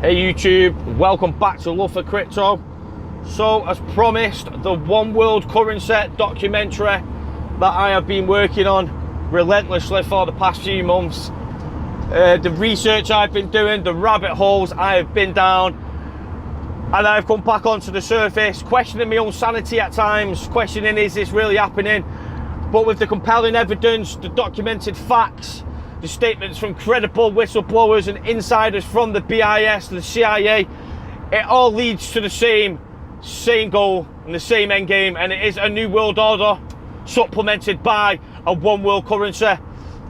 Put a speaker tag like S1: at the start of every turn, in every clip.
S1: Hey YouTube, welcome back to Love for Crypto. So as promised, the One World Currency documentary that I have been working on relentlessly for the past few months. The research I've been doing, the rabbit holes I have been down, and I've come back onto the surface, questioning my own sanity at times, questioning is this really happening? But with the compelling evidence, the documented facts, the statements from credible whistleblowers and insiders from the BIS, the CIA, it all leads to the same goal and the same end game, and it is a new world order supplemented by a one world currency.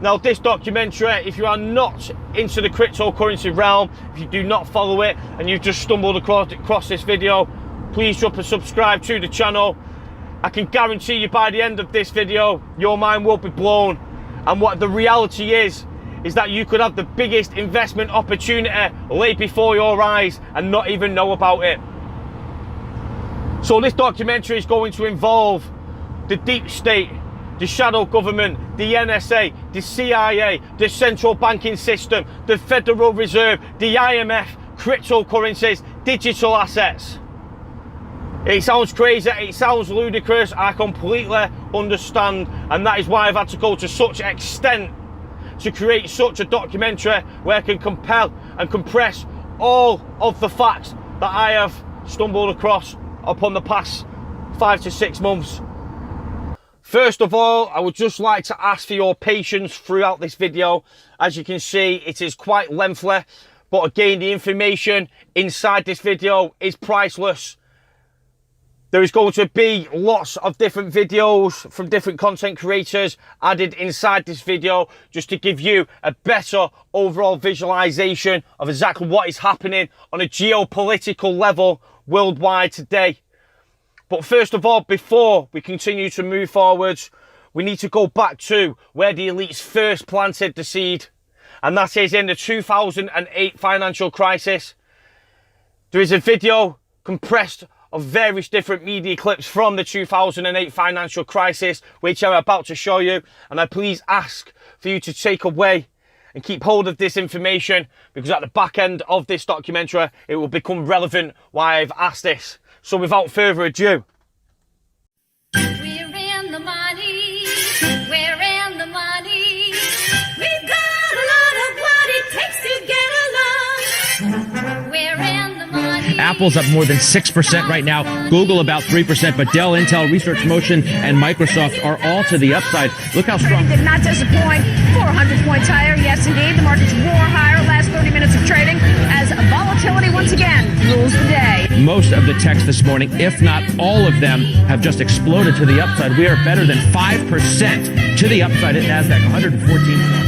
S1: Now this documentary, if you are not into the cryptocurrency realm, if you do not follow it and you've just stumbled across this video, please drop a subscribe to the channel. I can guarantee you by the end of this video your mind will be blown, and what the reality is that you could have the biggest investment opportunity laid before your eyes and not even know about it. So this documentary is going to involve the deep state, the shadow government, the NSA, the CIA, the central banking system, the Federal Reserve, the IMF, cryptocurrencies, digital assets. It sounds crazy, it sounds ludicrous, I completely understand, and that is why I've had to go to such extent to create such a documentary where I can compel and compress all of the facts that I have stumbled across upon the past 5 to 6 months. First of all, I would just like to ask for your patience throughout this video. As you can see, it is quite lengthy, but again, the information inside this video is priceless. There is going to be lots of different videos from different content creators added inside this video just to give you a better overall visualization of exactly what is happening on a geopolitical level worldwide today. But first of all, before we continue to move forwards, we need to go back to where the elites first planted the seed, and that is in the 2008 financial crisis. There is a video compressed of various different media clips from the 2008 financial crisis, which I'm about to show you, and I please ask for you to take away and keep hold of this information, because at the back end of this documentary it will become relevant why I've asked this. So without further ado,
S2: We're in the money, we're in the money. We've got a lot of what it takes to get along. We're in the money.
S3: Apple's up more than 6% right now. Google about 3%, but Dell, Intel, Research Motion, and Microsoft are all to the upside. Look how strong.
S4: Did not disappoint. 400 points higher. Yes, indeed. The markets roar higher last 30 minutes of trading as volatility once again rules the day.
S3: Most of the techs this morning, if not all of them, have just exploded to the upside. We are better than 5% to the upside at NASDAQ, 114.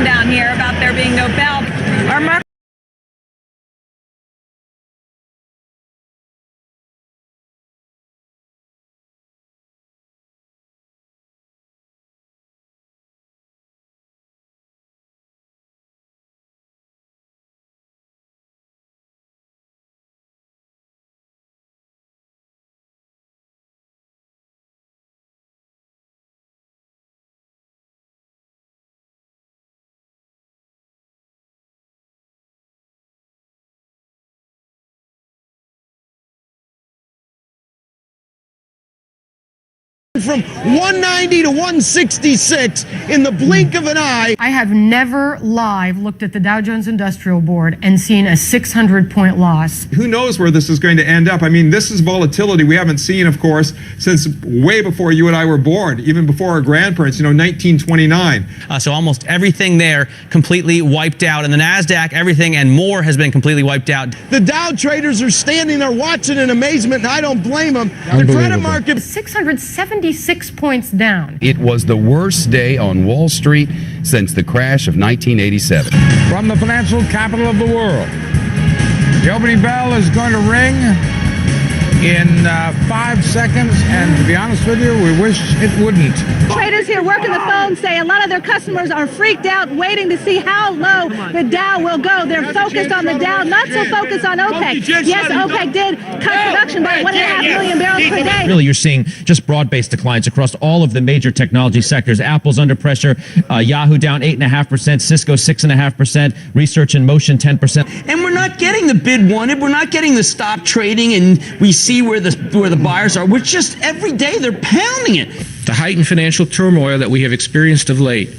S4: Down here about there being no bell. Our market
S5: from 190 to 166 in the blink of an eye.
S6: I have never live looked at the Dow Jones Industrial Board and seen a 600-point loss.
S7: Who knows where this is going to end up? I mean, this is volatility we haven't seen, of course, since way before you and I were born, even before our grandparents, 1929.
S3: So almost everything there completely wiped out. And the NASDAQ, everything and more has been completely wiped out.
S5: The Dow traders are standing there watching in amazement, and I don't blame them. The credit market
S6: 676 points down.
S8: It was the worst day on Wall Street since the crash of 1987.
S9: From the financial capital of the world, the opening bell is going to ring
S3: in 5 seconds, and to be honest with you, we wish it wouldn't.
S4: Traders here working the phone say a lot of their customers are freaked out, waiting to see how low the Dow will go. They're focused on the Dow, not so focused on OPEC. Yes, OPEC did cut production by 1.5 million barrels per day.
S3: Really, you're seeing just broad-based declines across all of the major technology sectors. Apple's under pressure, Yahoo down 8.5%, Cisco 6.5%, Research in Motion 10%.
S9: And we're not getting the bid wanted. We're not getting the stop trading, and we see where the buyers are. We're just every day they're pounding it.
S10: The heightened financial turmoil that we have experienced of late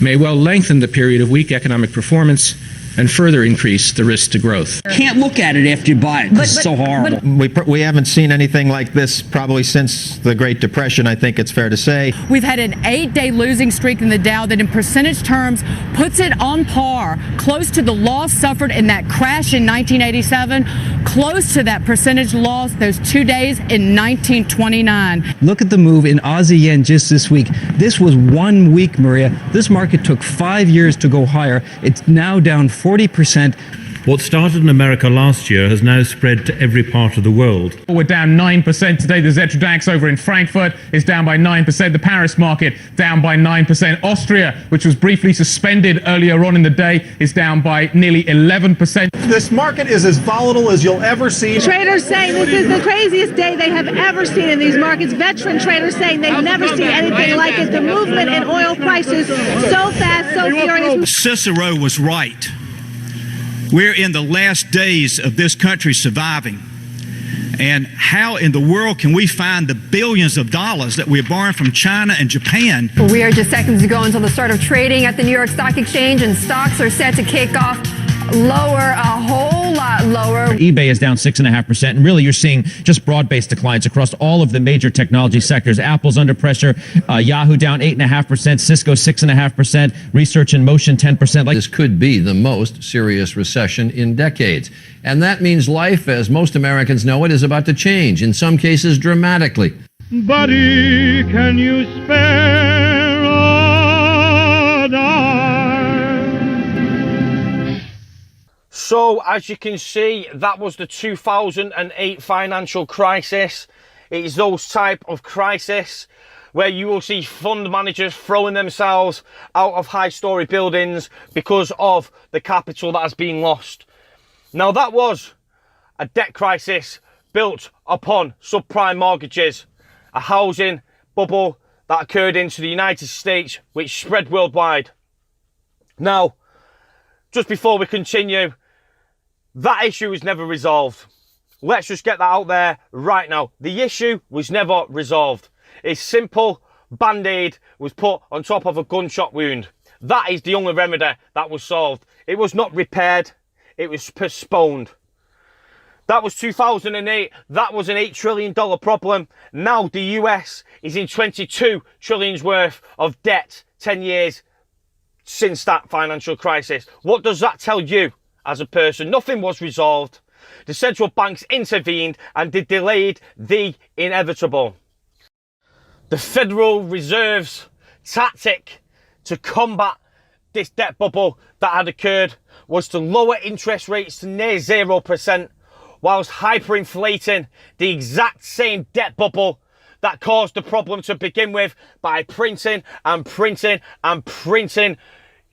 S10: may well lengthen the period of weak economic performance and further increase the risk to growth.
S9: Can't look at it after you buy it because it's so horrible.
S11: We haven't seen anything like this probably since the Great Depression, I think it's fair to say.
S6: We've had an 8-day losing streak in the Dow that in percentage terms puts it on par, close to the loss suffered in that crash in 1987, close to that percentage loss those 2 days in 1929.
S12: Look at the move in Aussie yen just this week. This was 1 week, Maria. This market took 5 years to go higher. It's now down 40%.
S13: What started in America last year has now spread to every part of the world.
S3: We're down 9% today. The Xetra DAX over in Frankfurt is down by 9%. The Paris market down by 9%. Austria, which was briefly suspended earlier on in the day, is down by nearly 11%.
S5: This market is as volatile as you'll ever see.
S4: Traders saying this is the craziest day they have ever seen in these markets. Veteran traders saying they've never seen anything like it. The movement in oil prices so fast, so furious.
S14: Cicero was right. We're in the last days of this country surviving. And how in the world can we find the billions of dollars that we're borrowing from China and Japan?
S15: We are just seconds to go until the start of trading at the New York Stock Exchange, and stocks are set to kick off lower, a whole lot lower.
S3: eBay is down 6.5%, and really you're seeing just broad-based declines across all of the major technology sectors. Apple's under pressure, Yahoo down 8.5%, Cisco 6.5%, Research in Motion 10%.
S16: This could be the most serious recession in decades. And that means life, as most Americans know it, is about to change, in some cases dramatically.
S17: Buddy, can you spare a dime?
S1: So, as you can see, that was the 2008 financial crisis. It is those type of crisis where you will see fund managers throwing themselves out of high-story buildings because of the capital that has been lost. Now, that was a debt crisis built upon subprime mortgages, a housing bubble that occurred into the United States, which spread worldwide. Now, just before we continue, that issue was never resolved. Let's just get that out there right now. The issue was never resolved. A simple band-aid was put on top of a gunshot wound. That is the only remedy that was solved. It was not repaired, it was postponed. That was 2008. That was an $8 trillion problem. Now the US is in 22 trillion worth of debt 10 years since that financial crisis. What does that tell you as a person? Nothing was resolved. The central banks intervened and they delayed the inevitable. The Federal Reserve's tactic to combat this debt bubble that had occurred was to lower interest rates to near 0%, whilst hyperinflating the exact same debt bubble that caused the problem to begin with by printing and printing and printing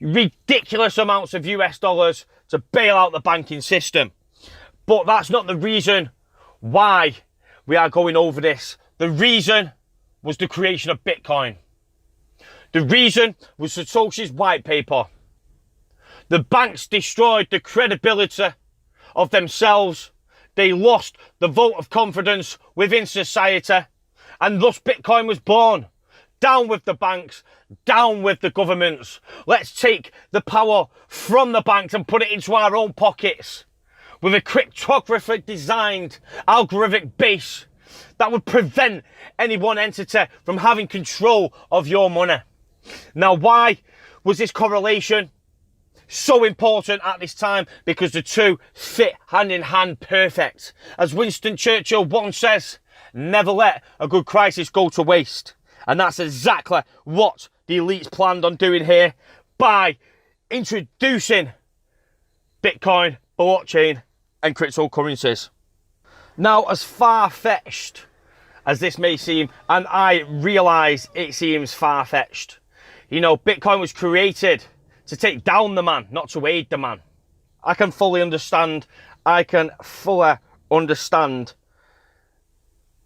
S1: ridiculous amounts of US dollars to bail out the banking system. But that's not the reason why we are going over this. The reason was the creation of Bitcoin. The reason was Satoshi's white paper. The banks destroyed the credibility of themselves. They lost the vote of confidence within society, and thus Bitcoin was born. Down with the banks, down with the governments. Let's take the power from the banks and put it into our own pockets with a cryptography designed algorithmic base that would prevent any one entity from having control of your money. Now, why was this correlation so important at this time? Because the two fit hand in hand perfect. As Winston Churchill once says, never let a good crisis go to waste. And that's exactly what the elites planned on doing here by introducing Bitcoin, blockchain and cryptocurrencies. Now, as far-fetched as this may seem, and I realise it seems far-fetched, you know, Bitcoin was created to take down the man, not to aid the man. I can fully understand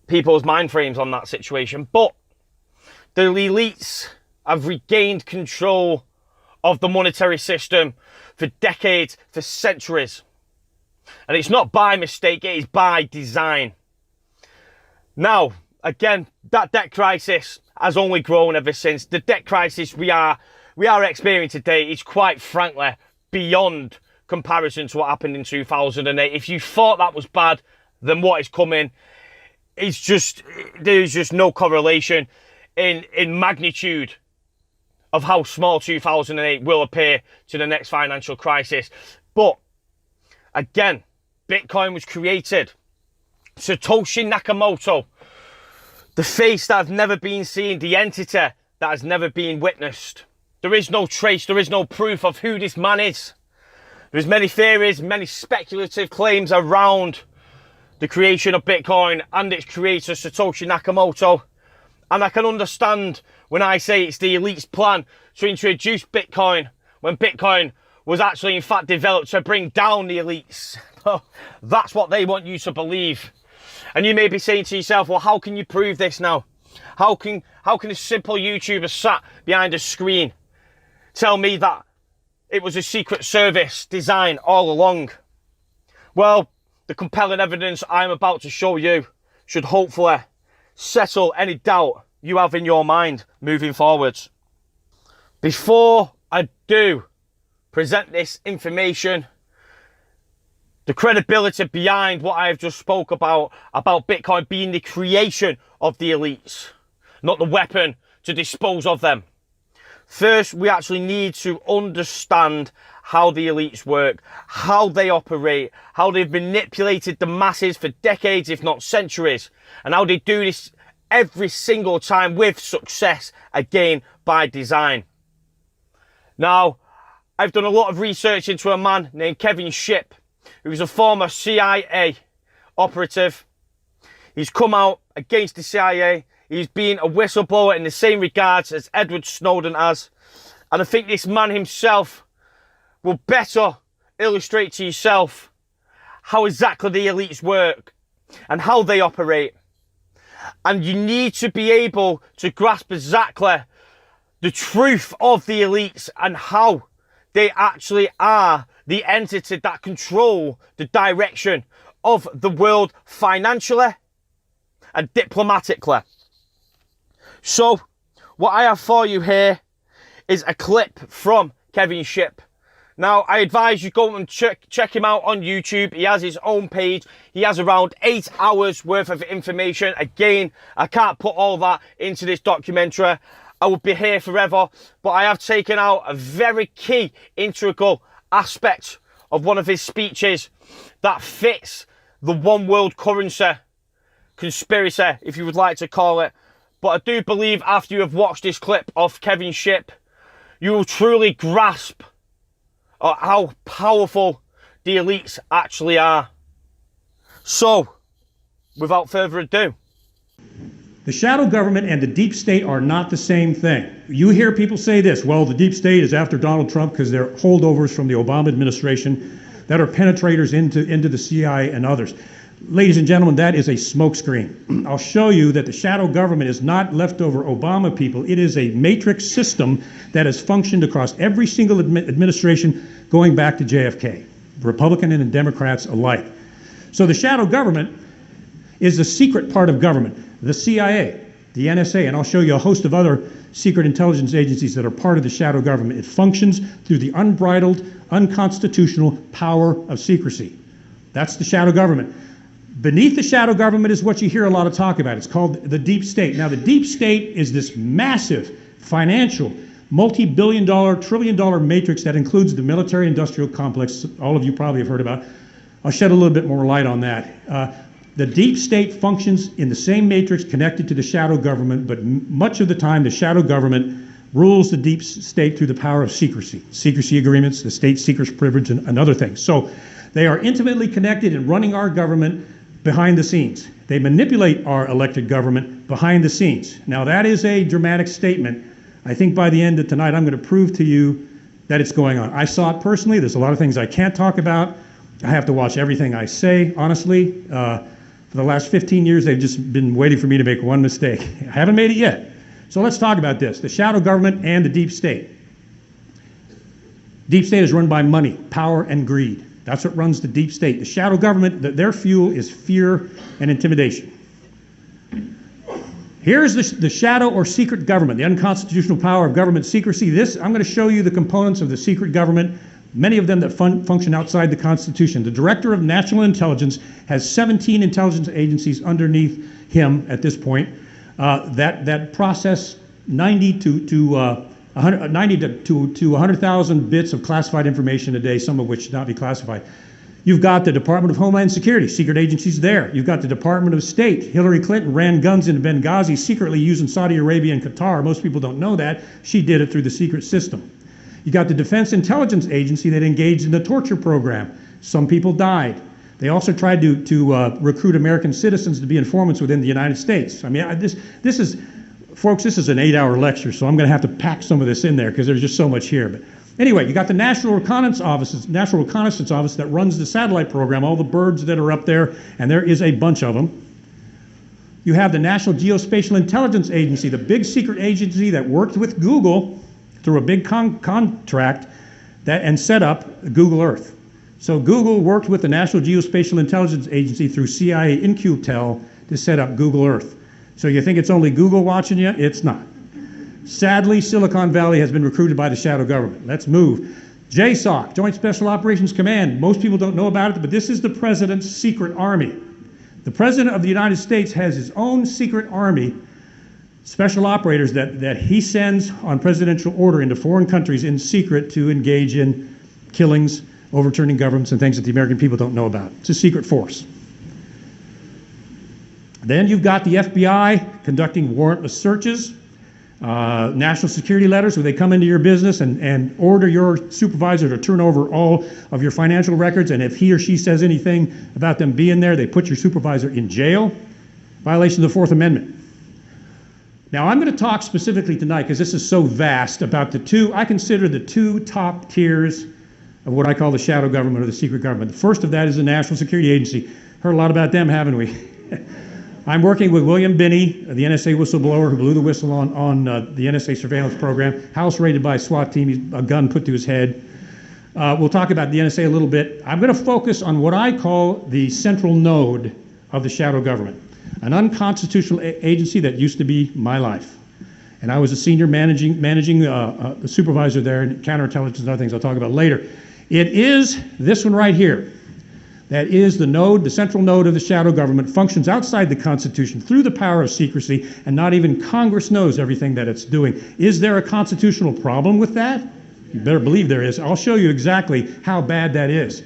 S1: people's mind frames on that situation, but the elites have regained control of the monetary system for decades, for centuries. And it's not by mistake, it is by design. Now, again, that debt crisis has only grown ever since. The debt crisis we are experiencing today is quite frankly beyond comparison to what happened in 2008. If you thought that was bad, then what is coming is just, there's just no correlation in magnitude of how small 2008 will appear to the next financial crisis. But again, Bitcoin was created. Satoshi Nakamoto, the face that has never been seen, the entity that has never been witnessed. There is no trace, there is no proof of who this man is. There's many theories, many speculative claims around the creation of Bitcoin and its creator, Satoshi Nakamoto. And I can understand when I say it's the elite's plan to introduce Bitcoin, when Bitcoin was actually in fact developed to bring down the elites. That's what they want you to believe. And you may be saying to yourself, well, how can you prove this now? How can a simple YouTuber sat behind a screen tell me that it was a secret service design all along? Well, the compelling evidence I'm about to show you should hopefully settle any doubt you have in your mind moving forwards. Before I do present this information, the credibility behind what I have just spoke about Bitcoin being the creation of the elites, not the weapon to dispose of them. First, we actually need to understand how the elites work, how they operate, how they've manipulated the masses for decades, if not centuries, and how they do this every single time with success, again, by design. Now, I've done a lot of research into a man named Kevin Shipp, who is a former CIA operative. He's come out against the CIA. He's been a whistleblower in the same regards as Edward Snowden has. And I think this man himself will better illustrate to yourself how exactly the elites work and how they operate. And you need to be able to grasp exactly the truth of the elites and how they actually are the entity that control the direction of the world financially and diplomatically. So, what I have for you here is a clip from Kevin Shipp. Now, I advise you go and check him out on YouTube. He has his own page. He has around 8 hours worth of information. Again, I can't put all that into this documentary. I would be here forever, but I have taken out a very key, integral aspect of one of his speeches that fits the one world currency conspiracy, if you would like to call it. But I do believe after you have watched this clip of Kevin Shipp, you will truly grasp how powerful the elites actually are. So, without further ado.
S18: The shadow government and the deep state are not the same thing. You hear people say this, well, the deep state is after Donald Trump because they're holdovers from the Obama administration that are penetrators into the CIA and others. Ladies and gentlemen, that is a smokescreen. I'll show you that the shadow government is not leftover Obama people. It is a matrix system that has functioned across every single administration going back to JFK, Republican and Democrats alike. So the shadow government is the secret part of government. The CIA, the NSA, and I'll show you a host of other secret intelligence agencies that are part of the shadow government. It functions through the unbridled, unconstitutional power of secrecy. That's the shadow government. Beneath the shadow government is what you hear a lot of talk about. It's called the deep state. Now, the deep state is this massive financial, multi-billion-dollar, trillion-dollar matrix that includes the military-industrial complex all of you probably have heard about. I'll shed a little bit more light on that. The deep state functions in the same matrix connected to the shadow government, but much of the time the shadow government rules the deep state through the power of secrecy. Secrecy agreements, the state secrets privilege, and other things. So they are intimately connected in running our government behind the scenes. They manipulate our elected government behind the scenes. Now that is a dramatic statement. I think by the end of tonight, I'm going to prove to you that it's going on. I saw it personally. There's a lot of things I can't talk about. I have to watch everything I say, honestly. For the last 15 years, they've just been waiting for me to make one mistake. I haven't made it yet. So let's talk about this, the shadow government and the deep state. Deep state is run by money, power, and greed. That's what runs the deep state. The shadow government, their fuel is fear and intimidation. Here's the shadow or secret government, the unconstitutional power of government secrecy. I'm going to show you the components of the secret government, many of them that function outside the Constitution. The Director of National Intelligence has 17 intelligence agencies underneath him at this point that process 90 to 100,000 bits of classified information a day, some of which should not be classified. You've got the Department of Homeland Security, secret agencies there. You've got the Department of State. Hillary Clinton ran guns into Benghazi secretly using Saudi Arabia and Qatar. Most people don't know that. She did it through the secret system. You got the Defense Intelligence Agency that engaged in the torture program. Some people died. They also tried to recruit American citizens to be informants within the United States. I mean, this is, folks, this is an 8-hour lecture, so I'm going to have to pack some of this in there because there's just so much here. But anyway, you got the National Reconnaissance Office that runs the satellite program, all the birds that are up there, and there is a bunch of them. You have the National Geospatial Intelligence Agency, the big secret agency that worked with Google through a big contract and set up Google Earth. So Google worked with the National Geospatial Intelligence Agency through CIA In-Q-Tel to set up Google Earth. So you think it's only Google watching you? It's not. Sadly, Silicon Valley has been recruited by the shadow government. Let's move. JSOC, Joint Special Operations Command. Most people don't know about it, but this is the president's secret army. The president of the United States has his own secret army, special operators that he sends on presidential order into foreign countries in secret to engage in killings, overturning governments, and things that the American people don't know about. It's a secret force. Then you've got the FBI conducting warrantless searches, national security letters where they come into your business and order your supervisor to turn over all of your financial records, and if he or she says anything about them being there, they put your supervisor in jail. Violation of the Fourth Amendment. Now I'm going to talk specifically tonight, because this is so vast, about I consider the two top tiers of what I call the shadow government or the secret government. The first of that is the National Security Agency. Heard a lot about them, haven't we? I'm working with William Binney, the NSA whistleblower who blew the whistle on the NSA surveillance program, house raided by a SWAT team, a gun put to his head. We'll talk about the NSA a little bit. I'm going to focus on what I call the central node of the shadow government, an unconstitutional agency that used to be my life. And I was a senior managing supervisor there in counterintelligence and other things I'll talk about later. It is this one right here. That is the node, the central node of the shadow government, functions outside the Constitution through the power of secrecy, and not even Congress knows everything that it's doing. Is there a constitutional problem with that? You better believe there is. I'll show you exactly how bad that is.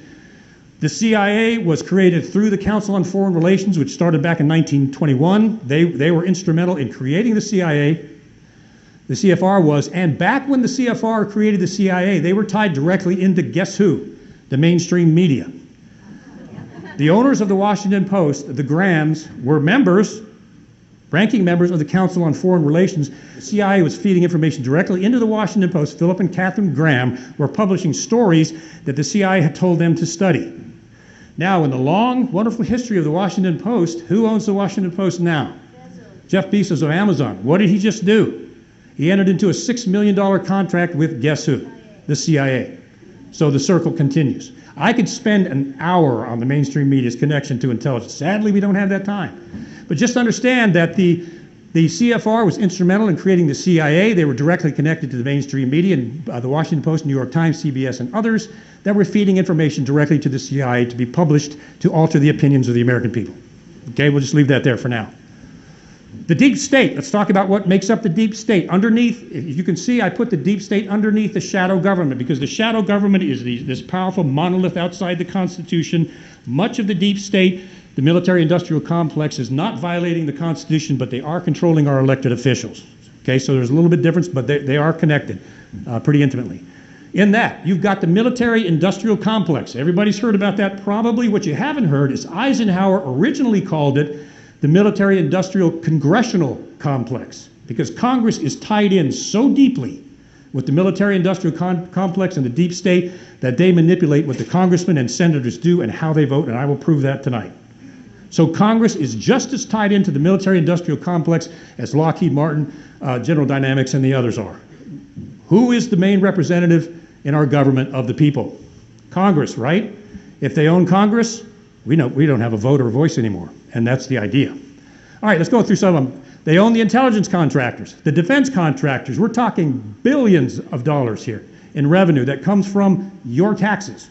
S18: The CIA was created through the Council on Foreign Relations, which started back in 1921. They were instrumental in creating the CIA. The CFR was, and back when the CFR created the CIA, they were tied directly into guess who? The mainstream media. The owners of the Washington Post, the Grahams, were ranking members of the Council on Foreign Relations. The CIA was feeding information directly into the Washington Post. Philip and Catherine Graham were publishing stories that the CIA had told them to study. Now, in the long, wonderful history of the Washington Post, who owns the Washington Post now? Jeff Bezos of Amazon. What did he just do? He entered into a $6 million contract with guess who? The CIA. So the circle continues. I could spend an hour on the mainstream media's connection to intelligence. Sadly, we don't have that time. But just understand that the CFR was instrumental in creating the CIA. They were directly connected to the mainstream media, and the Washington Post, New York Times, CBS, and others that were feeding information directly to the CIA to be published to alter the opinions of the American people. Okay, we'll just leave that there for now. The deep state, let's talk about what makes up the deep state. Underneath, if you can see, I put the deep state underneath the shadow government, because the shadow government is this powerful monolith outside the Constitution. Much of the deep state, the military-industrial complex, is not violating the Constitution, but they are controlling our elected officials. Okay, so there's a little bit difference, but they are connected pretty intimately. In that, you've got the military-industrial complex. Everybody's heard about that probably. What you haven't heard is Eisenhower originally called it the military-industrial congressional complex, because Congress is tied in so deeply with the military-industrial complex and the deep state that they manipulate what the congressmen and senators do and how they vote, and I will prove that tonight. So Congress is just as tied into the military-industrial complex as Lockheed Martin, General Dynamics, and the others are. Who is the main representative in our government of the people? Congress, right? If they own Congress, we don't have a vote or a voice anymore, and that's the idea. All right, let's go through some of them. They own the intelligence contractors, the defense contractors. We're talking billions of dollars here in revenue that comes from your taxes.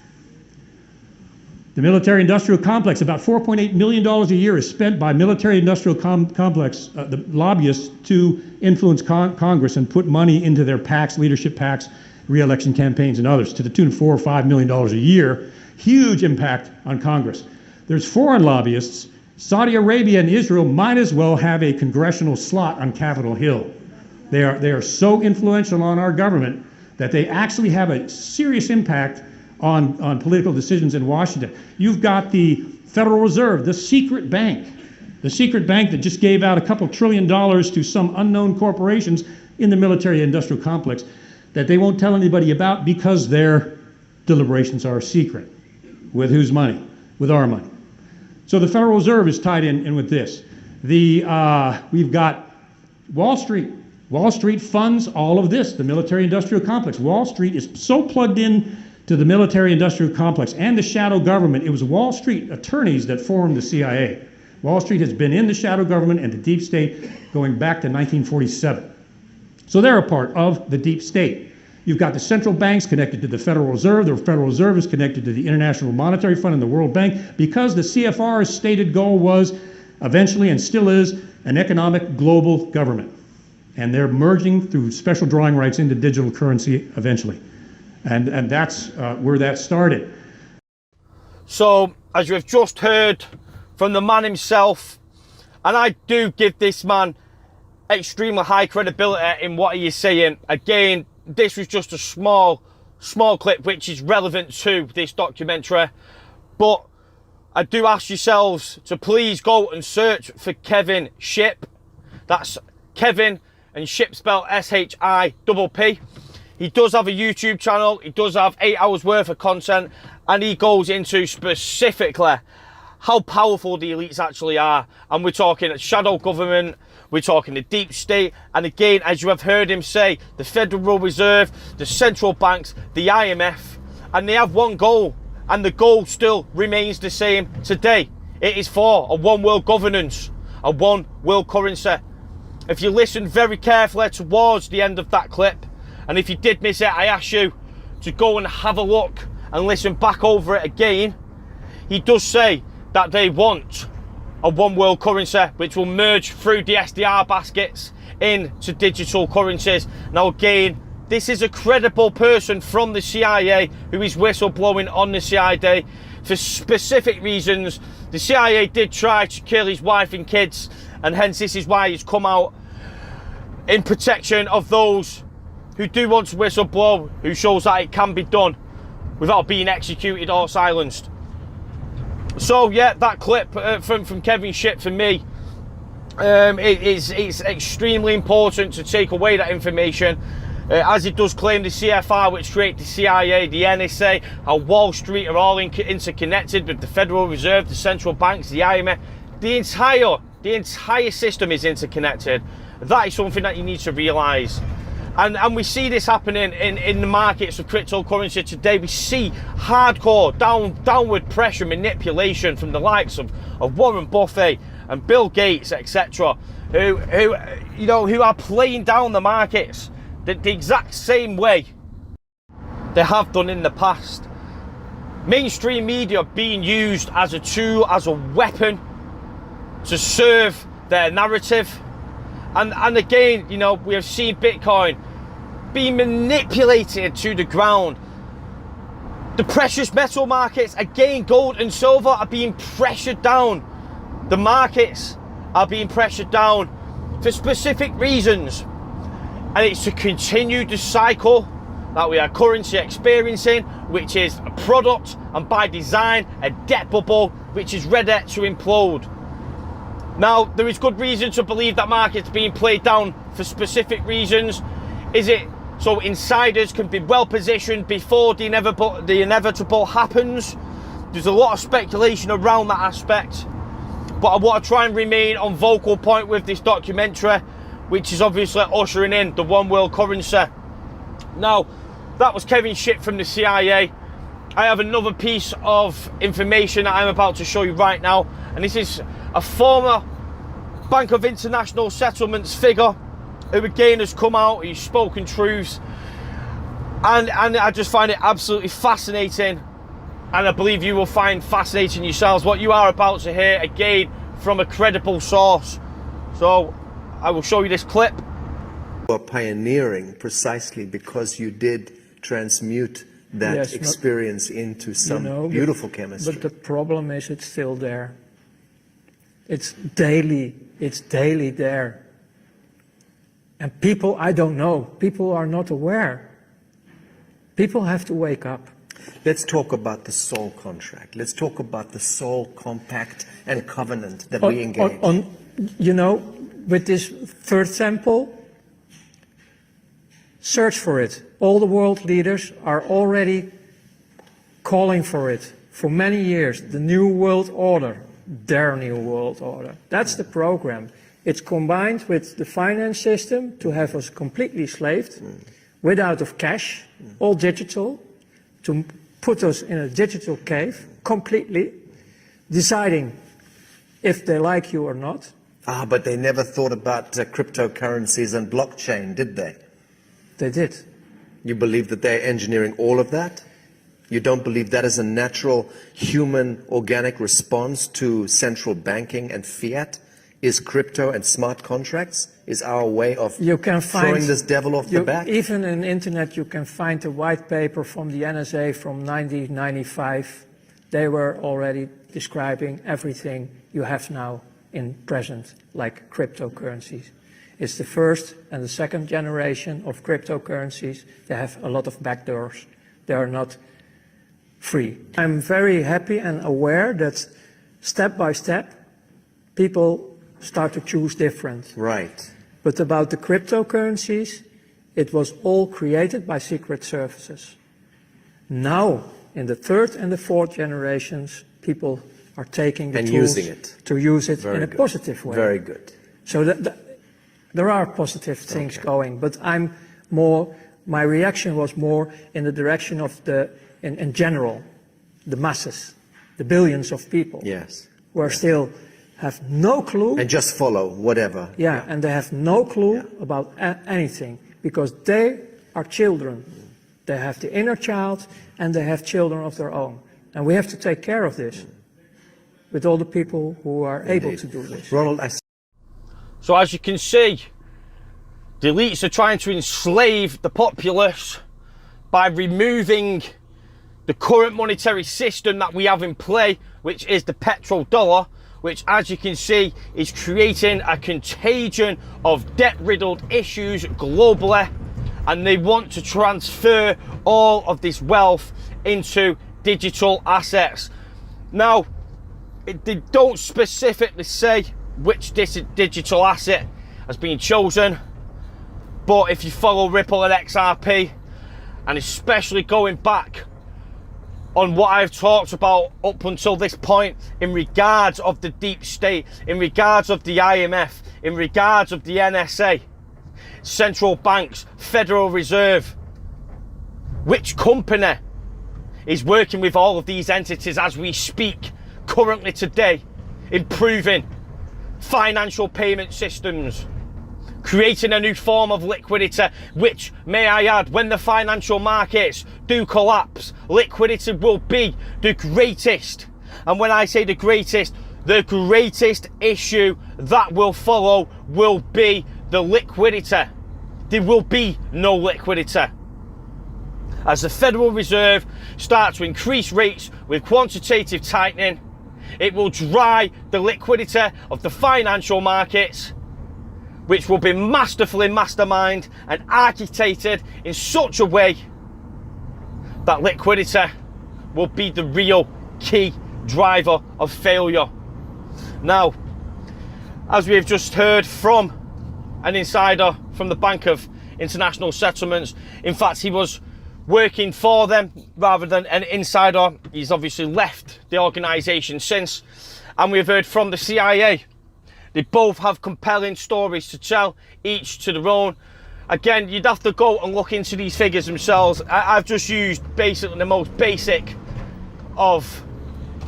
S18: The military-industrial complex, about $4.8 million a year is spent by military-industrial complex, the lobbyists, to influence Congress and put money into their PACs, leadership PACs, re-election campaigns, and others, to the tune of $4 or $5 million a year. Huge impact on Congress. There's foreign lobbyists. Saudi Arabia and Israel might as well have a congressional slot on Capitol Hill. They are so influential on our government that they actually have a serious impact on political decisions in Washington. You've got the Federal Reserve, the secret bank that just gave out a couple $1 trillion to some unknown corporations in the military-industrial complex that they won't tell anybody about because their deliberations are secret. With whose money? With our money. So the Federal Reserve is tied in with this. We've got Wall Street. Wall Street funds all of this, the military-industrial complex. Wall Street is so plugged in to the military-industrial complex and the shadow government. It was Wall Street attorneys that formed the CIA. Wall Street has been in the shadow government and the deep state going back to 1947. So they're a part of the deep state. You've got the central banks connected to the Federal Reserve. The Federal Reserve is connected to the International Monetary Fund and the World Bank because the CFR's stated goal was eventually and still is an economic global government. And they're merging through special drawing rights into digital currency eventually. And that's where that started.
S1: So, as you've just heard from the man himself, and I do give this man extremely high credibility in what he is saying. Again, this was just a small clip which is relevant to this documentary, but I do ask yourselves to please go and search for Kevin Shipp. That's Kevin and Shipp spelled S-H-I-P-P. He does have a YouTube channel. He does have 8 hours worth of content, and he goes into specifically how powerful the elites actually are. And we're talking shadow government, we're talking the deep state, and again, as you have heard him say, the Federal Reserve, the central banks, the IMF, and they have one goal, and the goal still remains the same today. It is for a one world governance, a one world currency. If you listen very carefully towards the end of that clip, and if you did miss it, I ask you to go and have a look and listen back over it again. He does say that they want a one world currency which will merge through the SDR baskets into digital currencies. Now again, this is a credible person from the CIA who is whistleblowing on the CIA for specific reasons. The CIA did try to kill his wife and kids, and hence this is why he's come out in protection of those who do want to whistleblow, who shows that it can be done without being executed or silenced. So yeah, that clip from Kevin Shipp for me, it's extremely important to take away that information. As it does claim the CFR, which create the CIA, the NSA, how Wall Street are all interconnected with the Federal Reserve, the central banks, the IMF. The entire system is interconnected. That is something that you need to realise. And we see this happening in the markets of cryptocurrency today. We see hardcore downward pressure manipulation from the likes of Warren Buffett and Bill Gates, etc., who are playing down the markets the exact same way they have done in the past. Mainstream media being used as a tool, as a weapon to serve their narrative. And again, we have seen Bitcoin being manipulated to the ground. The precious metal markets, again, gold and silver, are being pressured down. The markets are being pressured down for specific reasons. And it's to continue the cycle that we are currently experiencing, which is a product and by design a debt bubble which is ready to implode. Now, there is good reason to believe that market's being played down for specific reasons. Is it so insiders can be well positioned before the inevitable happens? There's a lot of speculation around that aspect, but I want to try and remain on vocal point with this documentary, which is obviously ushering in the one world currency. Now, that was Kevin Ship from the CIA. I have another piece of information that I'm about to show you right now, and this is a former Bank of International Settlements figure who again has come out, he's spoken truths, and I just find it absolutely fascinating, and I believe you will find fascinating yourselves what you are about to hear, again from a credible source. So I will show you this clip.
S19: You are pioneering precisely because you did transmute that experience into some beautiful chemistry.
S20: But the problem is it's still there. It's daily there. And people, I don't know, people are not aware. People have to wake up.
S19: Let's talk about the soul contract. Let's talk about the soul compact and covenant that we engage.
S20: You know, with this third sample, search for it. All the world leaders are already calling for it for many years. The new world order, their new world order. That's the program. It's combined with the finance system to have us completely slaved, without of cash, all digital, to put us in a digital cave, completely, deciding if they like you or not.
S19: Ah, but they never thought about cryptocurrencies and blockchain, did they?
S20: They did.
S19: You believe that they're engineering all of that? You don't believe that is a natural human organic response to central banking and fiat? Is crypto and smart contracts is our way of throwing this devil off the back?
S20: Even on the internet you can find a white paper from the NSA from 1995. They were already describing everything you have now in present, like cryptocurrencies. It's the first and the second generation of cryptocurrencies. They have a lot of backdoors. They are not free. I'm very happy and aware that step by step, people start to choose different.
S19: Right.
S20: But about the cryptocurrencies, it was all created by secret services. Now, in the third and the fourth generations, people are taking the tools to use it in a positive way.
S19: Very good.
S20: So there are positive things going, but my reaction was more in the direction of in general, the masses, the billions of people.
S19: Yes.
S20: Who are still have no clue.
S19: And just follow whatever.
S20: Yeah, and they have no clue about anything because they are children. They have the inner child and they have children of their own. And we have to take care of this with all the people who are able to do this.
S19: Ronald,
S1: so as you can see, the elites are trying to enslave the populace by removing the current monetary system that we have in play, which is the petrodollar, which, as you can see, is creating a contagion of debt-riddled issues globally, and they want to transfer all of this wealth into digital assets. Now, they don't specifically say which digital asset has been chosen, but if you follow Ripple and XRP, and especially going back on what I've talked about up until this point in regards of the deep state, in regards of the IMF, in regards of the NSA, central banks, Federal Reserve, which company is working with all of these entities as we speak currently today, improving financial payment systems, creating a new form of liquidity, which, may I add, when the financial markets do collapse, liquidity will be the greatest. And when I say the greatest issue that will follow will be the liquidity. There will be no liquidity. As the Federal Reserve starts to increase rates with quantitative tightening, it will dry the liquidity of the financial markets, which will be masterfully masterminded and architected in such a way that liquidity will be the real key driver of failure. Now, as we've just heard from an insider from the Bank of International Settlements, in fact, he was working for them rather than an insider. He's obviously left the organisation since. And we've heard from the CIA. They both have compelling stories to tell, each to their own. Again, you'd have to go and look into these figures themselves. I've just used basically the most basic of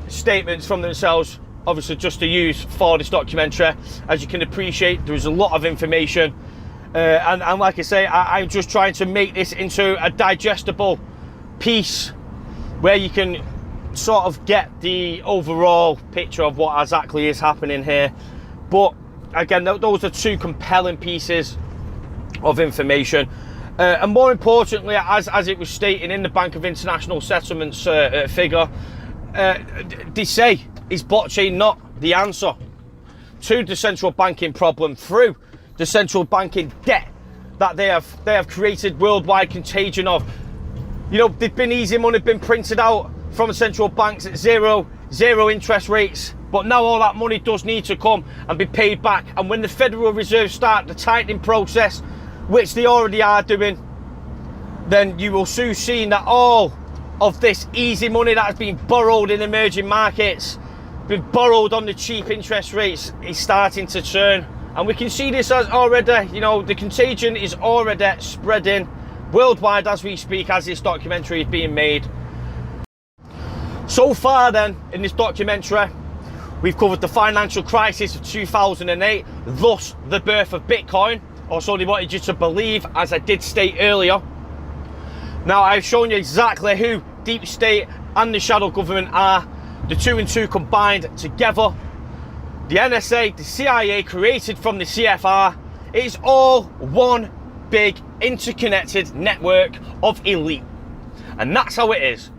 S1: statements from themselves, obviously just to use for this documentary. As you can appreciate, there is a lot of information. And like I say, I'm just trying to make this into a digestible piece where you can sort of get the overall picture of what exactly is happening here. But again, those are two compelling pieces of information. And more importantly, as it was stated in the Bank of International Settlements figure, they say, is blockchain not the answer to the central banking problem through the central banking debt that they have created worldwide contagion of? You know, there's been easy money been printed out from central banks at zero interest rates, but now all that money does need to come and be paid back. And when the Federal Reserve start the tightening process, which they already are doing, then you will soon see that all of this easy money that has been borrowed in emerging markets, been borrowed on the cheap interest rates, is starting to turn. And we can see this as already, you know, the contagion is already spreading worldwide as we speak, as this documentary is being made. So far then, in this documentary, we've covered the financial crisis of 2008, thus the birth of Bitcoin, or so they wanted you to believe, as I did state earlier. Now, I've shown you exactly who Deep State and the shadow government are, the two and two combined together. The NSA, the CIA created from the CFR, it is all one big interconnected network of elite. And that's how it is.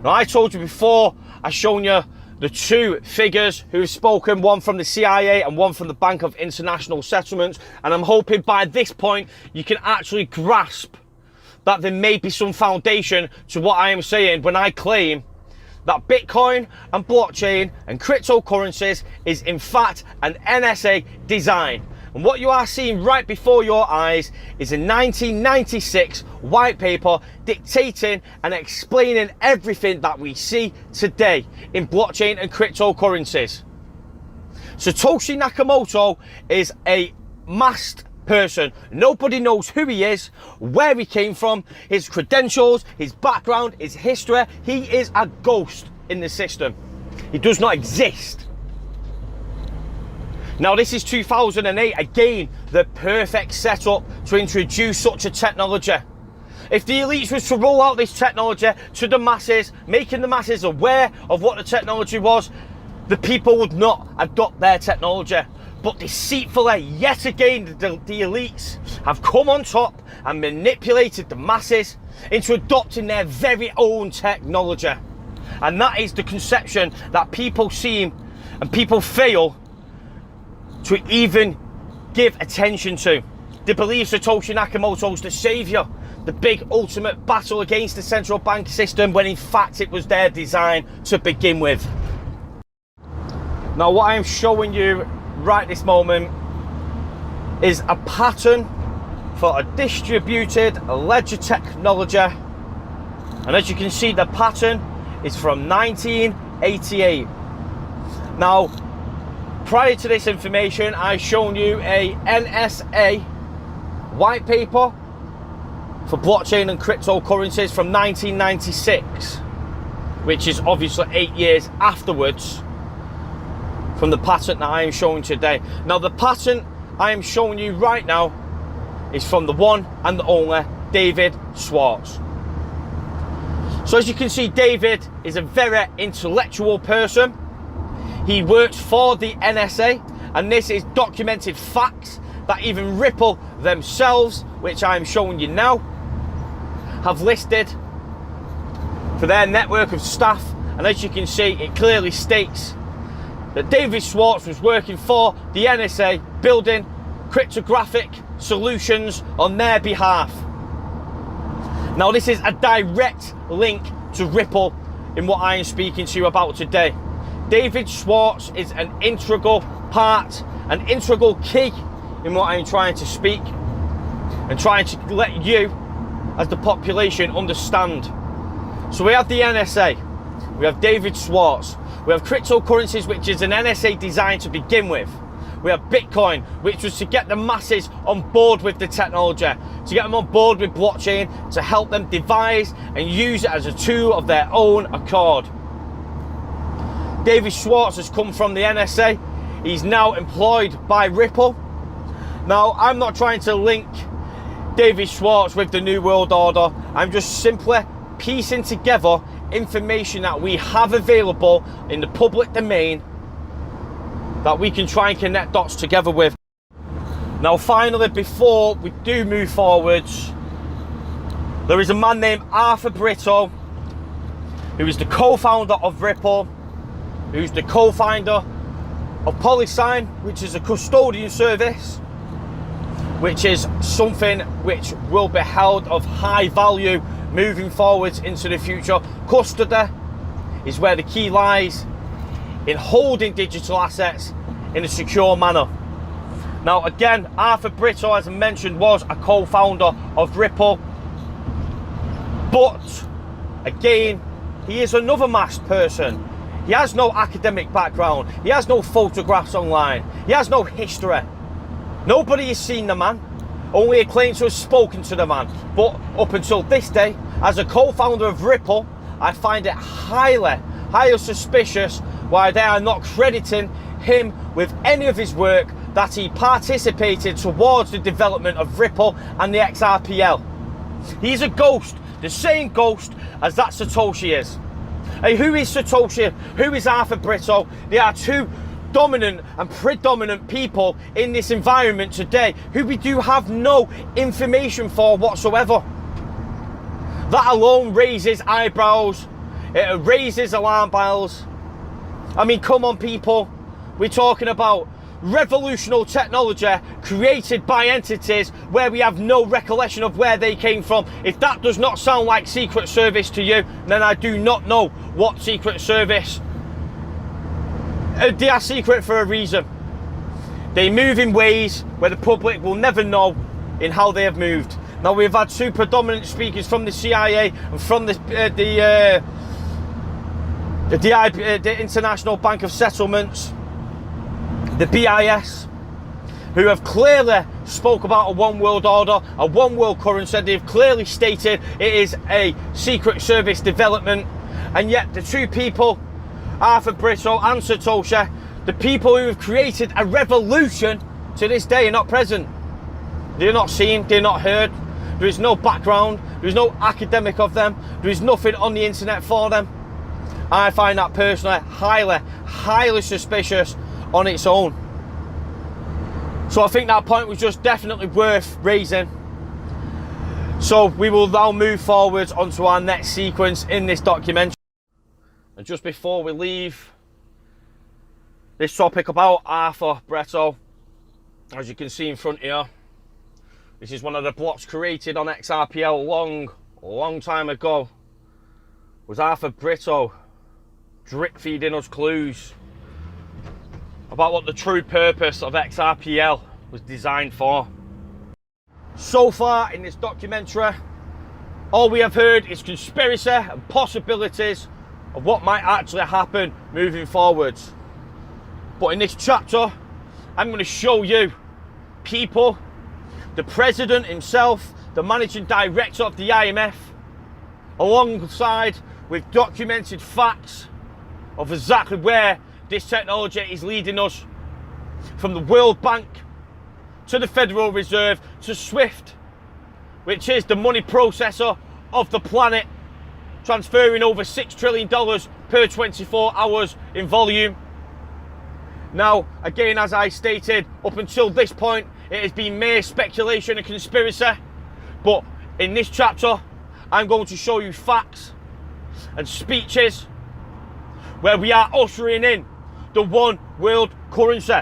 S1: Now, I told you before, I've shown you the two figures who have spoken, one from the CIA and one from the Bank of International Settlements. And I'm hoping by this point you can actually grasp that there may be some foundation to what I am saying when I claim that Bitcoin and blockchain and cryptocurrencies is in fact an NSA design. And what you are seeing right before your eyes is a 1996 white paper dictating and explaining everything that we see today in blockchain and cryptocurrencies. Satoshi Nakamoto is a masked person. Nobody knows who he is, where he came from, his credentials, his background, his history. He is a ghost in the system. He does not exist. Now, this is 2008, again, the perfect setup to introduce such a technology. If the elites was to roll out this technology to the masses, making the masses aware of what the technology was, the people would not adopt their technology. But deceitfully, yet again, the elites have come on top and manipulated the masses into adopting their very own technology. And that is the conception that people seem and people fail to even give attention to. They believe Satoshi Nakamoto's the saviour, the big ultimate battle against the central bank system, when in fact it was their design to begin with. Now, what I am showing you right this moment is a pattern for a distributed ledger technology, and as you can see, the pattern is from 1988. Now, prior to this information, I've shown you a NSA white paper for blockchain and cryptocurrencies from 1996, which is obviously 8 years afterwards from the pattern that I am showing today. Now, the pattern I am showing you right now is from the one and the only David Schwartz. So as you can see, David is a very intellectual person. He works for the NSA, and this is documented facts that even Ripple themselves, which I am showing you now, have listed for their network of staff. And as you can see, it clearly states that David Schwartz was working for the NSA, building cryptographic solutions on their behalf. Now, this is a direct link to Ripple in what I am speaking to you about today. David Schwartz is an integral part, an integral key in what I am trying to speak and trying to let you, as the population, understand. So we have the NSA, we have David Schwartz, we have cryptocurrencies, which is an NSA designed to begin with. We have Bitcoin, which was to get the masses on board with the technology, to get them on board with blockchain, to help them devise and use it as a tool of their own accord. David Schwartz has come from the NSA. He's now employed by Ripple. Now, I'm not trying to link David Schwartz with the New World Order. I'm just simply piecing together information that we have available in the public domain that we can try and connect dots together with. Now, finally, before we do move forwards, there is a man named Arthur Britto, who is the co-founder of Ripple, who's the co-founder of Polysign, which is a custodian service, which is something which will be held of high value moving forwards into the future. Custody is where the key lies in holding digital assets in a secure manner. Now, again, Arthur Britto, as I mentioned, was a co-founder of Ripple, but again, he is another masked person. He has no academic background, he has no photographs online, he has no history. Nobody has seen the man, only claims to have spoken to the man. But up until this day, as a co-founder of Ripple, I find it highly suspicious why they are not crediting him with any of his work that he participated towards the development of Ripple and the XRPL. He's a ghost, the same ghost as that Satoshi is. Hey, who is Satoshi? Who is Arthur Britto? They are two dominant and predominant people in this environment today who we do have no information for whatsoever. That alone raises eyebrows, it raises alarm bells. I mean, come on, people, we're talking about revolutionary technology created by entities where we have no recollection of where they came from. If that does not sound like Secret Service to you, then I do not know what Secret Service. They are secret for a reason. They move in ways where the public will never know in how they have moved. Now, we've had two predominant speakers from the CIA and from the International Bank of Settlements, the BIS, who have clearly spoke about a one world order, a one world currency. They've clearly stated it is a Secret Service development, and yet the two people, Arthur Britto and Satoshi, the people who have created a revolution, to this day are not present. They're not seen, they're not heard. There is no background, there is no academic of them, there is nothing on the internet for them. I find that personally highly suspicious on its own. So I think that point was just definitely worth raising. So we will now move forward onto our next sequence in this documentary. And just before we leave this topic about Arthur Britto, as you can see in front here, this is one of the blocks created on XRPL long time ago. Was Arthur Britto drip feeding us clues about what the true purpose of XRPL was designed for. So far in this documentary, all we have heard is conspiracy and possibilities of what might actually happen moving forwards. But in this chapter, I'm going to show you people, the president himself, the managing director of the IMF, alongside with documented facts of exactly where this technology is leading us, from the World Bank to the Federal Reserve to SWIFT, which is the money processor of the planet, transferring over $6 trillion per 24 hours in volume. Now, again, as I stated, up until this point, it has been mere speculation and conspiracy. But in this chapter, I'm going to show you facts and speeches where we are ushering in the one world currency.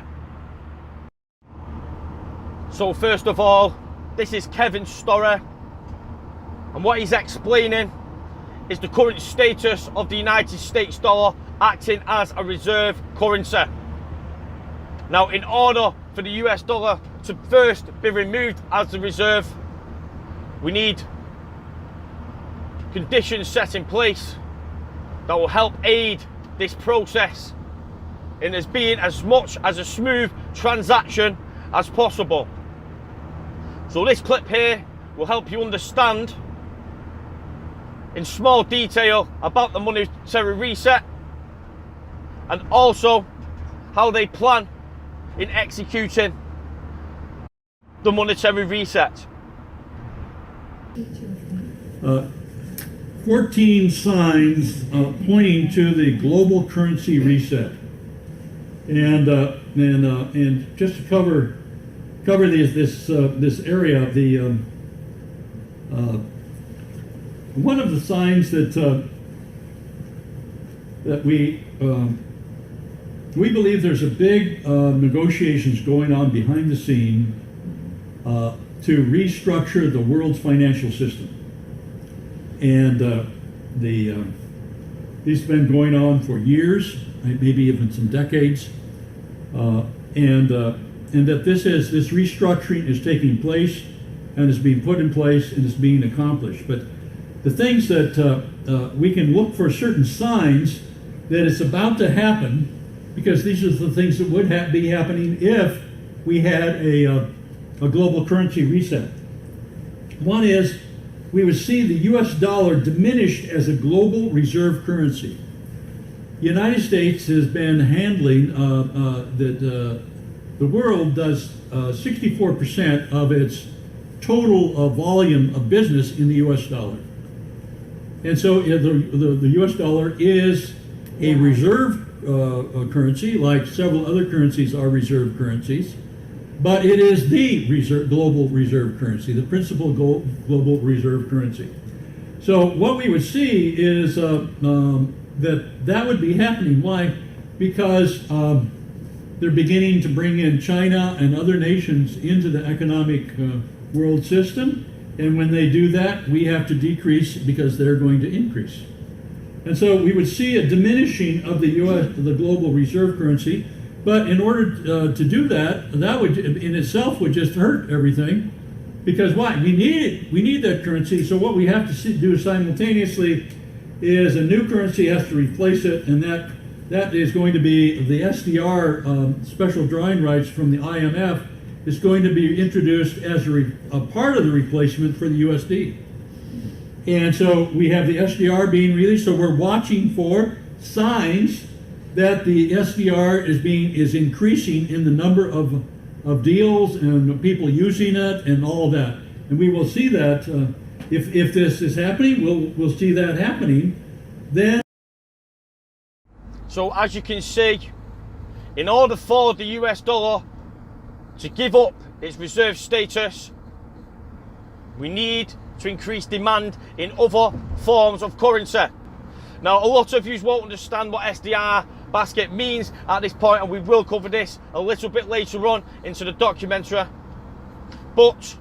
S1: So first of all, this is Kevin's story And what he's explaining is the current status of the United States dollar acting as a reserve currency. Now, in order for the US dollar to first be removed as the reserve, we need conditions set in place that will help aid this process in as being as much as a smooth transaction as possible. So this clip here will help you understand in small detail about the monetary reset and also how they plan in executing the monetary reset.
S13: 14 signs pointing to the global currency reset, and just to cover this area of the one of the signs that we believe there's a big negotiations going on behind the scene to restructure the world's financial system. And these have been going on for years, maybe even some decades, and that this restructuring is taking place and is being put in place and is being accomplished. But the things that we can look for certain signs that it's about to happen, because these are the things that would be happening if we had a global currency reset. One is we would see the US dollar diminished as a global reserve currency. The United States has been handling that the world does 64% of its total volume of business in the US dollar. And so the US dollar is a reserve currency, like several other currencies are reserve currencies, but it is the global reserve currency, the principal global reserve currency. So what we would see is that would be happening. Why? Because they're beginning to bring in China and other nations into the economic world system, and when they do that, we have to decrease because they're going to increase. And so we would see a diminishing of the global reserve currency, but in order to do that, that would in itself would just hurt everything, because why? We need it. We need that currency. So what we have to do simultaneously is a new currency has to replace it, and that is going to be the SDR, special drawing rights from the IMF, is going to be introduced as a part of the replacement for the USD. And so we have the SDR being released, so we're watching for signs that the SDR is increasing in the number of deals and people using it and all of that. And we will see that if this is happening, we'll see that happening. Then.
S1: So as you can see, in order for the US dollar to give up its reserve status, we need to increase demand in other forms of currency. Now, a lot of you won't understand what SDR basket means at this point, and we will cover this a little bit later on into the documentary. But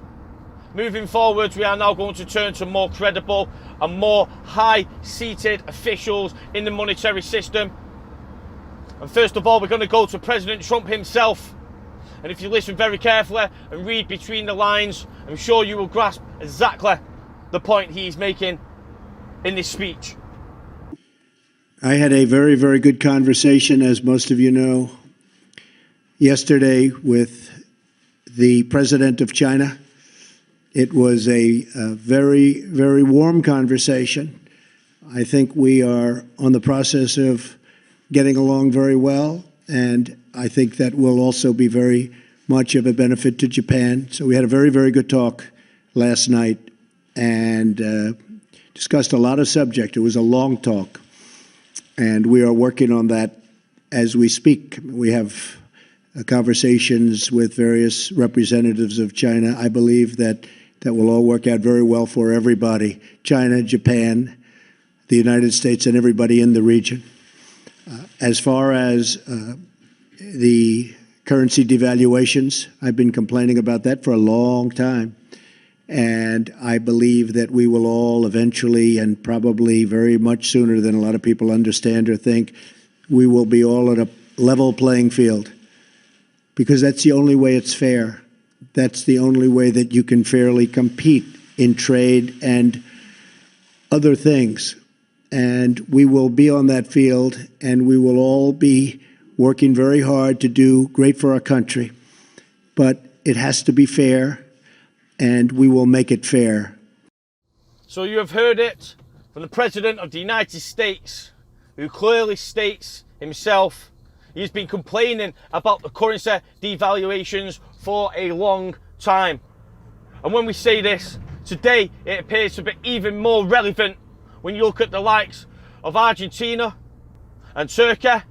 S1: moving forward, we are now going to turn to more credible and more high-seated officials in the monetary system. And first of all, we're going to go to President Trump himself. And if you listen very carefully and read between the lines, I'm sure you will grasp exactly the point he's making in this speech.
S21: I had a very, very good conversation, as most of you know, yesterday with the president of China. It was a very, very warm conversation. I think we are on the process of getting along very well, and I think that will also be very much of a benefit to Japan. So we had a very, very good talk last night and discussed a lot of subject. It was a long talk, and we are working on that as we speak. We have conversations with various representatives of China. I believe that will all work out very well for everybody, China, Japan, the United States, and everybody in the region. As far as the currency devaluations, I've been complaining about that for a long time. And I believe that we will all eventually, and probably very much sooner than a lot of people understand or think, we will be all at a level playing field. Because that's the only way it's fair. That's the only way that you can fairly compete in trade and other things. And we will be on that field, and we will all be working very hard to do great for our country. But it has to be fair, and we will make it fair.
S1: So you have heard it from the President of the United States, who clearly states himself he's been complaining about the currency devaluations for a long time. And when we say this, today it appears to be even more relevant when you look at the likes of Argentina and Turkey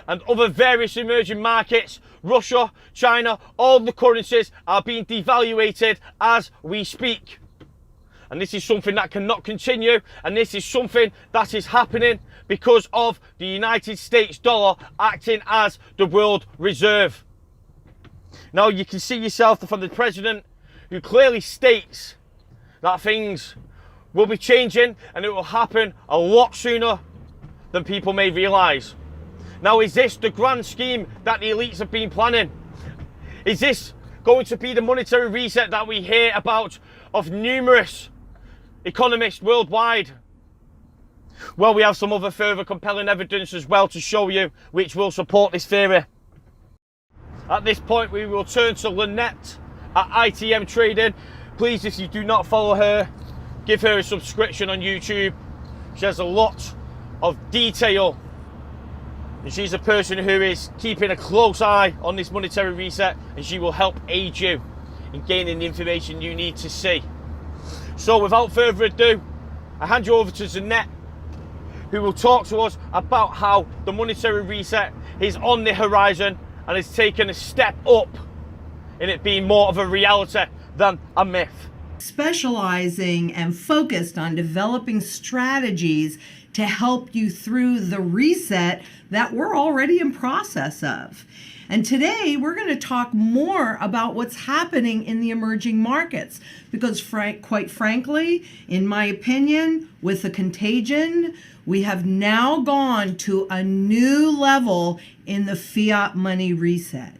S1: and other various emerging markets, Russia, China, all the currencies are being devaluated as we speak. And this is something that cannot continue, and this is something that is happening because of the United States dollar acting as the world reserve. Now you can see yourself from the president, who clearly states that things will be changing and it will happen a lot sooner than people may realise. Now, is this the grand scheme that the elites have been planning? Is this going to be the monetary reset that we hear about of numerous economists worldwide? Well, we have some other further compelling evidence as well to show you, which will support this theory. At this point, we will turn to Lynette at ITM Trading. Please, if you do not follow her, give her a subscription on YouTube. She has a lot of detail, and she's a person who is keeping a close eye on this monetary reset, and she will help aid you in gaining the information you need to see. So without further ado, I hand you over to Zanette, who will talk to us about how the monetary reset is on the horizon and has taken a step up in it being more of a reality than a myth.
S2: Specializing and focused on developing strategies to help you through the reset that we're already in process of. And today we're going to talk more about what's happening in the emerging markets, because quite frankly, in my opinion, with the contagion, we have now gone to a new level in the fiat money reset.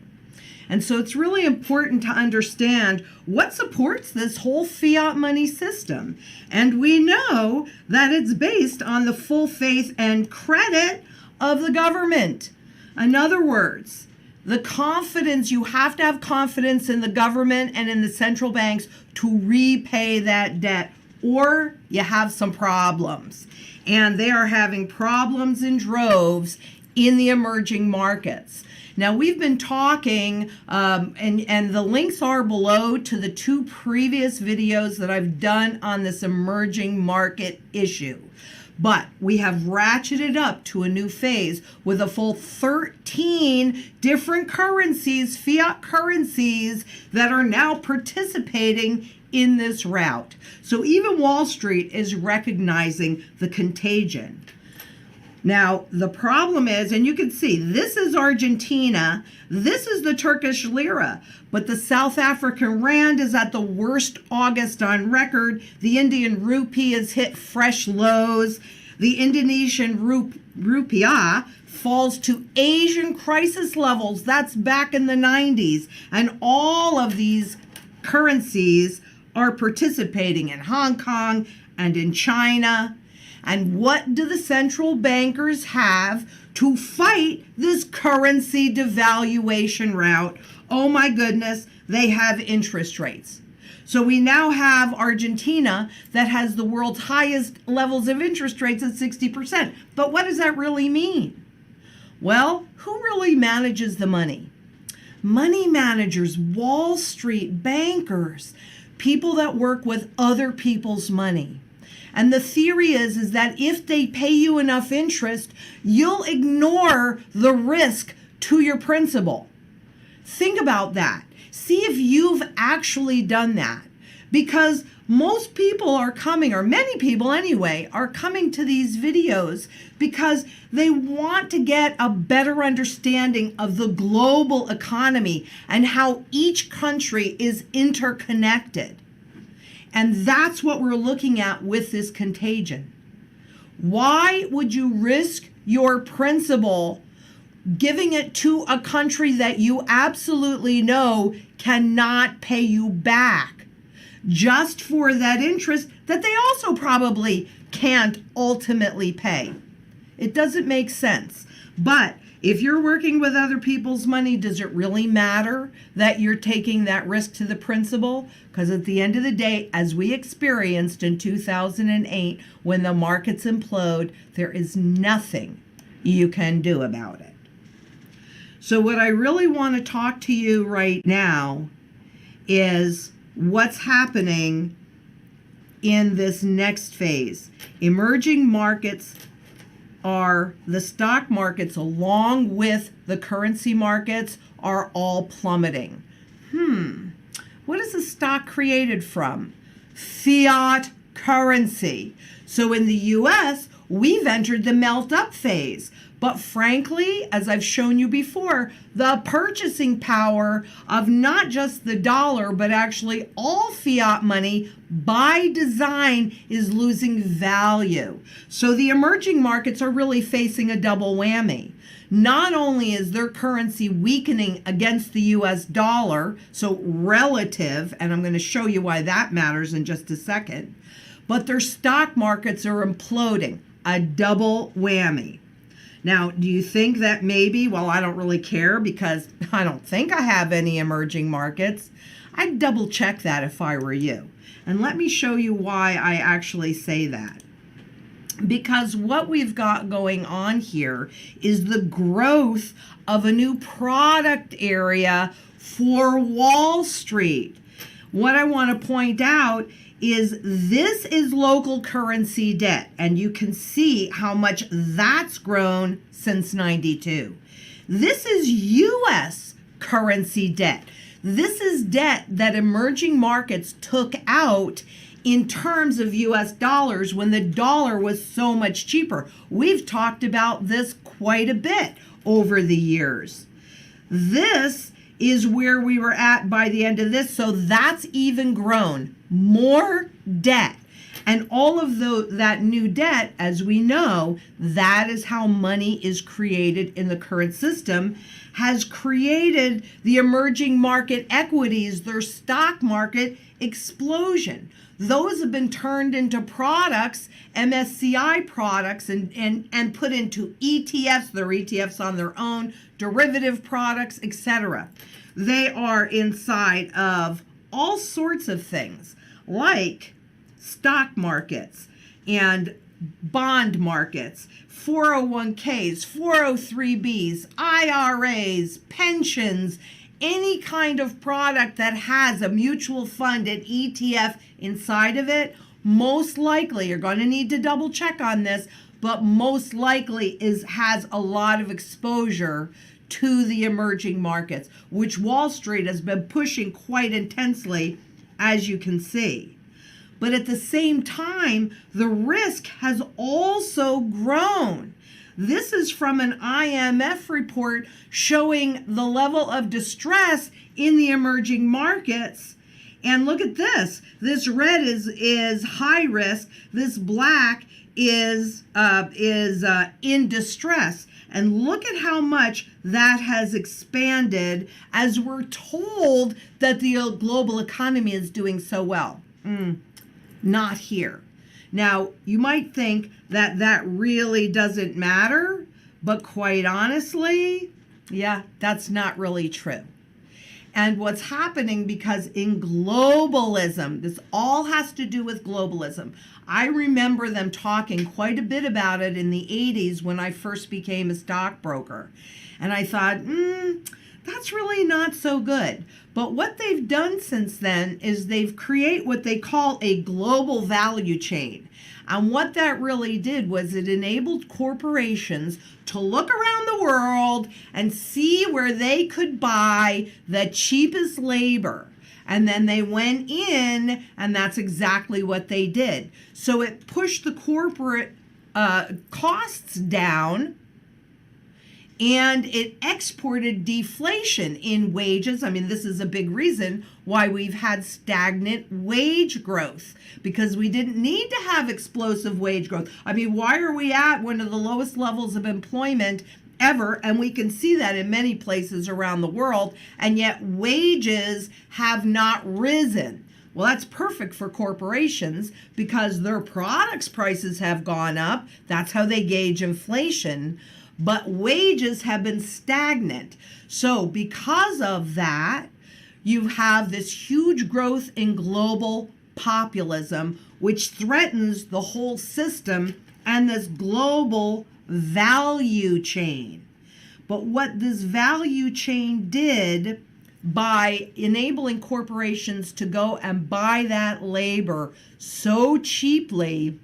S2: And so it's really important to understand what supports this whole fiat money system. And we know that it's based on the full faith and credit of the government. In other words, the confidence, you have to have confidence in the government and in the central banks to repay that debt, or you have some problems. And they are having problems in droves in the emerging markets. Now, we've been talking, and the links are below to the 2 previous videos that I've done on this emerging market issue. But we have ratcheted up to a new phase with a full 13 different currencies, fiat currencies, that are now participating in this route. So even Wall Street is recognizing the contagion. Now, the problem is, and you can see, this is Argentina, this is the Turkish lira, but the South African rand is at the worst August on record. The Indian rupee has hit fresh lows. The Indonesian rupiah falls to Asian crisis levels. That's back in the 90s. And all of these currencies are participating in Hong Kong and in China. And what do the central bankers have to fight this currency devaluation route? Oh my goodness, they have interest rates. So we now have Argentina that has the world's highest levels of interest rates at 60%. But what does that really mean? Well, who really manages the money? Money managers, Wall Street, bankers, people that work with other people's money. And the theory is that if they pay you enough interest, you'll ignore the risk to your principal. Think about that. See if you've actually done that. Because most people are coming, or many people anyway, are coming to these videos because they want to get a better understanding of the global economy and how each country is interconnected. And that's what we're looking at with this contagion. Why would you risk your principal giving it to a country that you absolutely know cannot pay you back just for that interest that they also probably can't ultimately pay? It doesn't make sense. But if you're working with other people's money, does it really matter that you're taking that risk to the principal? Because at the end of the day, as we experienced in 2008, when the markets implode, there is nothing you can do about it. So what I really want to talk to you right now is what's happening in this next phase. Emerging markets are, the stock markets along with the currency markets are all plummeting. What is the stock created from? Fiat currency. So in the US, we've entered the melt up phase. But frankly, as I've shown you before, the purchasing power of not just the dollar, but actually all fiat money by design is losing value. So the emerging markets are really facing a double whammy. Not only is their currency weakening against the US dollar, so relative, and I'm going to show you why that matters in just a second, but their stock markets are imploding, a double whammy. Now, do you think that maybe, well, I don't really care because I don't think I have any emerging markets? I'd double check that if I were you. And let me show you why I actually say that. Because what we've got going on here is the growth of a new product area for Wall Street. What I want to point out is this is local currency debt, and you can see how much that's grown since '92. This is U.S. currency debt. This is debt that emerging markets took out in terms of U.S. dollars when the dollar was so much cheaper. We've talked about this quite a bit over the years. This is where we were at by the end of this, so that's even grown. More debt. And all of that new debt, as we know, that is how money is created in the current system, has created the emerging market equities, their stock market explosion. Those have been turned into products, MSCI products, and put into ETFs. They're ETFs on their own, derivative products, etc. They are inside of all sorts of things, like stock markets and bond markets, 401ks, 403bs, IRAs, pensions, any kind of product that has a mutual fund and ETF inside of it, most likely, you're going to need to double check on this, but most likely has a lot of exposure to the emerging markets, which Wall Street has been pushing quite intensely, as you can see. But at the same time, the risk has also grown. This is from an IMF report showing the level of distress in the emerging markets. And look at this. This red is high risk. This black is in distress. And look at how much that has expanded as we're told that the global economy is doing so well. Not here. Now, you might think that that really doesn't matter, but quite honestly, yeah, that's not really true. And what's happening, because in globalism, this all has to do with globalism. I remember them talking quite a bit about it in the 80s when I first became a stockbroker. And I thought, that's really not so good. But what they've done since then is they've created what they call a global value chain. And what that really did was it enabled corporations to look around the world and see where they could buy the cheapest labor. And then they went in, and that's exactly what they did. So it pushed the corporate costs down, and it exported deflation in wages. I mean, this is a big reason why we've had stagnant wage growth, because we didn't need to have explosive wage growth. I mean, why are we at one of the lowest levels of employment ever? And we can see that in many places around the world, and yet wages have not risen. Well, that's perfect for corporations because their products prices have gone up. That's how they gauge inflation. But wages have been stagnant. So because of that, you have this huge growth in global populism, which threatens the whole system and this global value chain. But what this value chain did by enabling corporations to go and buy that labor so cheaply,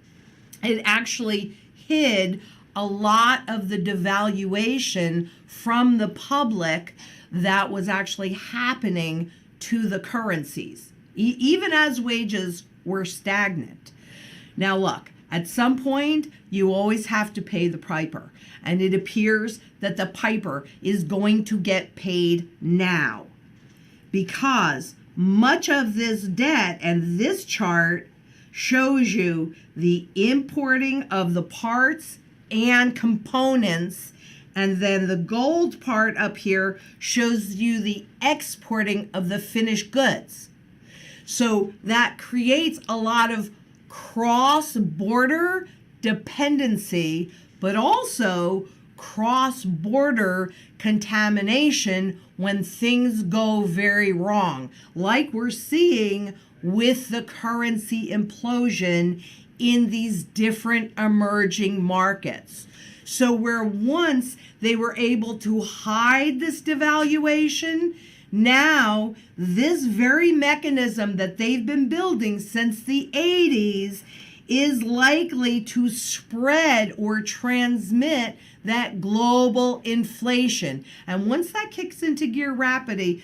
S2: it actually hid a lot of the devaluation from the public that was actually happening to the currencies, even as wages were stagnant. Now look, at some point, you always have to pay the piper. And it appears that the piper is going to get paid now, because much of this debt, and this chart shows you the importing of the parts and components, and then the gold part up here shows you the exporting of the finished goods. So that creates a lot of cross-border dependency, but also cross-border contamination when things go very wrong, like we're seeing with the currency implosion in these different emerging markets. So where once they were able to hide this devaluation, now this very mechanism that they've been building since the 80s is likely to spread or transmit that global inflation. And once that kicks into gear rapidly,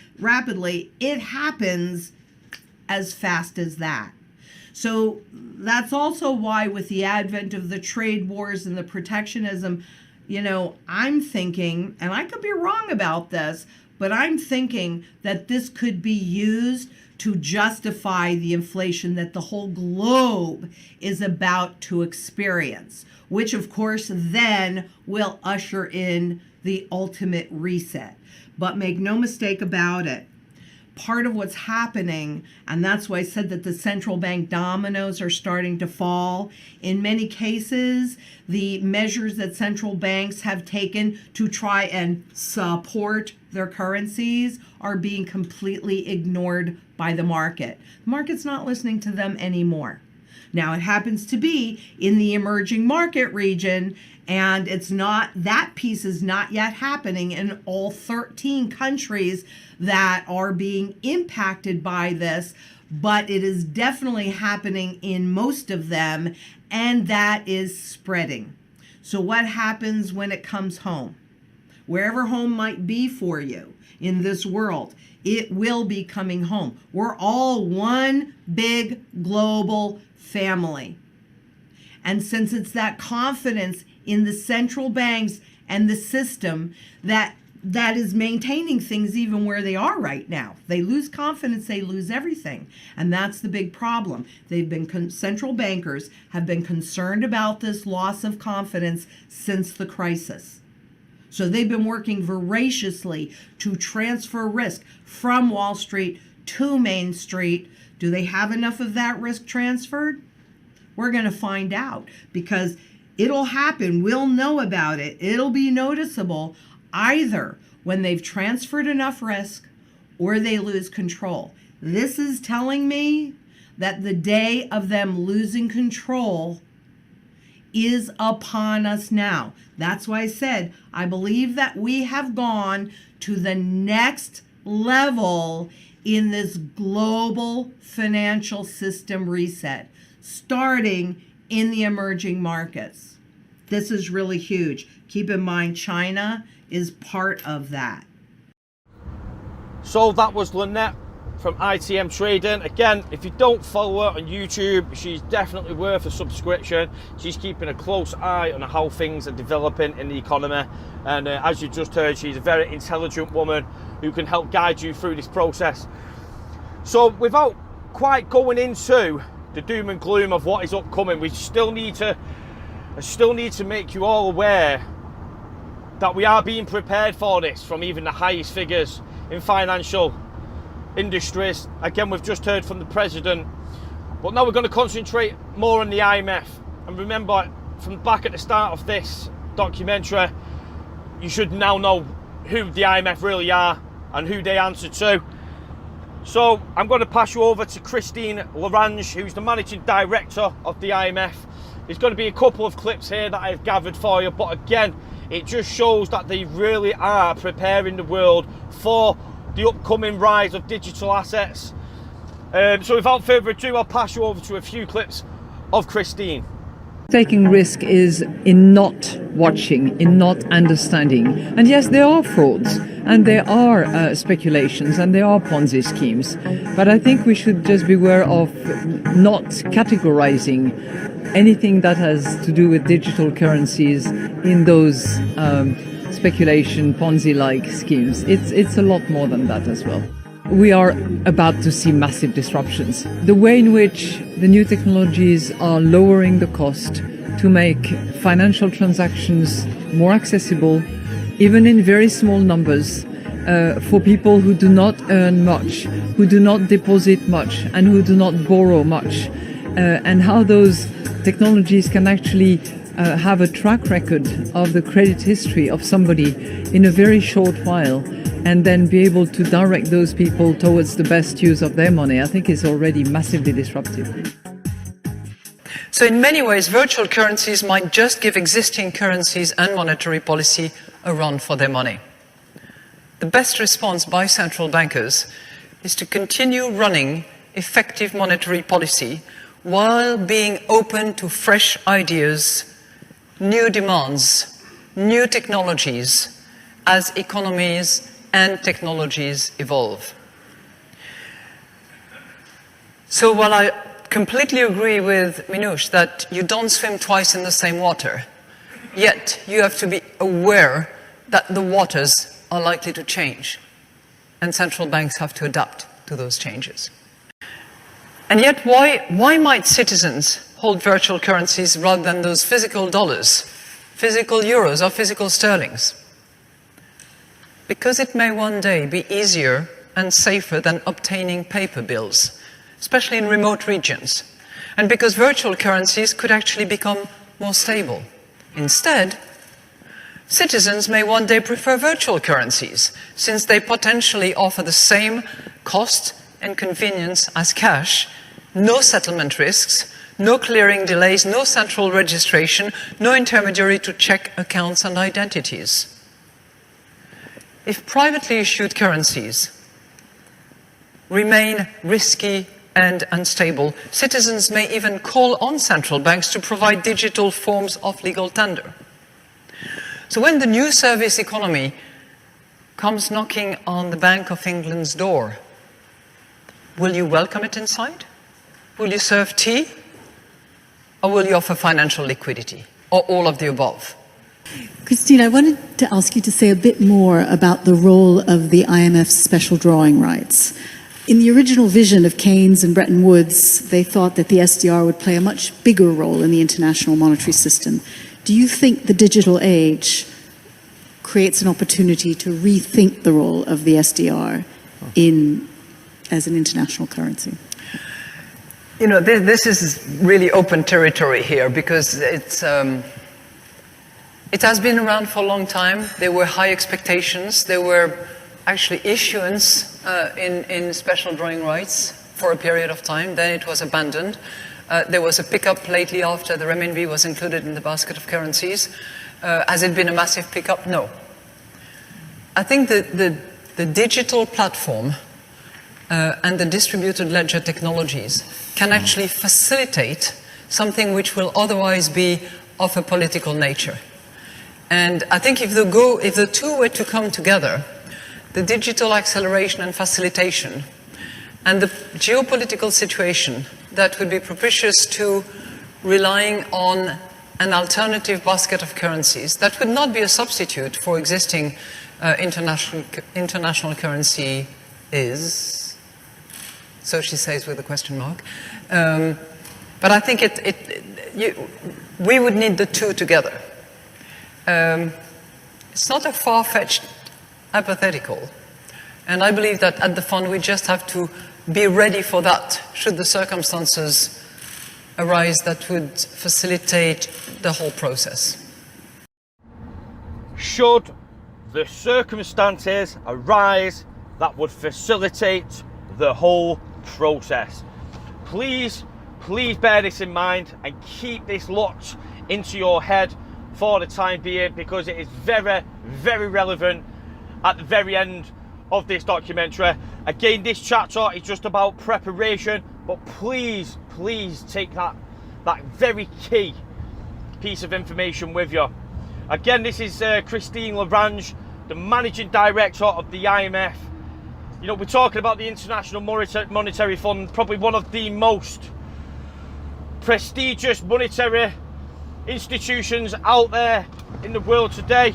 S2: it happens as fast as that. So that's also why with the advent of the trade wars and the protectionism, I'm thinking, and I could be wrong about this, but I'm thinking that this could be used to justify the inflation that the whole globe is about to experience, which of course then will usher in the ultimate reset. But make no mistake about it, part of what's happening, and that's why I said that the central bank dominoes are starting to fall. In many cases, the measures that central banks have taken to try and support their currencies are being completely ignored by the market. The market's not listening to them anymore. Now, it happens to be in the emerging market region, and that piece is not yet happening in all 13 countries that are being impacted by this, but it is definitely happening in most of them, and that is spreading. So what happens when it comes home? Wherever home might be for you in this world, it will be coming home. We're all one big global family. And since it's that confidence in the central banks and the system that is maintaining things even where they are right now. They lose confidence, they lose everything. And that's the big problem. Central bankers have been concerned about this loss of confidence since the crisis. So they've been working voraciously to transfer risk from Wall Street to Main Street. Do they have enough of that risk transferred? We're going to find out, because it'll happen. We'll know about it. It'll be noticeable either when they've transferred enough risk or they lose control. This is telling me that the day of them losing control is upon us now. That's why I said I believe that we have gone to the next level in this global financial system reset, starting in the emerging markets. This is really huge. Keep in mind, China is part of that.
S1: So that was Lynette from ITM Trading. Again, if you don't follow her on YouTube, she's definitely worth a subscription. She's keeping a close eye on how things are developing in the economy, and as you just heard, she's a very intelligent woman who can help guide you through this process. So without quite going into the doom and gloom of what is upcoming, I still need to make you all aware that we are being prepared for this from even the highest figures in financial industries. Again, we've just heard from the president, but now we're going to concentrate more on the IMF. And remember, from back at the start of this documentary, you should now know who the IMF really are and who they answer to. So I'm going to pass you over to Christine Larange, who's the managing director of the IMF. There's going to be a couple of clips here that I've gathered for you, but again, it just shows that they really are preparing the world for the upcoming rise of digital assets. So without further ado, I'll pass you over to a few clips of Christine.
S7: Taking risk is in not watching, in not understanding. And yes, there are frauds, and there are speculations, and there are Ponzi schemes. But I think we should just beware of not categorizing anything that has to do with digital currencies in those speculation, Ponzi-like schemes. It's a lot more than that as well. We are about to see massive disruptions. The way in which the new technologies are lowering the cost to make financial transactions more accessible, even in very small numbers, for people who do not earn much, who do not deposit much, and who do not borrow much, and how those technologies can actually have a track record of the credit history of somebody in a very short while, and then be able to direct those people towards the best use of their money, I think is already massively disruptive.
S22: So in many ways, virtual currencies might just give existing currencies and monetary policy a run for their money. The best response by central bankers is to continue running effective monetary policy while being open to fresh ideas, new demands, new technologies as economies and technologies evolve. So while I completely agree with Minouche that you don't swim twice in the same water, yet you have to be aware that the waters are likely to change, and central banks have to adapt to those changes. And yet, why might citizens hold virtual currencies rather than those physical dollars, physical euros, or physical sterlings? Because it may one day be easier and safer than obtaining paper bills, especially in remote regions, and because virtual currencies could actually become more stable. Instead, citizens may one day prefer virtual currencies, since they potentially offer the same cost and convenience as cash, no settlement risks, no clearing delays, no central registration, no intermediary to check accounts and identities. If privately issued currencies remain risky and unstable, citizens may even call on central banks to provide digital forms of legal tender. So when the new service economy comes knocking on the Bank of England's door, will you welcome it inside? Will you serve tea? Or will you offer financial liquidity? Or all of the above?
S23: Christine, I wanted to ask you to say a bit more about the role of the IMF's special drawing rights. In the original vision of Keynes and Bretton Woods, they thought that the SDR would play a much bigger role in the international monetary system. Do you think the digital age creates an opportunity to rethink the role of the SDR as an international currency?
S22: You know, this is really open territory here, because it has been around for a long time. There were high expectations. There were actually issuance in special drawing rights for a period of time. Then it was abandoned. There was a pickup lately after the renminbi was included in the basket of currencies. Has it been a massive pickup? No. I think the digital platform and the distributed ledger technologies can actually facilitate something which will otherwise be of a political nature. And I think if the two were to come together, the digital acceleration and facilitation and the geopolitical situation that would be propitious to relying on an alternative basket of currencies that would not be a substitute for existing international currency is, so she says with a question mark. But I think we would need the two together. It's not a far-fetched hypothetical, and I believe that at the fund we just have to be ready for that should the circumstances arise that would facilitate the whole process.
S1: Should the circumstances arise that would facilitate the whole process. Please bear this in mind and keep this locked into your head for the time being, because it is very, very relevant at the very end of this documentary. Again, this chapter is just about preparation, but please take that very key piece of information with you. Again, this is Christine Lagrange, the Managing Director of the IMF. You know, we're talking about the International Monetary Fund, probably one of the most prestigious monetary institutions out there in the world today.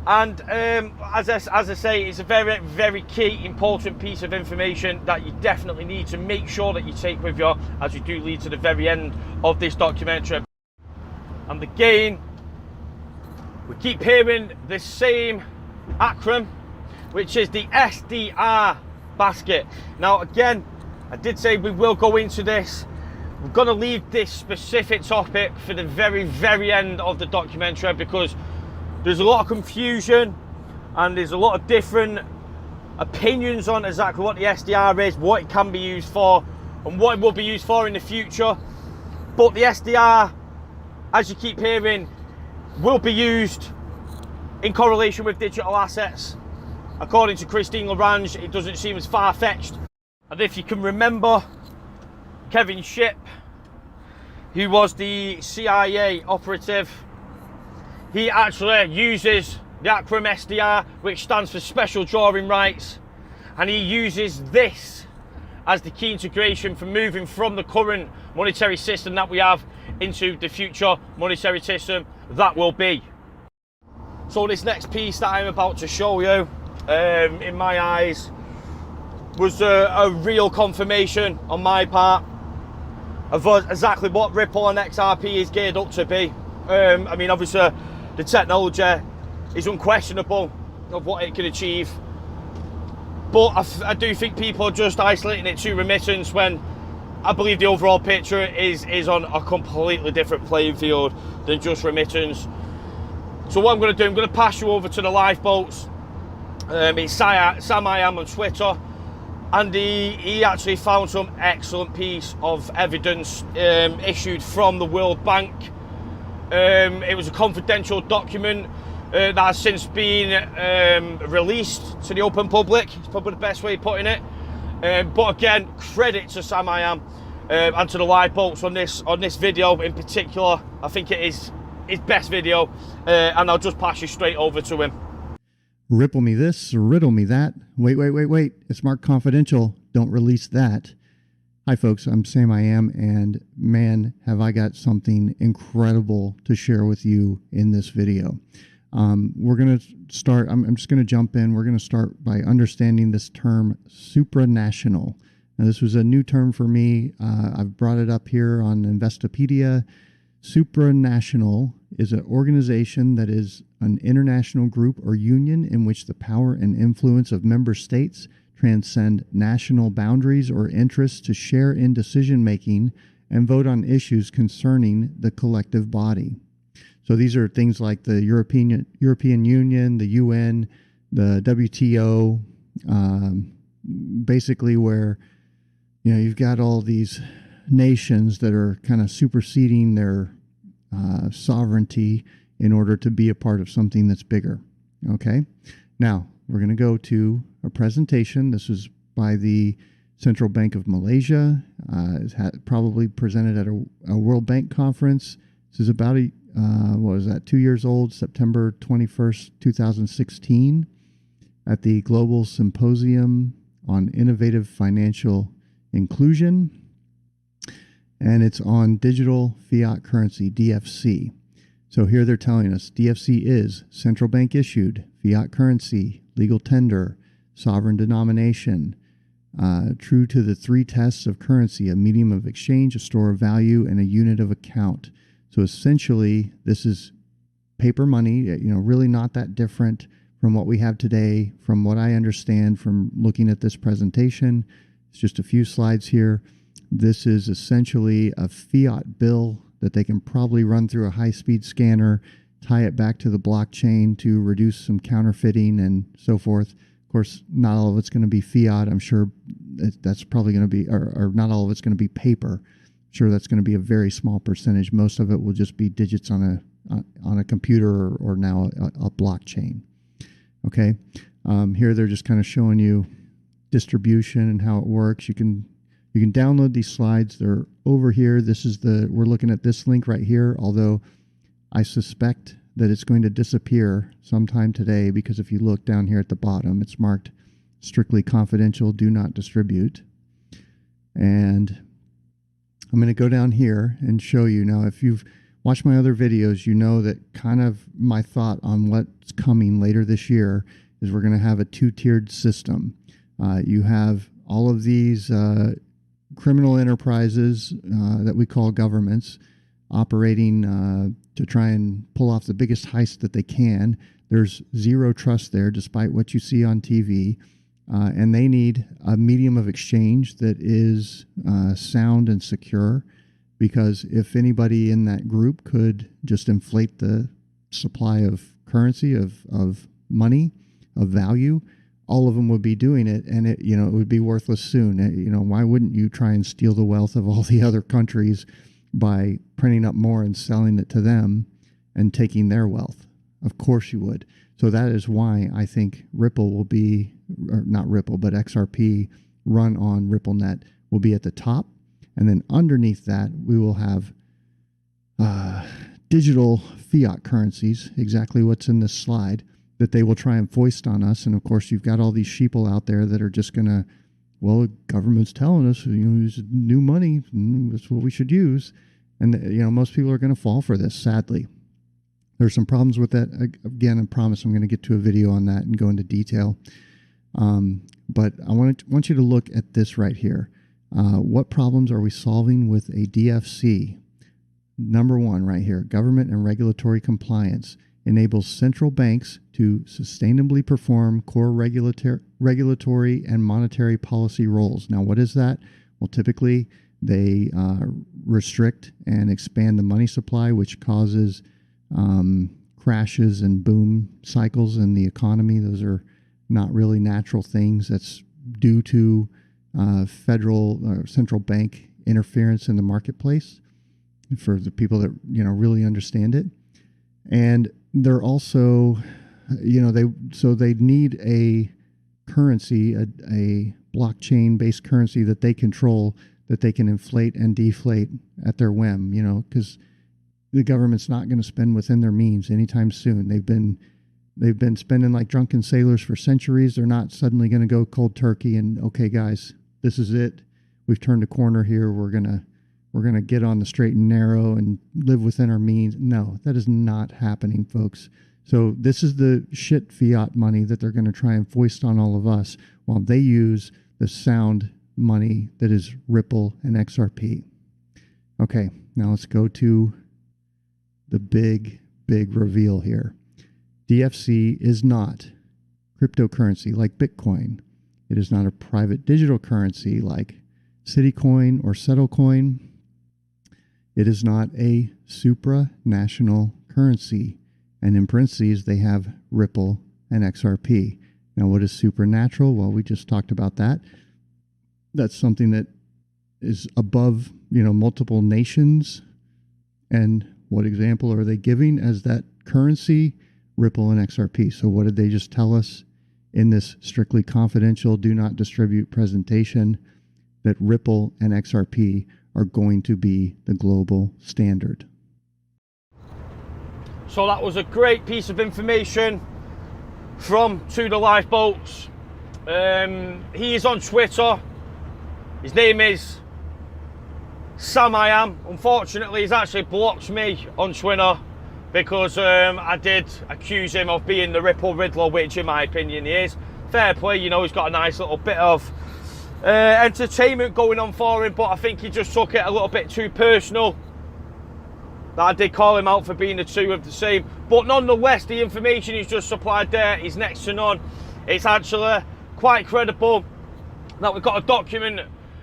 S1: And as I say, it's a very, very key, important piece of information that you definitely need to make sure that you take with you as you do lead to the very end of this documentary. And again, we keep hearing the same acronym, which is the SDR basket. Now, again, I did say we will go into this. We're going to leave this specific topic for the very, very end of the documentary, because there's a lot of confusion and there's a lot of different opinions on exactly what the SDR is, what it can be used for, and what it will be used for in the future. But the SDR, as you keep hearing, will be used in correlation with digital assets. According to Christine Lagrange, it doesn't seem as far-fetched. And if you can remember, Kevin Shipp, who was the CIA operative, he actually uses the acronym SDR, which stands for Special Drawing Rights, and he uses this as the key integration for moving from the current monetary system that we have into the future monetary system that will be. So this next piece that I'm about to show you, in my eyes, was a real confirmation on my part of exactly what Ripple and XRP is geared up to be. I mean, obviously, the technology is unquestionable of what it can achieve, but I do think people are just isolating it to remittance, when I believe the overall picture is on a completely different playing field than just remittance. So what I'm going to do, I'm going to pass you over to the lifeboats. It's Sam I Am on Twitter, and he actually found some excellent piece of evidence issued from the World Bank. It was a confidential document that has since been released to the open public. It's probably the best way of putting it. But again, credit to Sam I Am and to the lifeboats on this video in particular. I think it is his best video, and I'll just pass you straight over to him.
S8: Ripple me this, riddle me that. Wait. It's marked confidential. Don't release that. Hi, folks. I'm Sam I Am, and man, have I got something incredible to share with you in this video. We're going to start. I'm just going to jump in. We're going to start by understanding this term supranational. Now, this was a new term for me. I've brought it up here on Investopedia. Supranational is an organization that is an international group or union in which the power and influence of member states transcend national boundaries or interests to share in decision-making and vote on issues concerning the collective body. So these are things like the European Union, the UN, the WTO, basically where, you know, you've got all these nations that are kind of superseding their sovereignty in order to be a part of something that's bigger. Okay, now we're going to go to a presentation. This is by the Central Bank of Malaysia. It's probably presented at a World Bank conference. This is about 2 years old, September 21st, 2016, at the Global Symposium on innovative financial inclusion, and it's on digital fiat currency, DFC. So here they're telling us DFC is central bank issued, fiat currency, legal tender, sovereign denomination, true to the three tests of currency: a medium of exchange, a store of value, and a unit of account. So essentially, this is paper money, really not that different from what we have today, from what I understand from looking at this presentation. It's just a few slides here. This is essentially a fiat bill that they can probably run through a high-speed scanner, tie it back to the blockchain to reduce some counterfeiting and so forth. Of course, not all of it's going to be fiat. I'm sure that's probably going to be, or not all of it's going to be paper. I'm sure that's going to be a very small percentage. Most of it will just be digits on a computer or now a blockchain. Okay, here they're just kind of showing you distribution and how it works. You can download these slides. They're over here. We're looking at this link right here, although I suspect that it's going to disappear sometime today, because if you look down here at the bottom, it's marked strictly confidential, do not distribute. And I'm going to go down here and show you. Now, if you've watched my other videos, you know that kind of my thought on what's coming later this year is we're going to have a two-tiered system. You have all of these criminal enterprises that we call governments operating to try and pull off the biggest heist that they can. There's zero trust there, despite what you see on TV. And they need a medium of exchange that is sound and secure, because if anybody in that group could just inflate the supply of currency, of money, of value, all of them would be doing it, and it would be worthless soon. Why wouldn't you try and steal the wealth of all the other countries by printing up more and selling it to them and taking their wealth? Of course you would. So that is why I think Ripple will be, or not Ripple, but XRP run on RippleNet will be at the top. And then underneath that, we will have digital fiat currencies, exactly what's in this slide, that they will try and foist on us. And of course, you've got all these sheeple out there that are just going to, well, the government's telling us, use new money, that's what we should use. And, most people are going to fall for this, sadly. There's some problems with that. Again, I promise I'm going to get to a video on that and go into detail. But I want you to look at this right here. What problems are we solving with a DFC? Number one right here, government and regulatory compliance enables central banks to sustainably perform core regulatory and monetary policy roles. Now, what is that? Well, typically they restrict and expand the money supply, which causes crashes and boom cycles in the economy. Those are not really natural things. That's due to federal or central bank interference in the marketplace, for the people that really understand it. And they're also, they need a currency, a blockchain-based currency that they control, that they can inflate and deflate at their whim. Because the government's not going to spend within their means anytime soon. They've been spending like drunken sailors for centuries. They're not suddenly going to go cold turkey and, okay, guys, this is it. We've turned a corner here. We're gonna get on the straight and narrow and live within our means. No, that is not happening, folks. So this is the shit fiat money that they're going to try and foist on all of us, while they use the sound money that is Ripple and XRP. Okay, now let's go to the big reveal here. DFC is not cryptocurrency like Bitcoin. It is not a private digital currency like Citicoin or Settlecoin. It is not a supranational currency. And in parentheses, they have Ripple and XRP. Now, what is supernatural? Well, we just talked about that. That's something that is above, multiple nations. And what example are they giving as that currency? Ripple and XRP. So what did they just tell us in this strictly confidential, do not distribute presentation? That Ripple and XRP are going to be the global standard.
S1: So that was a great piece of information from To the Lifeboats. He is on Twitter. His name is Sam I Am. Unfortunately, he's actually blocked me on Twitter because I did accuse him of being the Ripple Riddler, which in my opinion he is. Fair play, you know, he's got a nice little bit of entertainment going on for him, but I think he just took it a little bit too personal. That I did call him out for being the two of the same, but nonetheless, the information he's just supplied there is next to none. It's actually quite credible that we've got a document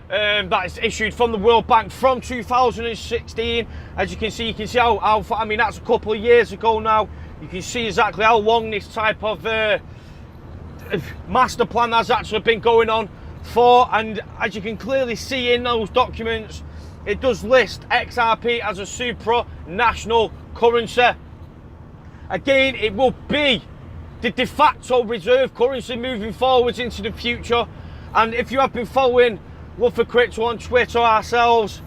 S1: that is issued from the World Bank from 2016. As you can see how I mean, that's a couple of years ago now. You can see exactly how long this type of master plan has actually been going on for, and as you can clearly see in those documents, it does list XRP as a supranational currency. Again, it will be the de facto reserve currency moving forwards into the future. And if you have been following Love for Crypto on Twitter ourselves,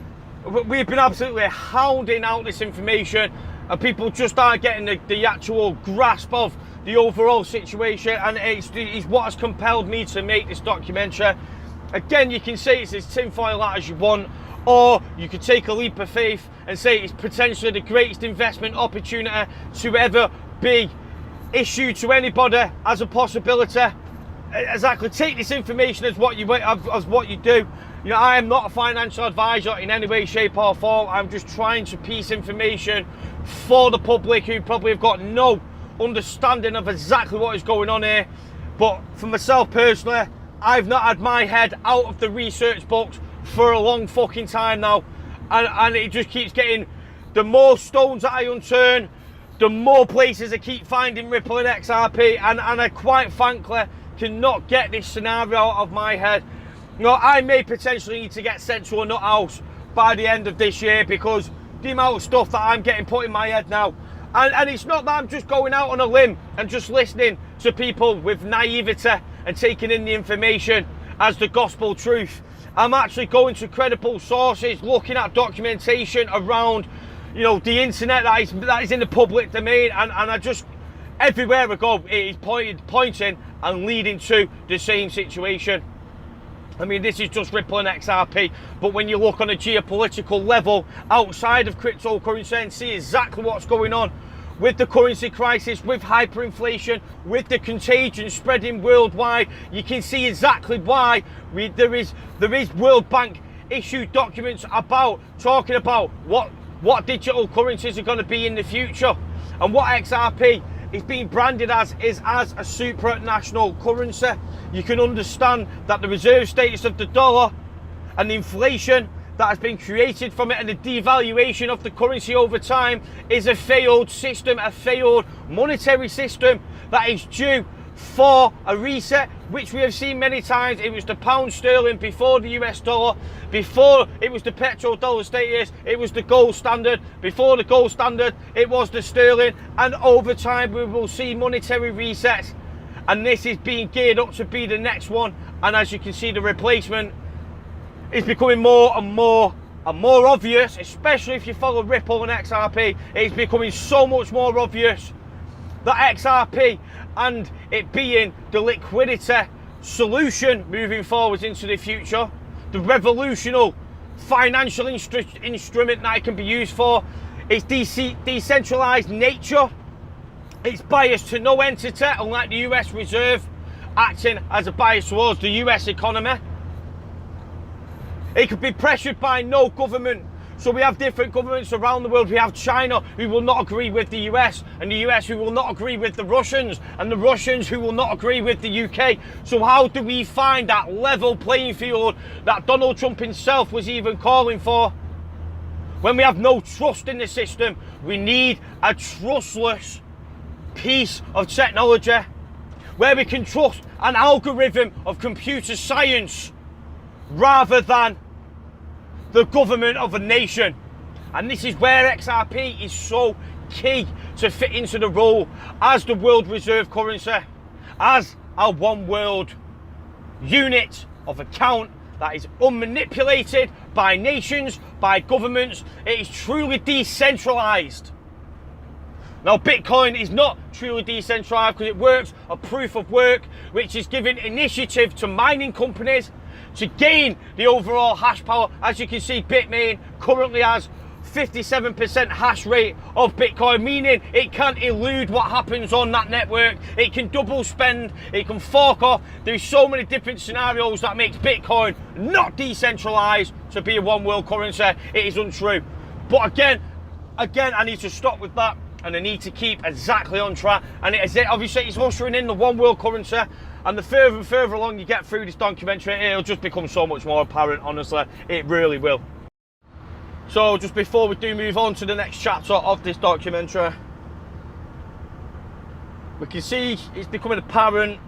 S1: we've been absolutely hounding out this information, and people just aren't getting the actual grasp of the overall situation, and it's what has compelled me to make this documentary. Again, you can say it's as tinfoil hat as you want, or you could take a leap of faith and say it's potentially the greatest investment opportunity to ever be issued to anybody as a possibility. Exactly, take this information as what you do. You know, I am not a financial advisor in any way, shape or form. I'm just trying to piece information for the public who probably have got no understanding of exactly what is going on here. But for myself personally, I've not had my head out of the research books for a long fucking time now, and it just keeps getting, the more stones that I unturn, the more places I keep finding Ripple and XRP, and I quite frankly cannot get this scenario out of my head. You know, I may potentially need to get sent to a nut house by the end of this year because the amount of stuff that I'm getting put in my head now. And it's not that I'm just going out on a limb and just listening to people with naivety and taking in the information as the gospel truth. I'm actually going to credible sources, looking at documentation around, you know, the internet that is in the public domain, and I just, everywhere I go, it is pointing and leading to the same situation. I mean, this is just Ripple and XRP, but when you look on a geopolitical level outside of cryptocurrency and see exactly what's going on with the currency crisis, with hyperinflation, with the contagion spreading worldwide, you can see exactly why there is World Bank issued documents talking about what digital currencies are going to be in the future, and what XRP is being branded as is as a supranational currency. You can understand that the reserve status of the dollar and the inflation that has been created from it and the devaluation of the currency over time is a failed system, a failed monetary system that is due for a reset, which we have seen many times. It was the pound sterling before the US dollar, before it was the petrodollar status, it was the gold standard, before the gold standard it was the sterling, and over time we will see monetary resets, and this is being geared up to be the next one. And as you can see, the replacement is becoming more and more obvious, especially if you follow Ripple and XRP. It's becoming so much more obvious that XRP and it being the liquidity solution moving forwards into the future, the revolutionary financial instrument that it can be used for, its decentralized nature, its bias to no entity, unlike the US Reserve acting as a bias towards the US economy. It could be pressured by no government. So we have different governments around the world. We have China, who will not agree with the US, and the US who will not agree with the Russians, and the Russians who will not agree with the UK. So how do we find that level playing field that Donald Trump himself was even calling for? When we have no trust in the system, we need a trustless piece of technology where we can trust an algorithm of computer science rather than the government of a nation. And this is where XRP is so key to fit into the role as the world reserve currency, as a one world unit of account that is unmanipulated by nations, by governments. It is truly decentralized. Now, Bitcoin is not truly decentralized because it works a proof of work, which is giving initiative to mining companies to gain the overall hash power. As you can see, Bitmain currently has 57% hash rate of Bitcoin, meaning it can't elude what happens on that network. It can double spend, it can fork off. There's so many different scenarios that makes Bitcoin not decentralized to be a one world currency. It is untrue. But again, I need to stop with that, and I need to keep exactly on track. And obviously it's ushering in the one world currency, and the further and further along you get through this documentary, it'll just become so much more apparent. Honestly, it really will. So just before we do move on to the next chapter of this documentary, we can see it's becoming apparent,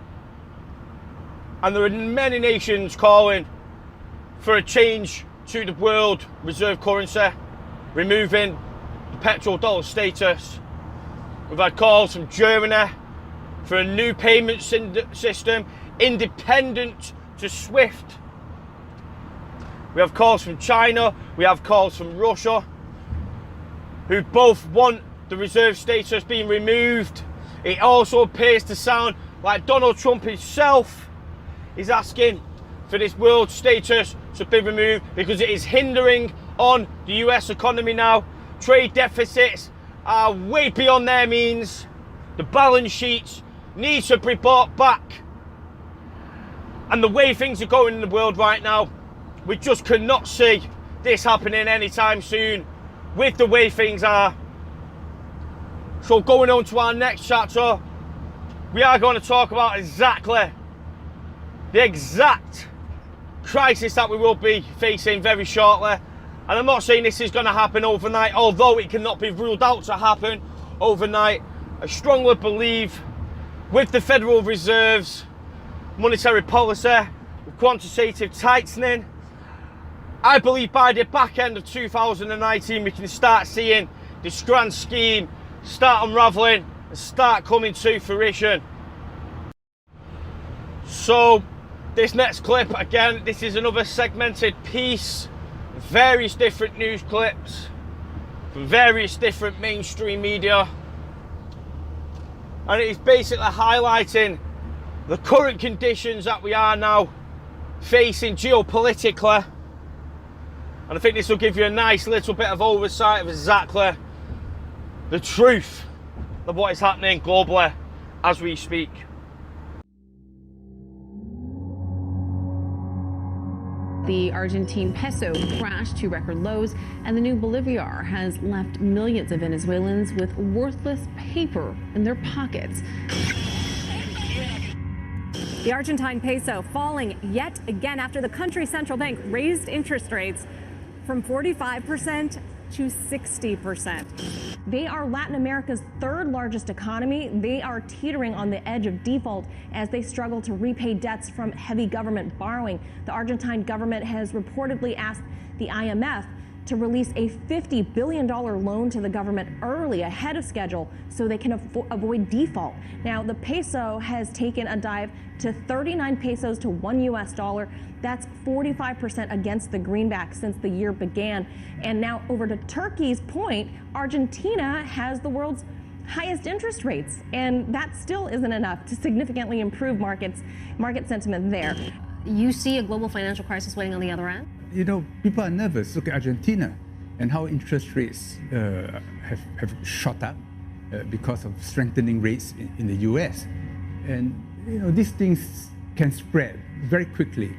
S1: and there are many nations calling for a change to the world reserve currency, removing the petrodollar status. We've had calls from Germany for a new payment system independent to SWIFT. We have calls from China, we have calls from Russia, who both want the reserve status being removed. It also appears to sound like Donald Trump himself is asking for this world status to be removed because it is hindering on the US economy now. Trade deficits are way beyond their means. The balance sheets need to be brought back. And the way things are going in the world right now, we just cannot see this happening anytime soon with the way things are. So going on to our next chapter, we are going to talk about exactly the exact crisis that we will be facing very shortly. And I'm not saying this is going to happen overnight, although it cannot be ruled out to happen overnight. I strongly believe with the Federal Reserve's monetary policy, quantitative tightening, I believe by the back end of 2019 we can start seeing this grand scheme start unraveling and start coming to fruition. So this next clip, again, this is another segmented piece, various different news clips from various different mainstream media, and it is basically highlighting the current conditions that we are now facing geopolitically. And I think this will give you a nice little bit of oversight of exactly the truth of what is happening globally as we speak.
S9: The Argentine peso crashed to record lows, and the new Bolivar has left millions of Venezuelans with worthless paper in their pockets.
S10: The Argentine peso falling yet again after the country's central bank raised interest rates from 45% to 60%. They are Latin America's third largest economy. They are teetering on the edge of default as they struggle to repay debts from heavy government borrowing. The Argentine government has reportedly asked the IMF to release a $50 billion loan to the government early, ahead of schedule, so they can avoid default. Now, the peso has taken a dive to 39 pesos to $1 US. That's 45% against the greenback since the year began. And now over to Turkey's point, Argentina has the world's highest interest rates, and that still isn't enough to significantly improve market sentiment there.
S9: You see a global financial crisis waiting on the other end?
S11: You know, people are nervous. Look at Argentina and how interest rates have shot up because of strengthening rates in the US. And, you know, these things can spread very quickly.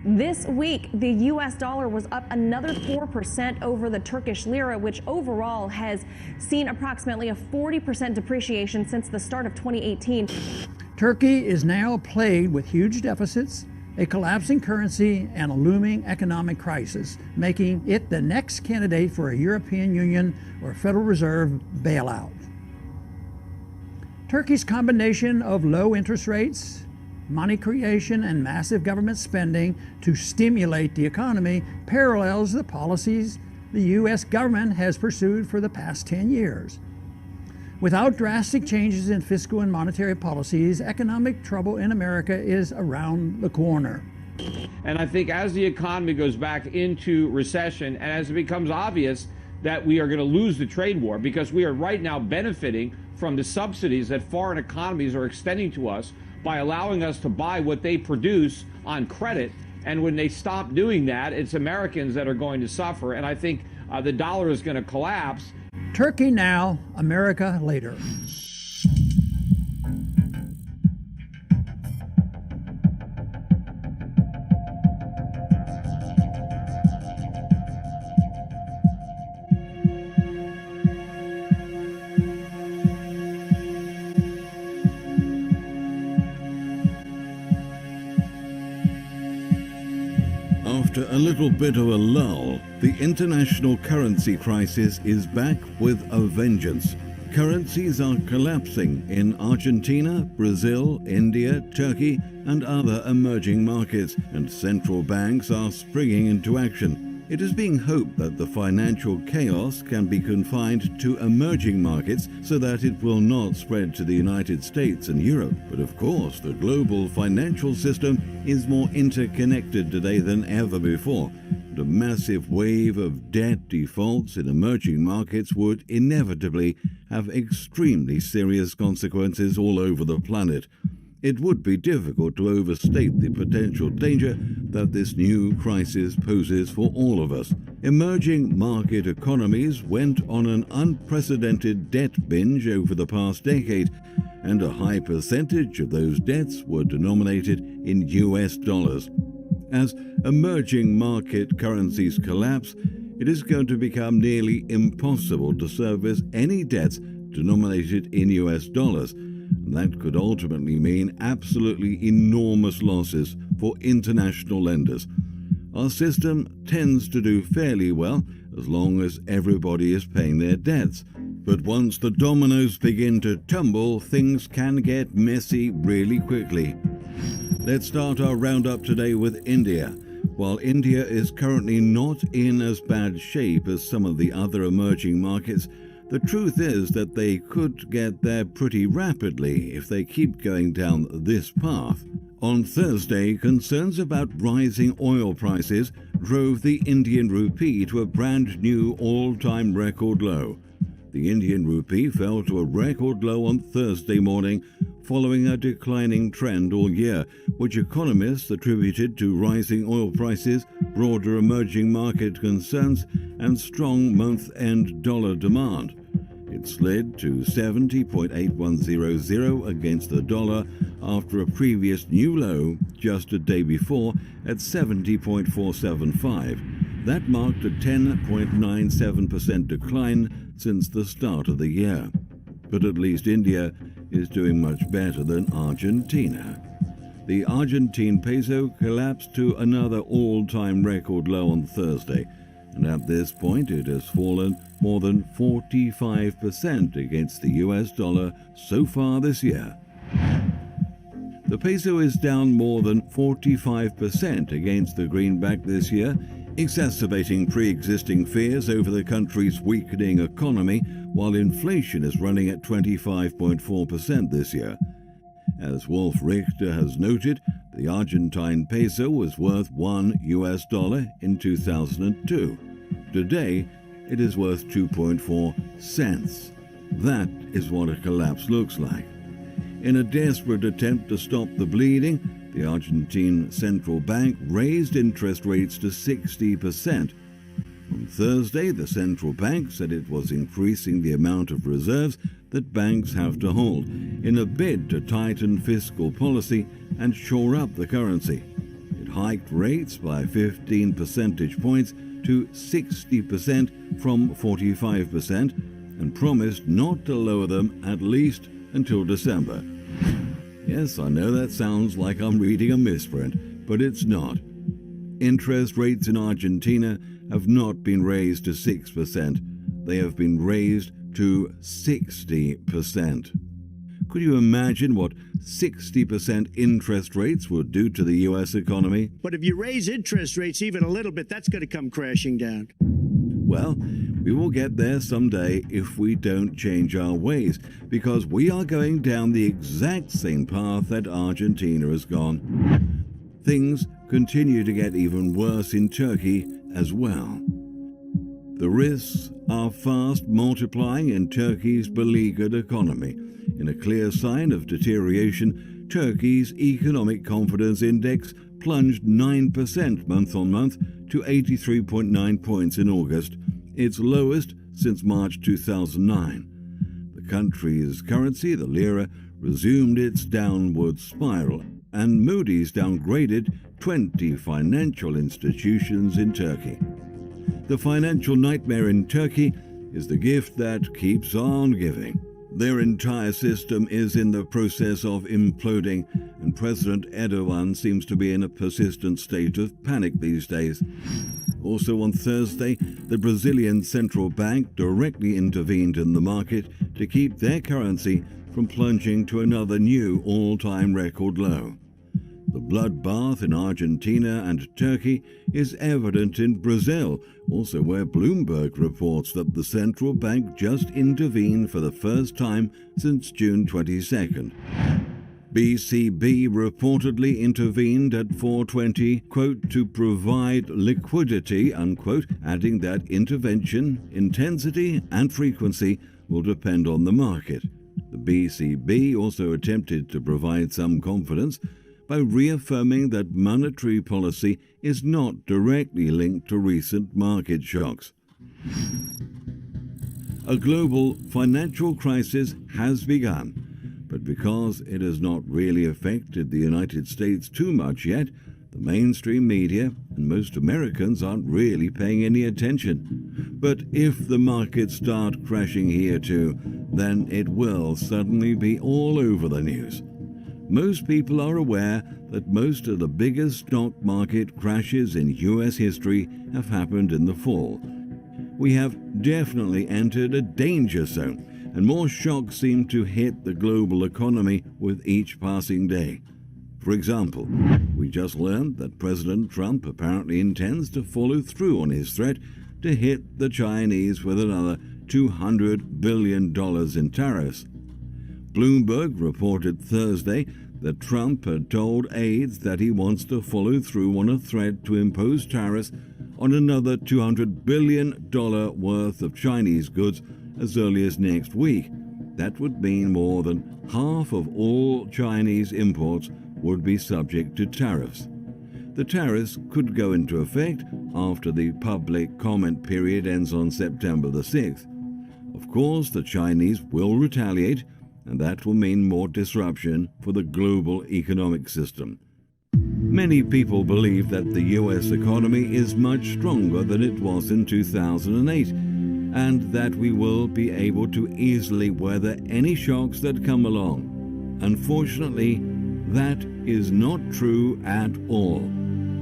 S10: This week, the US dollar was up another 4% over the Turkish lira, which overall has seen approximately a 40% depreciation since the start of 2018.
S24: Turkey is now plagued with huge deficits, a collapsing currency, and a looming economic crisis, making it the next candidate for a European Union or Federal Reserve bailout. Turkey's combination of low interest rates, money creation, and massive government spending to stimulate the economy parallels the policies the U.S. government has pursued for the past 10 years. Without drastic changes in fiscal and monetary policies, economic trouble in America is around the corner.
S25: And I think as the economy goes back into recession and as it becomes obvious
S4: that we are going to lose the trade war, because we are right now benefiting from the subsidies that foreign economies are extending to us by allowing us to buy what they produce on credit. And when they stop doing that, it's Americans that are going to suffer. And I think the dollar is going to collapse.
S24: Turkey now, America later.
S5: After a little bit of a lull, the international currency crisis is back with a vengeance. Currencies are collapsing in Argentina, Brazil, India, Turkey, and other emerging markets, and central banks are springing into action. It is being hoped that the financial chaos can be confined to emerging markets so that it will not spread to the United States and Europe. But of course, the global financial system is more interconnected today than ever before. The massive wave of debt defaults in emerging markets would inevitably have extremely serious consequences all over the planet. It would be difficult to overstate the potential danger that this new crisis poses for all of us. Emerging market economies went on an unprecedented debt binge over the past decade, and a high percentage of those debts were denominated in US dollars. As emerging market currencies collapse, it is going to become nearly impossible to service any debts denominated in US dollars. And that could ultimately mean absolutely enormous losses for international lenders. Our system tends to do fairly well as long as everybody is paying their debts. But once the dominoes begin to tumble, things can get messy really quickly. Let's start our roundup today with India. While India is currently not in as bad shape as some of the other emerging markets, the truth is that they could get there pretty rapidly if they keep going down this path. On Thursday, concerns about rising oil prices drove the Indian rupee to a brand new all-time record low. The Indian rupee fell to a record low on Thursday morning, following a declining trend all year, which economists attributed to rising oil prices, broader emerging market concerns, and strong month-end dollar demand. It slid to 70.8100 against the dollar after a previous new low just a day before at 70.475. That marked a 10.97% decline since the start of the year. But at least India is doing much better than Argentina. The Argentine peso collapsed to another all-time record low on Thursday, and at this point it has fallen more than 45% against the US dollar so far this year. The peso is down more than 45% against the greenback this year, exacerbating pre-existing fears over the country's weakening economy, while inflation is running at 25.4% this year. As Wolf Richter has noted, the Argentine peso was worth $1 in 2002. Today, it is worth 2.4 cents. That is what a collapse looks like. In a desperate attempt to stop the bleeding, the Argentine central bank raised interest rates to 60%. On Thursday, the central bank said it was increasing the amount of reserves that banks have to hold in a bid to tighten fiscal policy and shore up the currency. It hiked rates by 15 percentage points to 60% from 45% and promised not to lower them at least until December. Yes, I know that sounds like I'm reading a misprint, but it's not. Interest rates in Argentina have not been raised to 6%. They have been raised to 60%. Could you imagine what 60% interest rates would do to the U.S. economy?
S21: But if you raise interest rates even a little bit, that's going to come crashing down.
S5: Well, we will get there someday if we don't change our ways, because we are going down the exact same path that Argentina has gone. Things continue to get even worse in Turkey as well. The risks are fast multiplying in Turkey's beleaguered economy. In a clear sign of deterioration, Turkey's economic confidence index plunged 9% month on month to 83.9 points in August, its lowest since March 2009. The country's currency, the lira, resumed its downward spiral, and Moody's downgraded 20 financial institutions in Turkey. The financial nightmare in Turkey is the gift that keeps on giving. Their entire system is in the process of imploding, and President Erdogan seems to be in a persistent state of panic these days. Also on Thursday, the Brazilian central bank directly intervened in the market to keep their currency from plunging to another new all-time record low. The bloodbath in Argentina and Turkey is evident in Brazil, also where Bloomberg reports that the central bank just intervened for the first time since June 22nd. BCB reportedly intervened at 4:20, quote, to provide liquidity, unquote, adding that intervention, intensity and frequency will depend on the market. The BCB also attempted to provide some confidence by reaffirming that monetary policy is not directly linked to recent market shocks. A global financial crisis has begun, but because it has not really affected the United States too much yet, the mainstream media and most Americans aren't really paying any attention. But if the markets start crashing here too, then it will suddenly be all over the news. Most people are aware that most of the biggest stock market crashes in US history have happened in the fall. We have definitely entered a danger zone, and more shocks seem to hit the global economy with each passing day. For example, we just learned that President Trump apparently intends to follow through on his threat to hit the Chinese with another $200 billion in tariffs. Bloomberg reported Thursday that Trump had told aides that he wants to follow through on a threat to impose tariffs on another $200 billion worth of Chinese goods as early as next week. That would mean more than half of all Chinese imports would be subject to tariffs. The tariffs could go into effect after the public comment period ends on September the 6th. Of course, the Chinese will retaliate, and that will mean more disruption for the global economic system. Many people believe that the US economy is much stronger than it was in 2008, and that we will be able to easily weather any shocks that come along. Unfortunately, that is not true at all.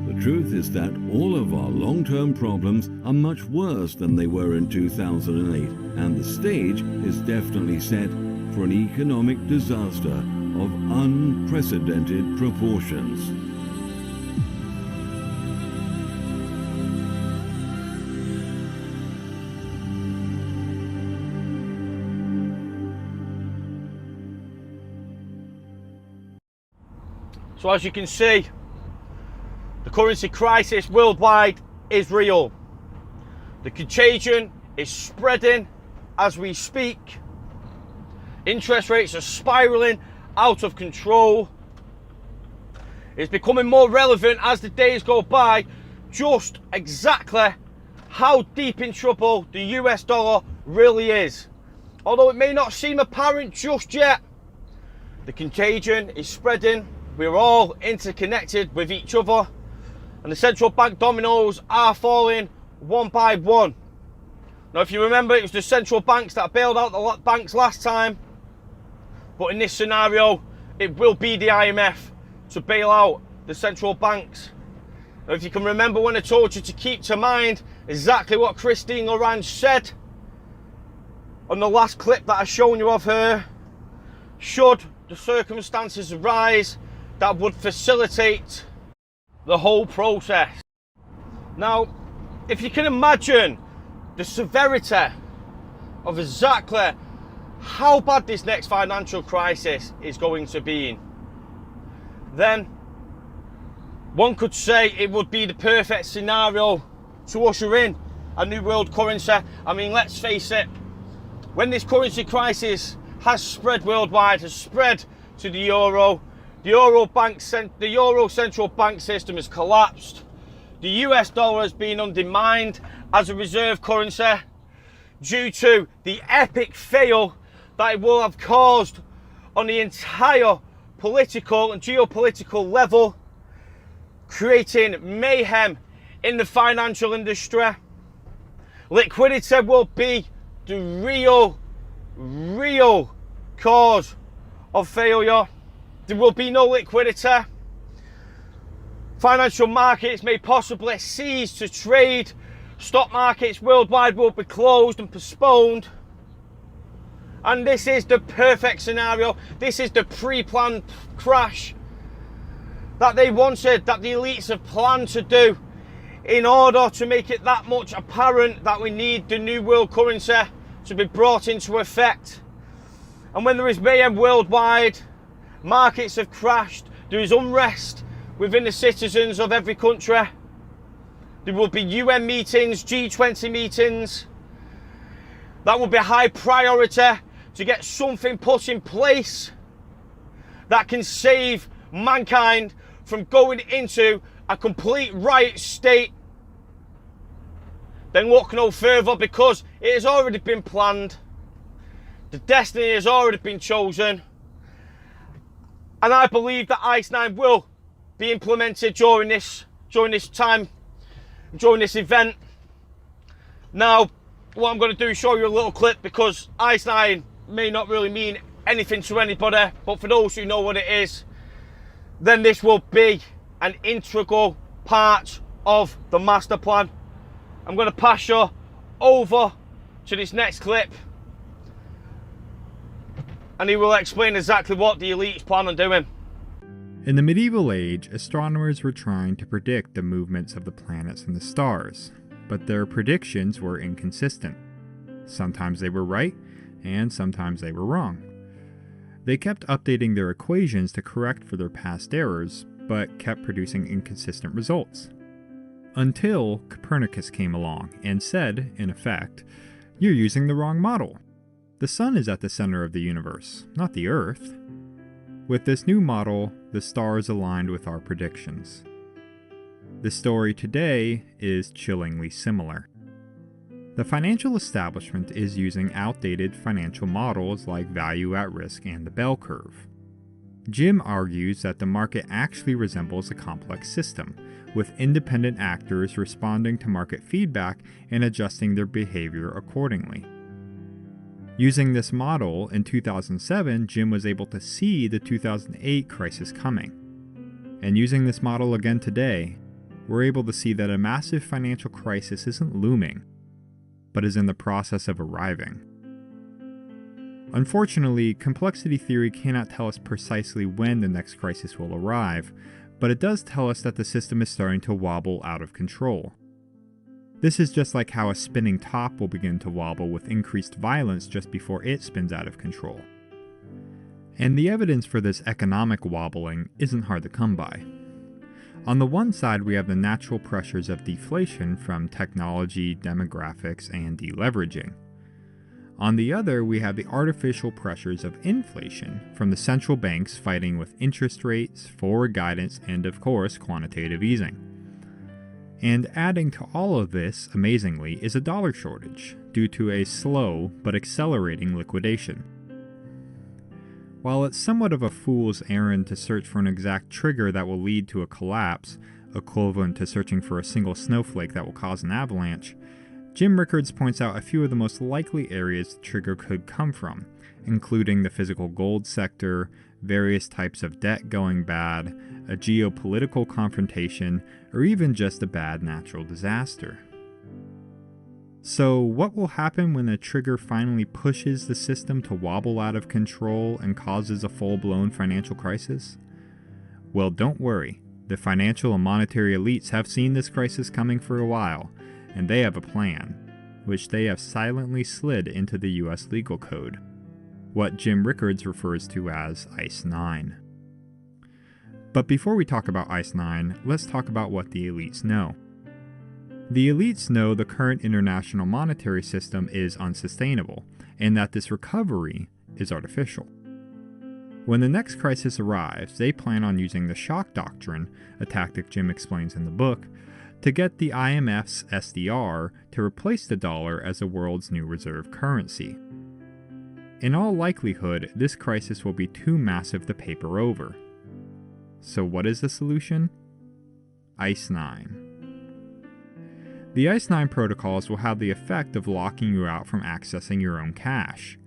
S5: The truth is that all of our long-term problems are much worse than they were in 2008, and the stage is definitely set for an economic disaster of unprecedented proportions.
S1: So as you can see, the currency crisis worldwide is real. The contagion is spreading as we speak. Interest rates are spiraling out of control. It's becoming more relevant as the days go by just exactly how deep in trouble the US dollar really is. Although it may not seem apparent just yet, the contagion is spreading. We're all interconnected with each other, and the central bank dominoes are falling one by one. Now, if you remember, it was the central banks that bailed out the banks last time, but in this scenario, it will be the IMF to bail out the central banks. Now, if you can remember when I told you to keep to mind exactly what Christine Larange said on the last clip that I've shown you of her, should the circumstances arise that would facilitate the whole process. Now, if you can imagine the severity of exactly how bad this next financial crisis is going to be, then one could say it would be the perfect scenario to usher in a new world currency. I mean, let's face it, when this currency crisis has spread worldwide, has spread to the euro, the euro central bank system has collapsed. The US dollar has been undermined as a reserve currency due to the epic fail that it will have caused on the entire political and geopolitical level, creating mayhem in the financial industry. Liquidity will be the real cause of failure. There will be no liquidity. Financial markets may possibly cease to trade. Stock markets worldwide will be closed and postponed. And this is the perfect scenario. This is the pre-planned crash that they wanted, that the elites have planned to do in order to make it that much apparent that we need the new world currency to be brought into effect. And when there is mayhem worldwide, markets have crashed, there is unrest within the citizens of every country. There will be UN meetings, G20 meetings. That will be high priority to get something put in place that can save mankind from going into a complete riot state. Then look no further, because it has already been planned. The destiny has already been chosen. And I believe that ICE 9 will be implemented during this event. Now, what I'm going to do is show you a little clip, because ICE 9 may not really mean anything to anybody, but for those who know what it is, then this will be an integral part of the master plan. I'm going to pass you over to this next clip, and he will explain exactly what the elites plan on doing.
S6: In the medieval age, astronomers were trying to predict the movements of the planets and the stars, but their predictions were inconsistent. Sometimes they were right, and sometimes they were wrong. They kept updating their equations to correct for their past errors, but kept producing inconsistent results. Until Copernicus came along and said, in effect, "You're using the wrong model. The sun is at the center of the universe, not the Earth." With this new model, the stars aligned with our predictions. The story today is chillingly similar. The financial establishment is using outdated financial models like value at risk and the bell curve. Jim argues that the market actually resembles a complex system, with independent actors responding to market feedback and adjusting their behavior accordingly. Using this model, in 2007, Jim was able to see the 2008 crisis coming. And using this model again today, we're able to see that a massive financial crisis isn't looming, but is in the process of arriving. Unfortunately, complexity theory cannot tell us precisely when the next crisis will arrive, but it does tell us that the system is starting to wobble out of control. This is just like how a spinning top will begin to wobble with increased violence just before it spins out of control. And the evidence for this economic wobbling isn't hard to come by. On the one side, we have the natural pressures of deflation from technology, demographics, and deleveraging. On the other, we have the artificial pressures of inflation from the central banks fighting with interest rates, forward guidance, and of course, quantitative easing. And adding to all of this, amazingly, is a dollar shortage due to a slow but accelerating liquidation. While it's somewhat of a fool's errand to search for an exact trigger that will lead to a collapse, equivalent to searching for a single snowflake that will cause an avalanche, Jim Rickards points out a few of the most likely areas the trigger could come from, including the physical gold sector, various types of debt going bad, a geopolitical confrontation, or even just a bad natural disaster. So, what will happen when the trigger finally pushes the system to wobble out of control and causes a full-blown financial crisis? Well, don't worry. The financial and monetary elites have seen this crisis coming for a while, and they have a plan, which they have silently slid into the US legal code, what Jim Rickards refers to as ICE 9. But before we talk about ICE 9, let's talk about what the elites know. The elites know the current international monetary system is unsustainable, and that this recovery is artificial. When the next crisis arrives, they plan on using the shock doctrine, a tactic Jim explains in the book, to get the IMF's SDR to replace the dollar as the world's new reserve currency. In all likelihood, this crisis will be too massive to paper over. So what is the solution? ICE 9. The ICE 9 protocols will have the effect of locking you out from accessing your own cash.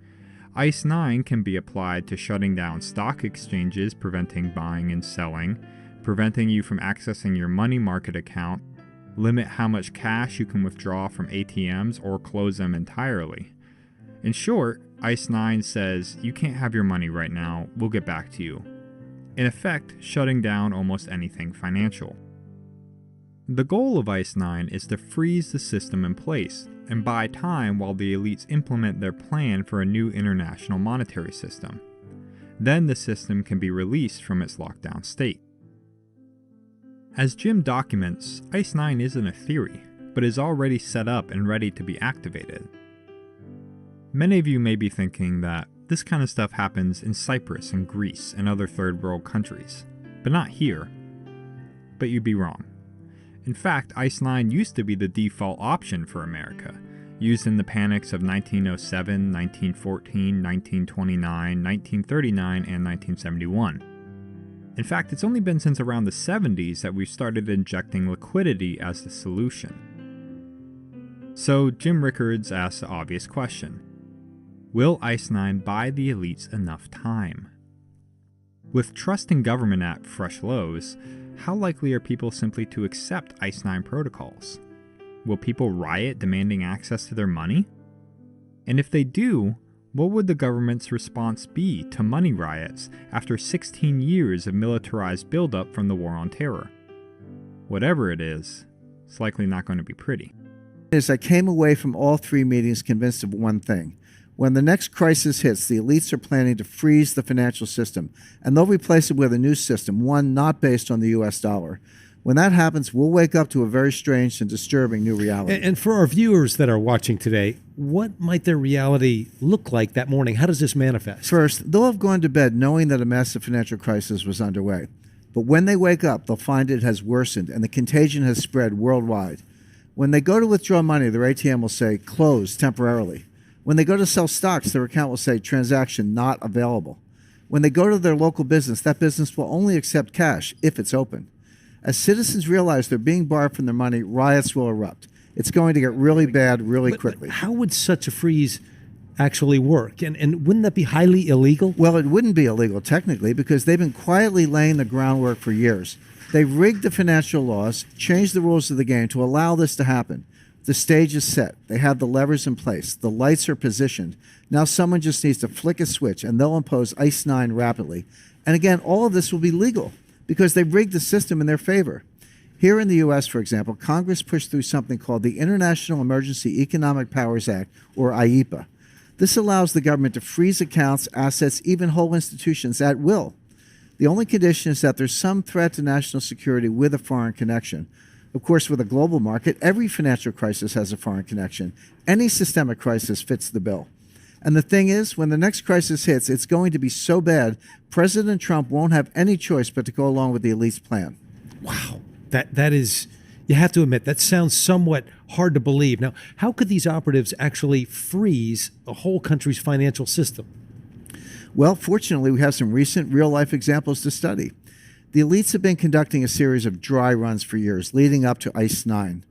S6: ICE 9 can be applied to shutting down stock exchanges, preventing buying and selling, preventing you from accessing your money market account, limit how much cash you can withdraw from ATMs, or close them entirely. In short, ICE 9 says, you can't have your money right now, we'll get back to you. In effect, shutting down almost anything financial. The goal of ICE 9 is to freeze the system in place and buy time while the elites implement their plan for a new international monetary system. Then the system can be released from its lockdown state. As Jim documents, ICE 9 isn't a theory, but is already set up and ready to be activated. Many of you may be thinking that this kind of stuff happens in Cyprus and Greece and other third world countries, but not here. But you'd be wrong. In fact, ICE 9 used to be the default option for America, used in the panics of 1907, 1914, 1929, 1939, and 1971. In fact, it's only been since around the 70s that we've started injecting liquidity as the solution. So Jim Rickards asks the obvious question. Will ICE 9 buy the elites enough time? With trust in government at fresh lows, how likely are people simply to accept ICE 9 protocols? Will people riot demanding access to their money? And if they do, what would the government's response be to money riots after 16 years of militarized buildup from the War on Terror? Whatever it is, it's likely not going to be pretty.
S3: I came away from all three meetings convinced of one thing. When the next crisis hits, the elites are planning to freeze the financial system, and they'll replace it with a new system, one not based on the U.S. dollar. When that happens, we'll wake up to a very strange and disturbing new reality.
S12: And for our viewers that are watching today, what might their reality look like that morning? How does this manifest?
S3: First, they'll have gone to bed knowing that a massive financial crisis was underway. But when they wake up, they'll find it has worsened and the contagion has spread worldwide. When they go to withdraw money, their ATM will say, closed temporarily. When they go to sell stocks, their account will say, transaction not available. When they go to their local business, that business will only accept cash if it's open. As citizens realize they're being barred from their money, riots will erupt. It's going to get really bad really quickly.
S12: But how would such a freeze actually work? And wouldn't that be highly illegal?
S3: Well, it wouldn't be illegal technically because they've been quietly laying the groundwork for years. They've rigged the financial laws, changed the rules of the game to allow this to happen. The stage is set. They have the levers in place. The lights are positioned. Now someone just needs to flick a switch and they'll impose ICE 9 rapidly. And again, all of this will be legal because they've rigged the system in their favor. Here in the U.S., for example, Congress pushed through something called the International Emergency Economic Powers Act, or IEPA. This allows the government to freeze accounts, assets, even whole institutions at will. The only condition is that there's some threat to national security with a foreign connection. Of course, with a global market, every financial crisis has a foreign connection. Any systemic crisis fits the bill. And the thing is, when the next crisis hits, it's going to be so bad, President Trump won't have any choice but to go along with the elite's plan.
S12: Wow. That is, you have to admit, that sounds somewhat hard to believe. Now, how could these operatives actually freeze a whole country's financial system?
S3: Well, fortunately, we have some recent real-life examples to study. The elites have been conducting a series of dry runs for years, leading up to ICE 9.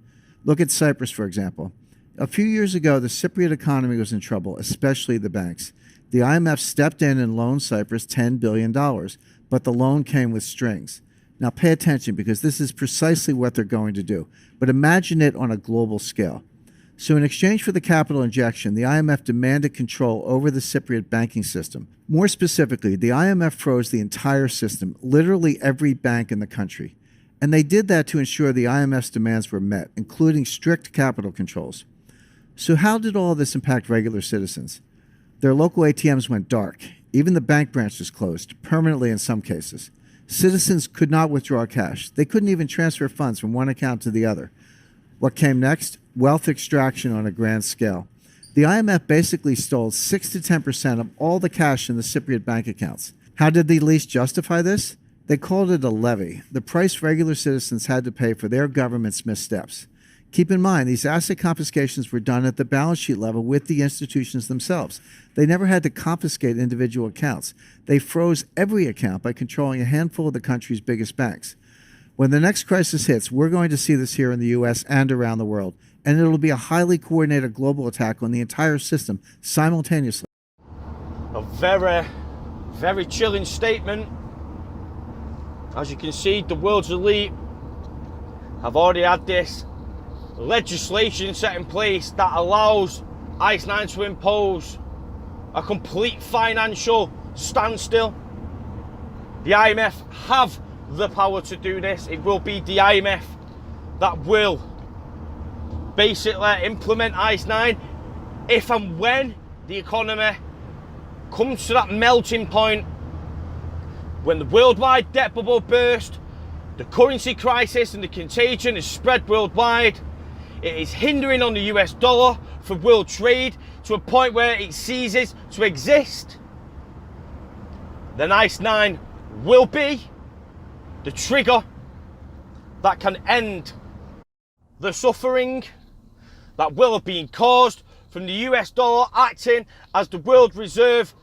S3: Look at Cyprus, for example. A few years ago, the Cypriot economy was in trouble, especially the banks. The IMF stepped in and loaned Cyprus $10 billion, but the loan came with strings. Now pay attention because this is precisely what they're going to do, but imagine it on a global scale. So in exchange for the capital injection, the IMF demanded control over the Cypriot banking system. More specifically, the IMF froze the entire system, literally every bank in the country. And they did that to ensure the IMF's demands were met, including strict capital controls. So how did all of this impact regular citizens? Their local ATMs went dark. Even the bank branches closed, permanently in some cases. Citizens could not withdraw cash. They couldn't even transfer funds from one account to the other. What came next? Wealth extraction on a grand scale. The IMF basically stole 6 to 10% of all the cash in the Cypriot bank accounts. How did the elites justify this? They called it a levy, the price regular citizens had to pay for their government's missteps. Keep in mind, these asset confiscations were done at the balance sheet level with the institutions themselves. They never had to confiscate individual accounts. They froze every account by controlling a handful of the country's biggest banks. When the next crisis hits, we're going to see this here in the U.S. and around the world, and it'll be a highly coordinated global attack on the entire system simultaneously.
S1: A very, very chilling statement. As you can see, the world's elite have already had this legislation set in place that allows ICE 9 to impose a complete financial standstill. The IMF have the power to do this. It will be the IMF that will basically implement ICE 9 if and when the economy comes to that melting point, when the worldwide debt bubble burst, the currency crisis and the contagion is spread worldwide. It is hindering on the US dollar for world trade to a point where it ceases to exist. Then ICE 9 will be the trigger that can end the suffering that will have been caused from the US dollar acting as the world reserve.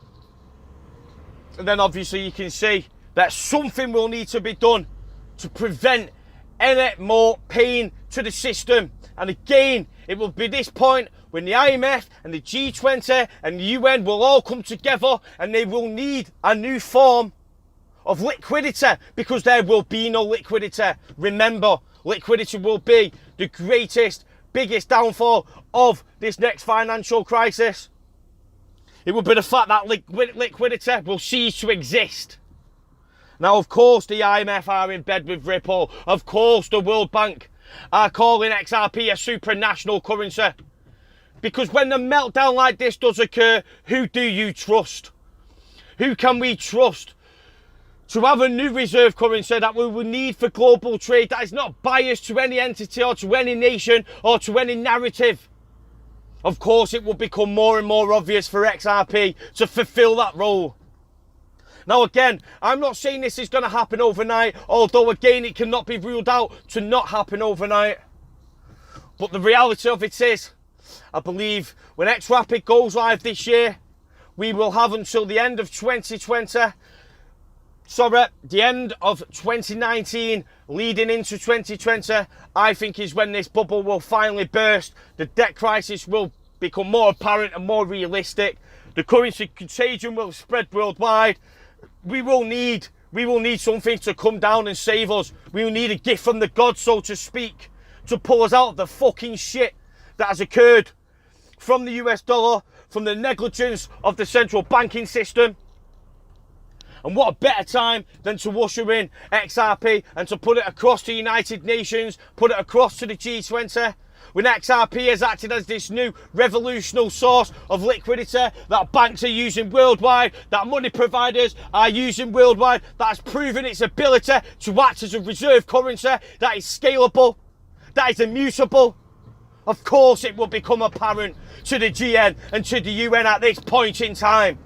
S1: And then obviously you can see that something will need to be done to prevent any more pain to the system. And again, it will be this point when the IMF and the G20 and the UN will all come together and they will need a new form of liquidity, because there will be no liquidity. Remember, liquidity will be the greatest, biggest downfall of this next financial crisis. It will be the fact that liquidity will cease to exist. Now, of course, the IMF are in bed with Ripple. Of course, the World Bank are calling XRP a supranational currency. Because when a meltdown like this does occur, who do you trust? Who can we trust to have a new reserve currency that we will need for global trade, that is not biased to any entity or to any nation or to any narrative? Of course, it will become more and more obvious for XRP to fulfill that role. Now again, I'm not saying this is going to happen overnight, although again it cannot be ruled out to not happen overnight. But the reality of it is, I believe when XRP goes live this year, we will have until the end of 2019, leading into 2020, I think is when this bubble will finally burst. The debt crisis will become more apparent and more realistic. The currency contagion will spread worldwide. We will need something to come down and save us. We will need a gift from the gods, so to speak, to pull us out of the fucking shit that has occurred from the US dollar, from the negligence of the central banking system. And what a better time than to usher in XRP and to put it across to the United Nations, put it across to the G20, when XRP has acted as this new revolutionary source of liquidity that banks are using worldwide, that money providers are using worldwide, that has proven its ability to act as a reserve currency, that is scalable, that is immutable. Of course it will become apparent to the GN and to the UN at this point in time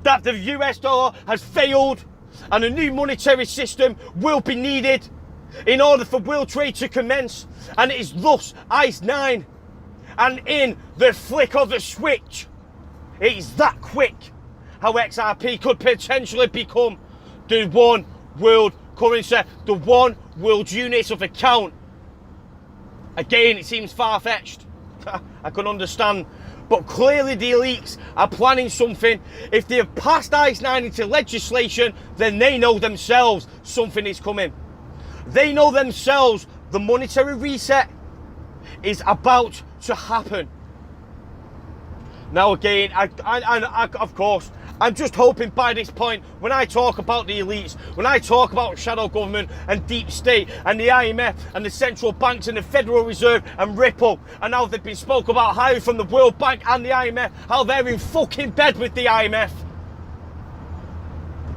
S1: that the US dollar has failed and a new monetary system will be needed in order for world trade to commence, and it is thus ICE 9. And in the flick of a switch, it is that quick how XRP could potentially become the one world currency, the one world unit of account. Again, it seems far-fetched. I can understand. But clearly the elites are planning something. If they have passed ICE 9 into legislation, then they know themselves something is coming. They know themselves the monetary reset is about to happen. Now again, I of course, I'm just hoping by this point, when I talk about the elites, when I talk about shadow government and deep state and the IMF and the central banks and the Federal Reserve and Ripple, and how they've been spoke about highly from the World Bank and the IMF, how they're in fucking bed with the IMF.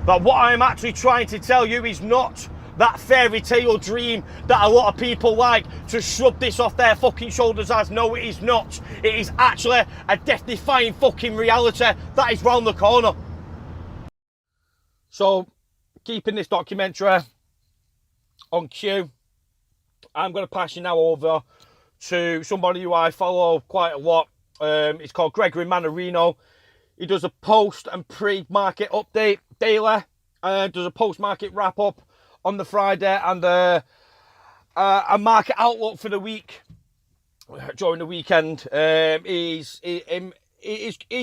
S1: But what I'm actually trying to tell you is not that fairy tale dream that a lot of people like to shrug this off their fucking shoulders as. No, it is not. It is actually a death-defying fucking reality that is round the corner. So, keeping this documentary on cue, I'm going to pass you now over to somebody who I follow quite a lot. It's called Gregory Mannarino. He does a post and pre-market update daily, does a post-market wrap-up on the Friday, and a market outlook for the week during the weekend. He's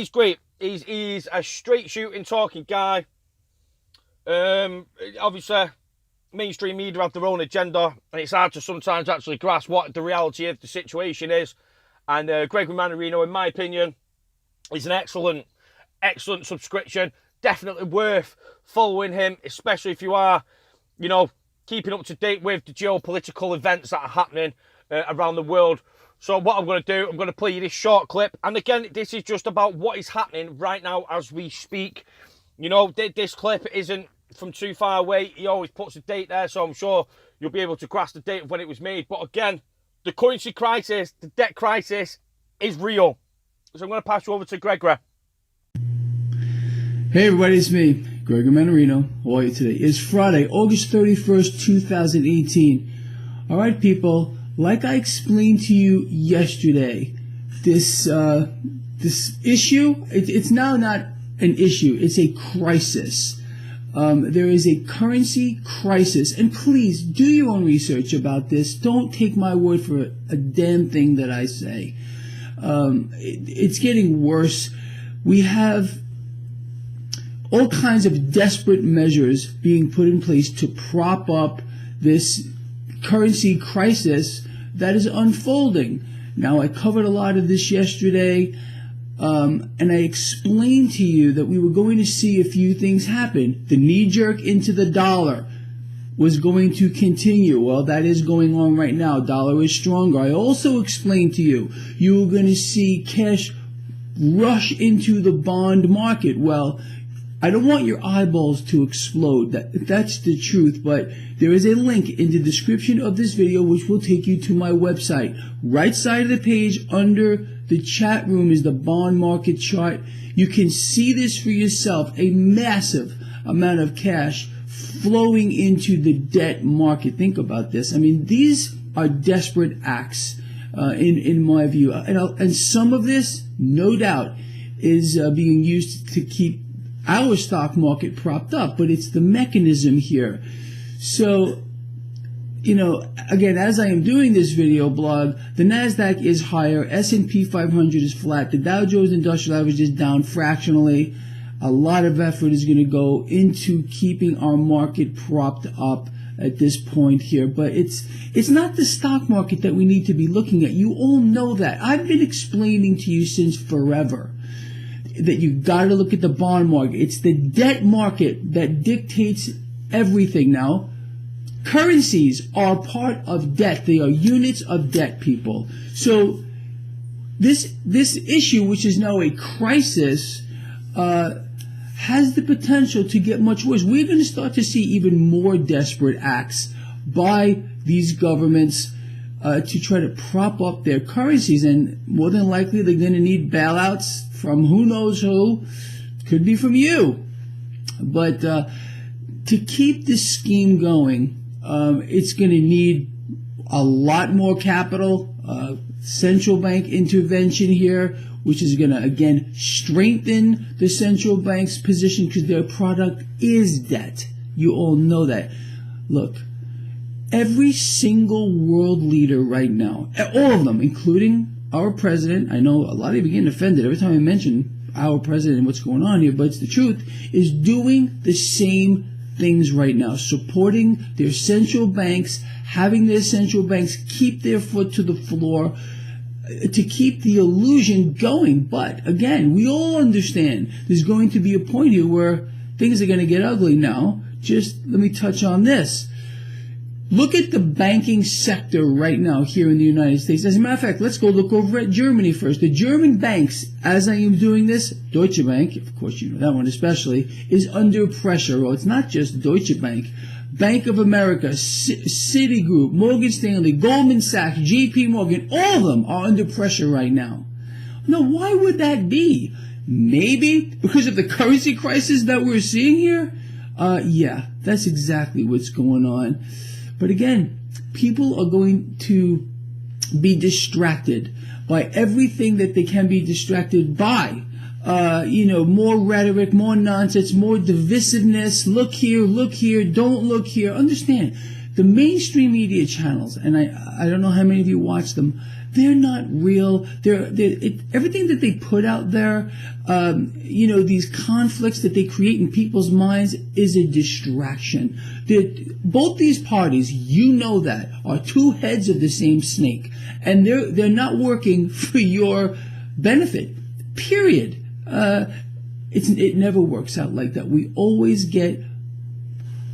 S1: great. He's a straight shooting, talking guy. Obviously, mainstream media have their own agenda, and it's hard to sometimes actually grasp what the reality of the situation is. And Gregory Mannarino, in my opinion, is an excellent subscription. Definitely worth following him, especially if you are, you know, keeping up to date with the geopolitical events that are happening around the world. So what I'm going to do, I'm going to play you this short clip. And again, this is just about what is happening right now as we speak. You know, this clip isn't from too far away. He always puts a date there, so I'm sure you'll be able to grasp the date of when it was made. But again, the currency crisis, the debt crisis is real. So I'm going to pass you over to Gregory.
S14: Hey everybody, it's me, Gregory Mannarino. How are you today? It's Friday, August 31st, 2018. Alright people, like I explained to you yesterday, this issue, it's now not an issue, it's a crisis. There is a currency crisis, and please do your own research about this. Don't take my word for a damn thing that I say. It's getting worse. We have all kinds of desperate measures being put in place to prop up this currency crisis that is unfolding. Now, I covered a lot of this yesterday, and I explained to you that we were going to see a few things happen. The knee-jerk into the dollar was going to continue. Well, that is going on right now. Dollar is stronger. I also explained to you, you were going to see cash rush into the bond market. Well, I don't want your eyeballs to explode. That's the truth, but there is a link in the description of this video which will take you to my website. Right side of the page under the chat room is the bond market chart. You can see this for yourself, a massive amount of cash flowing into the debt market. Think about this. I mean, these are desperate acts in my view. And some of this, no doubt, is being used to keep our stock market propped up, but it's the mechanism here. So, you know, again, as I am doing this video blog, the NASDAQ is higher, S&P 500 is flat, the Dow Jones Industrial Average is down fractionally. A lot of effort is going to go into keeping our market propped up at this point here, but it's not the stock market that we need to be looking at. You all know that. I've been explaining to you since forever that you got to look at the bond market. It's the debt market that dictates everything now. Currencies are part of debt. They are units of debt, people. So this issue, which is now a crisis, has the potential to get much worse. We're going to start to see even more desperate acts by these governments to try to prop up their currencies, and more than likely they're going to need bailouts from who knows who. Could be from you. But to keep this scheme going, it's going to need a lot more capital, central bank intervention here, which is going to, again, strengthen the central bank's position because their product is debt. You all know that. Look, every single world leader right now, all of them, including our president, I know a lot of you getting offended every time I mention our president and what's going on here, but it's the truth, is doing the same things right now, supporting their central banks, having their central banks keep their foot to the floor to keep the illusion going. But again, we all understand there's going to be a point here where things are going to get ugly. Now, just let me touch on this. Look at the banking sector right now here in the United States. As a matter of fact, let's go look over at Germany first. The German banks, as I am doing this, Deutsche Bank, of course you know that one especially, is under pressure. Well, it's not just Deutsche Bank. Bank of America, Citigroup, Morgan Stanley, Goldman Sachs, JP Morgan, all of them are under pressure right now. Now, why would that be? Maybe because of the currency crisis that we're seeing here? Yeah, that's exactly what's going on. But again, people are going to be distracted by everything that they can be distracted by. More rhetoric, more nonsense, more divisiveness. Look here, don't look here. Understand, the mainstream media channels, and I don't know how many of you watch them, they're not real. Everything that they put out there, these conflicts that they create in people's minds is a distraction. Both these parties, you know that, are two heads of the same snake, and they're not working for your benefit. Period. It never works out like that. We always get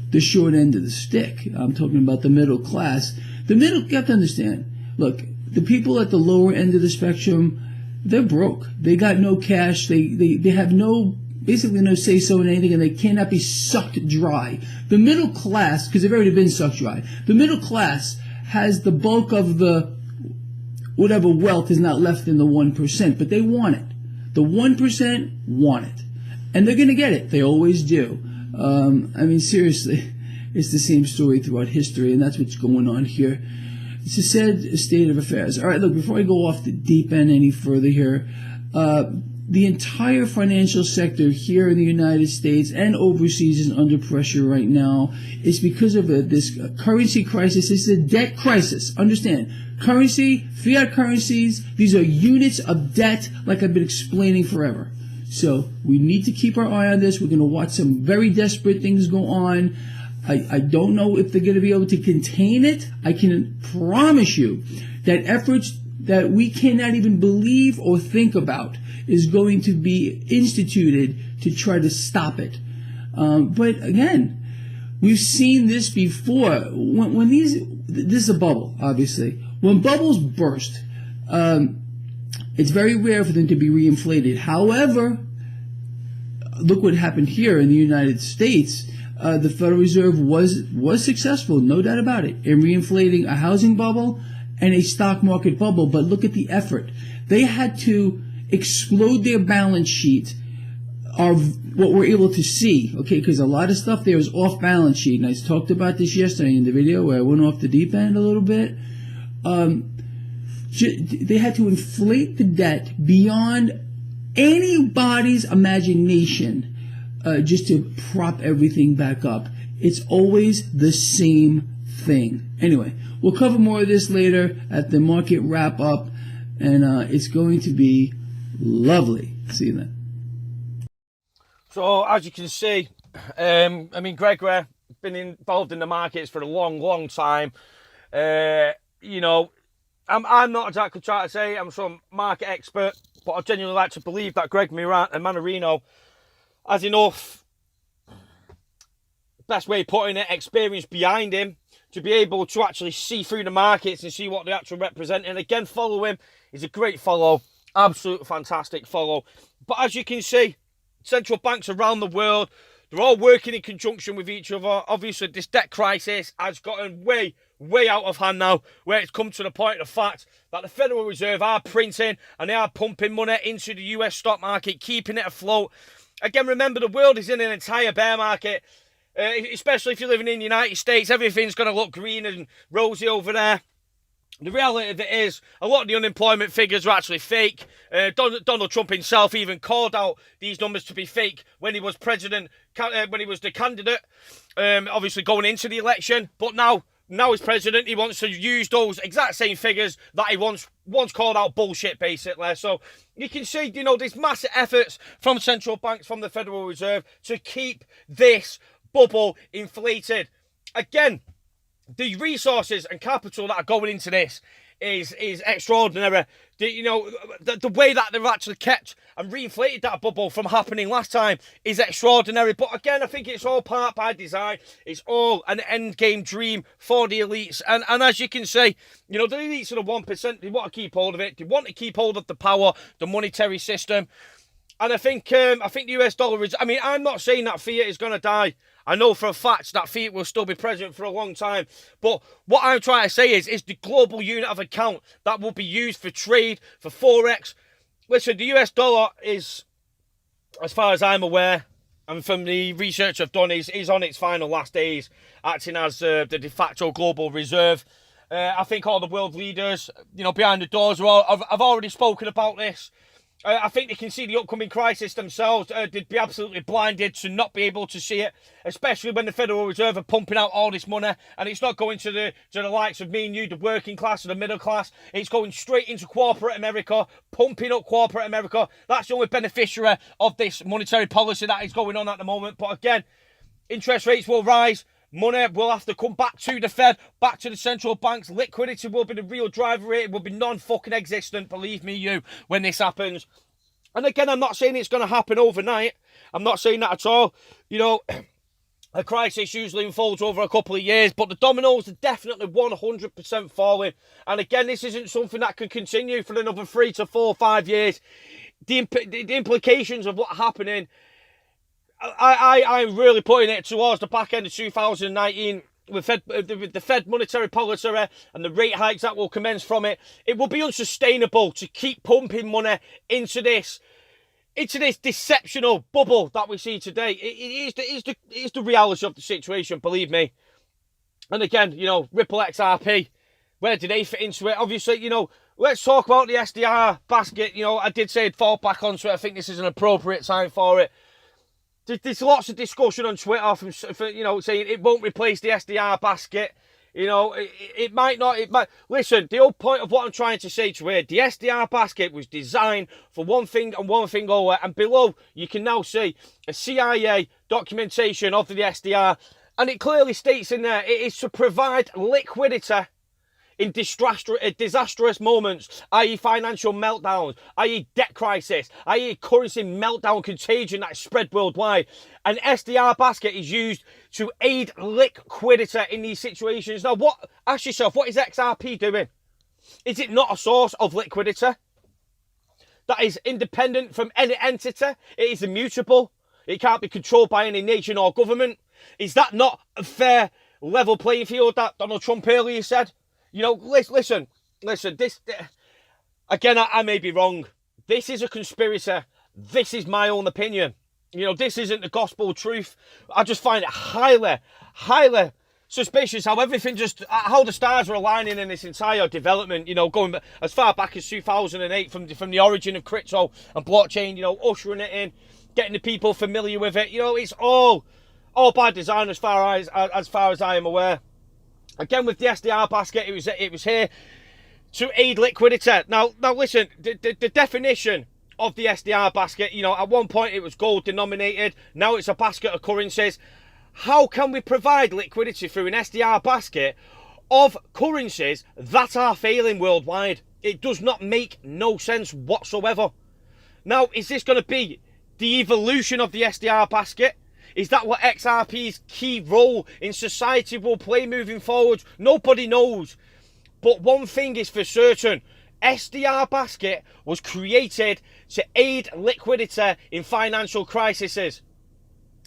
S14: the short end of the stick. I'm talking about the middle class. You have to understand. Look, the people at the lower end of the spectrum, they're broke. They got no cash. They have basically no say-so in anything, and they cannot be sucked dry. The middle class, because they've already been sucked dry, the middle class has the bulk of the whatever wealth is not left in the 1%, but they want it. The 1% want it. And they're going to get it. They always do. Seriously, it's the same story throughout history, and that's what's going on here. It's a sad state of affairs. All right, look, before I go off the deep end any further here, the entire financial sector here in the United States and overseas is under pressure right now. It's because of this currency crisis. It's a debt crisis. Understand, currency, fiat currencies, these are units of debt, like I've been explaining forever. So we need to keep our eye on this. We're going to watch some very desperate things go on. I don't know if they're going to be able to contain it. I can promise you that efforts that we cannot even believe or think about is going to be instituted to try to stop it. But again, we've seen this before. When this is a bubble, obviously. When bubbles burst, it's very rare for them to be reinflated. However, look what happened here in the United States. The Federal Reserve was successful, no doubt about it, in reinflating a housing bubble and a stock market bubble. But look at the effort. They had to explode their balance sheet, of what we're able to see, okay, because a lot of stuff there is off balance sheet. And I talked about this yesterday in the video where I went off the deep end a little bit. They had to inflate the debt beyond anybody's imagination just to prop everything back up. It's always the same thing. Anyway, we'll cover more of this later at the market wrap up, and it's going to be lovely. See you then.
S1: So as you can see, Gregory been involved in the markets for a long time. I'm not exactly trying to say I'm some market expert, but I genuinely like to believe that Greg Mannarino has enough, best way of putting it, experience behind him to be able to actually see through the markets and see what they actually represent. And again, follow him. He's a great follow, absolute fantastic follow. But as you can see, central banks around the world, they're all working in conjunction with each other. Obviously, this debt crisis has gotten way out of hand now, where it's come to the point of fact that the Federal Reserve are printing and they are pumping money into the US stock market, keeping it afloat. Again, remember, the world is in an entire bear market, especially if you're living in the United States. Everything's going to look green and rosy over there. The reality of it is, a lot of the unemployment figures are actually fake. Donald Trump himself even called out these numbers to be fake when he was president, when he was the candidate, obviously going into the election. But now he's president, he wants to use those exact same figures that he once called out bullshit, basically. So you can see, there's massive efforts from central banks, from the Federal Reserve, to keep this bubble inflated. Again, the resources and capital that are going into this is extraordinary. The way that they've actually kept and reinflated that bubble from happening last time is extraordinary. But again, I think it's all part by design. It's all an end game dream for the elites. And as you can see, the elites are the 1%. They want to keep hold of it. They want to keep hold of the power, the monetary system. And I think the US dollar is, I mean, I'm not saying that fiat is going to die. I know for a fact that fiat will still be present for a long time. But what I'm trying to say is the global unit of account that will be used for trade, for Forex. Listen, the US dollar is, as far as I'm aware, and from the research I've done, is on its final last days, acting as the de facto global reserve. I think all the world leaders, you know, behind the doors have already spoken about this. I think they can see the upcoming crisis themselves. They'd be absolutely blinded to not be able to see it, especially when the Federal Reserve are pumping out all this money, and it's not going to the likes of me and you, the working class or the middle class. It's going straight into corporate America, pumping up corporate America. That's the only beneficiary of this monetary policy that is going on at the moment. But again, interest rates will rise. Money will have to come back to the Fed, back to the central banks. Liquidity will be the real driver. It will be non-fucking existent, believe me, you, when this happens. And again, I'm not saying it's going to happen overnight. I'm not saying that at all. You know, a crisis usually unfolds over a couple of years, but the dominoes are definitely 100% falling. And again, this isn't something that can continue for another 3 to 4 or 5 years. The implications of what's happening, I'm really putting it towards the back end of 2019 with the Fed monetary policy and the rate hikes that will commence from it. It will be unsustainable to keep pumping money into this deceptional bubble that we see today. It is the reality of the situation, believe me. And again, you know, Ripple XRP, where do they fit into it? Obviously, you know, let's talk about the SDR basket. You know, I did say I'd fall back onto it. I think this is an appropriate time for it. There's lots of discussion on Twitter from you know, saying it won't replace the SDR basket. You know, it might not. It might. Listen, the whole point of what I'm trying to say to you, the SDR basket was designed for one thing and one thing only. And below, you can now see a CIA documentation of the SDR, and it clearly states in there it is to provide liquidity in disastrous moments, i.e. financial meltdowns, i.e. debt crisis, i.e. currency meltdown contagion that is spread worldwide. An SDR basket is used to aid liquidity in these situations. Now, ask yourself, what is XRP doing? Is it not a source of liquidity that is independent from any entity? It is immutable. It can't be controlled by any nation or government. Is that not a fair level playing field that Donald Trump earlier said? You know, listen, this, again, I may be wrong. This is a conspiracy. This is my own opinion. You know, this isn't the gospel truth. I just find it highly, highly suspicious how how the stars are aligning in this entire development, you know, going as far back as 2008 from the origin of crypto and blockchain, you know, ushering it in, getting the people familiar with it. You know, it's all by design as far as I am aware. Again, with the SDR basket, it was here to aid liquidity. Now listen, the definition of the SDR basket, you know, at one point it was gold denominated. Now it's a basket of currencies. How can we provide liquidity through an SDR basket of currencies that are failing worldwide? It does not make no sense whatsoever. Now, is this going to be the evolution of the SDR basket? Is that what XRP's key role in society will play moving forward? Nobody knows. But one thing is for certain. SDR basket was created to aid liquidity in financial crises.